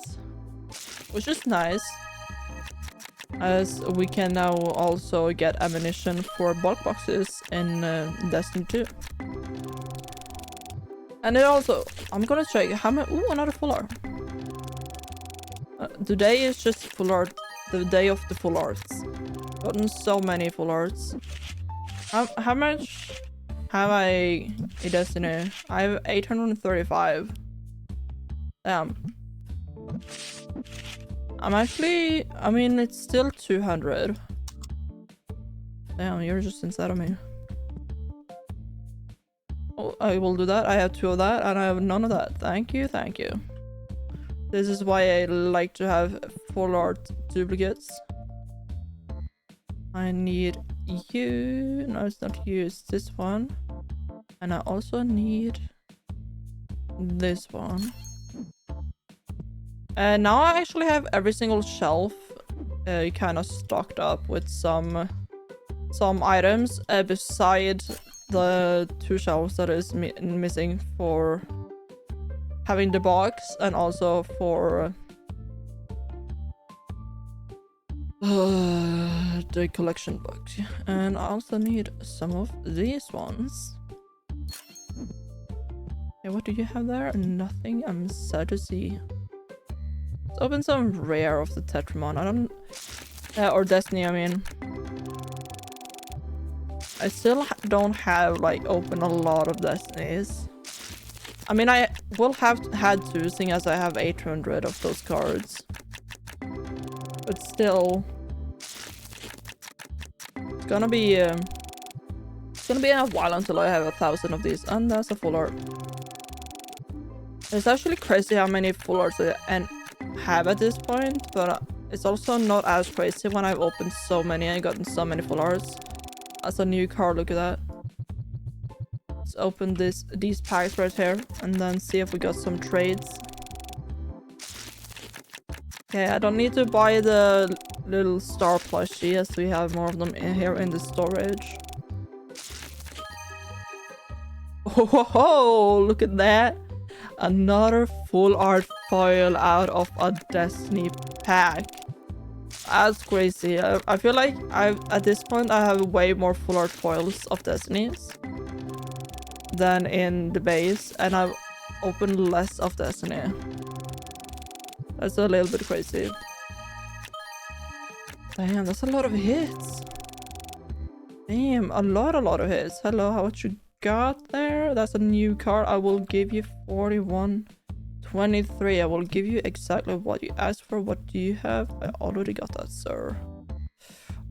S1: Which is nice, as we can now also get ammunition for bulk boxes in Destiny 2. And it also, I'm gonna check how many. Ooh, another full art. Today is just full art, the day of the full arts. Gotten so many full arts. How much have I in Destiny? I have 835. Damn. I'm actually, I mean, it's still 200. Damn, you're just inside of me. Oh, I will do that. I have 2 of that and I have none of that. Thank you, thank you. This is why I like to have full art duplicates. I need you. No, it's not you, it's this one. And I also need this one. And now I actually have every single shelf kind of stocked up with some items beside the 2 shelves that is missing for having the box and also for the collection box. And I also need some of these ones. Okay, what do you have there? Nothing. I'm sad to see. Let's open some rare of the Tetramon. I don't... or Destiny, I mean. I still don't have, like, open a lot of Destinies. I mean, I will have had to, seeing as I have 800 of those cards. But still... It's gonna be a while until I have 1,000 of these. And that's a full art. It's actually crazy how many full arts I have at this point, but it's also not as crazy when I've opened so many and gotten so many full arts. As a new card, look at that. Let's open these packs right here and then see if we got some trades. Okay, I don't need to buy the little star plushie as we have more of them in here in the storage. Oh, look at that. Another full art foil out of a Destiny pack. That's crazy. I feel like at this point I have way more full art foils of Destinies than in the base, and I've opened less of Destiny. That's a little bit crazy. Damn, that's a lot of hits. Damn, a lot of hits. Hello, how much you got there? That's a new card. I will give you 41.23. I will give you exactly what you asked for. What do you have? I already got that, sir.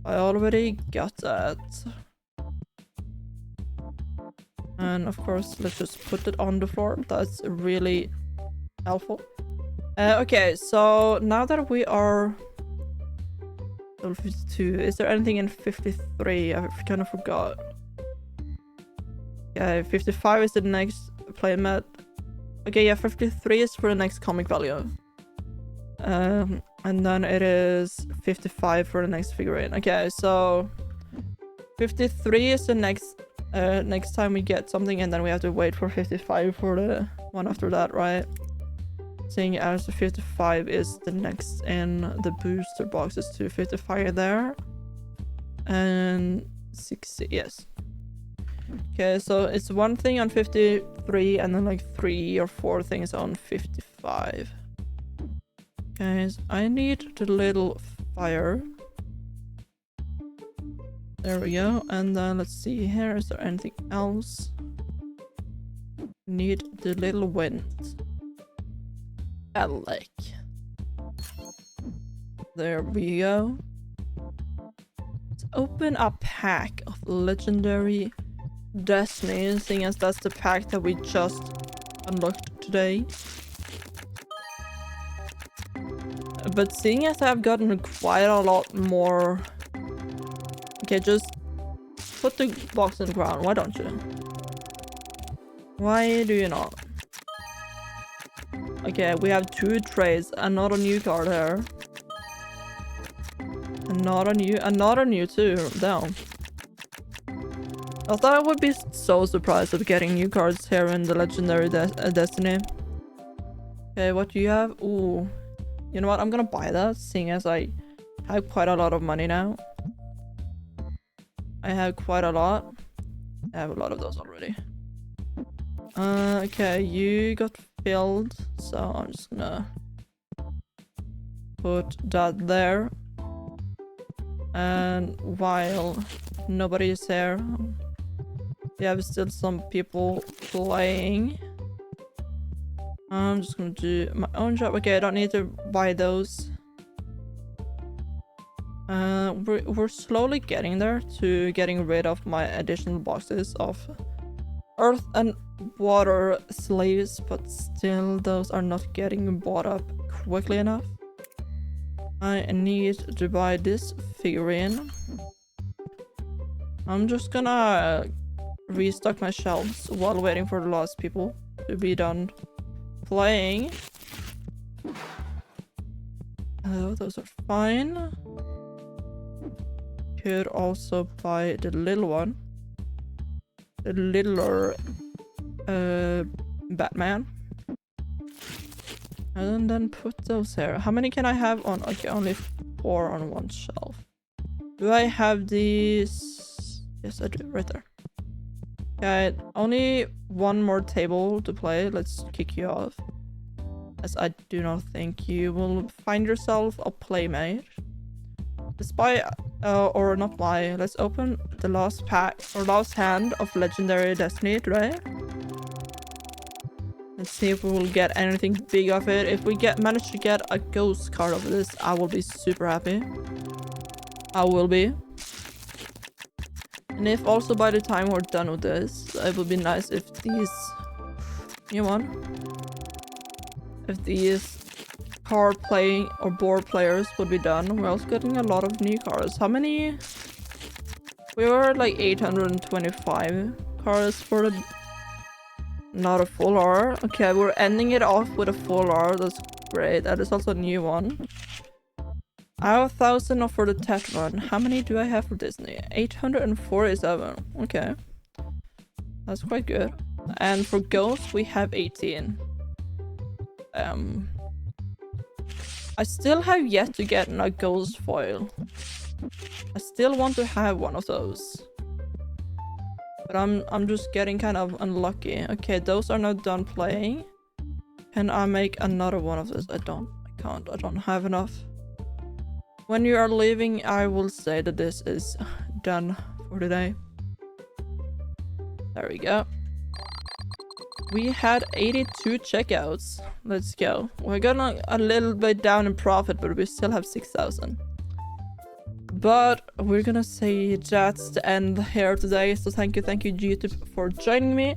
S1: I already got that. And of course, let's just put it on the floor. That's really helpful. Okay, so now that we are level 52, is there anything in 53? I kind of forgot. Yeah, 55 is the next playmat. Okay, yeah, 53 is for the next comic value. And then it is 55 for the next figurine. Okay, so 53 is the next time we get something, and then we have to wait for 55 for the one after that, right? Seeing as the 55 is the next in the booster boxes to 55 there. And 60, yes. Okay, so it's one thing on 53 and then like 3 or 4 things on 55. Okay, so I need the little fire. There we go. And then let's see here, is there anything else? Need the little wind. Alec. There we go. Let's open a pack of legendary Destiny, seeing as that's the pack that we just unlocked today. But seeing as I've gotten quite a lot more... Okay, just put the box on the ground, why don't you? Why do you not? Okay, we have 2 trades. Another new card here. Another new too. Down. I thought I would be so surprised at getting new cards here in the Legendary Destiny. Okay, what do you have? Ooh. You know what? I'm gonna buy that, seeing as I have quite a lot of money now. I have quite a lot. I have a lot of those already. Okay, you got filled, so I'm just gonna put that there. And while nobody is here, we have still some people playing. I'm just gonna do my own job. Okay, I don't need to buy those. We're slowly getting there to getting rid of my additional boxes of earth and water slaves, but still those are not getting bought up quickly enough. I need to buy this figurine. I'm just gonna restock my shelves while waiting for the last people to be done playing. Oh, those are fine. Could also buy the little one. The littler Batman. And then put those here. How many can I have on? Okay, only 4 on one shelf. Do I have these? Yes, I do. Right there. Okay, only one more table to play. Let's kick you off, as I do not think you will find yourself a playmate. Despite, or not lie, let's open the last pack or last hand of Legendary Destiny today. Let's see if we will get anything big of it. If we manage to get a ghost card of this, I will be super happy. I will be. And if also by the time we're done with this, it would be nice if these... You want? If these card playing or board players would be done. We're also getting a lot of new cards. How many? We were at like 825 cards for the... Not a full R. Okay, we're ending it off with a full R. That's great. That is also a new one. I have 1,000 for the Tet one. How many do I have for Disney? 847. Okay. That's quite good. And for Ghost, we have 18. I still have yet to get a Ghost foil. I still want to have one of those. But I'm just getting kind of unlucky. Okay, those are not done playing. Can I make another one of those? I can't. I don't have enough. When you are leaving, I will say that this is done for today. There we go. We had 82 checkouts. Let's go. We're gonna a little bit down in profit, but we still have 6,000. But we're gonna say that's the end here today. So thank you YouTube for joining me.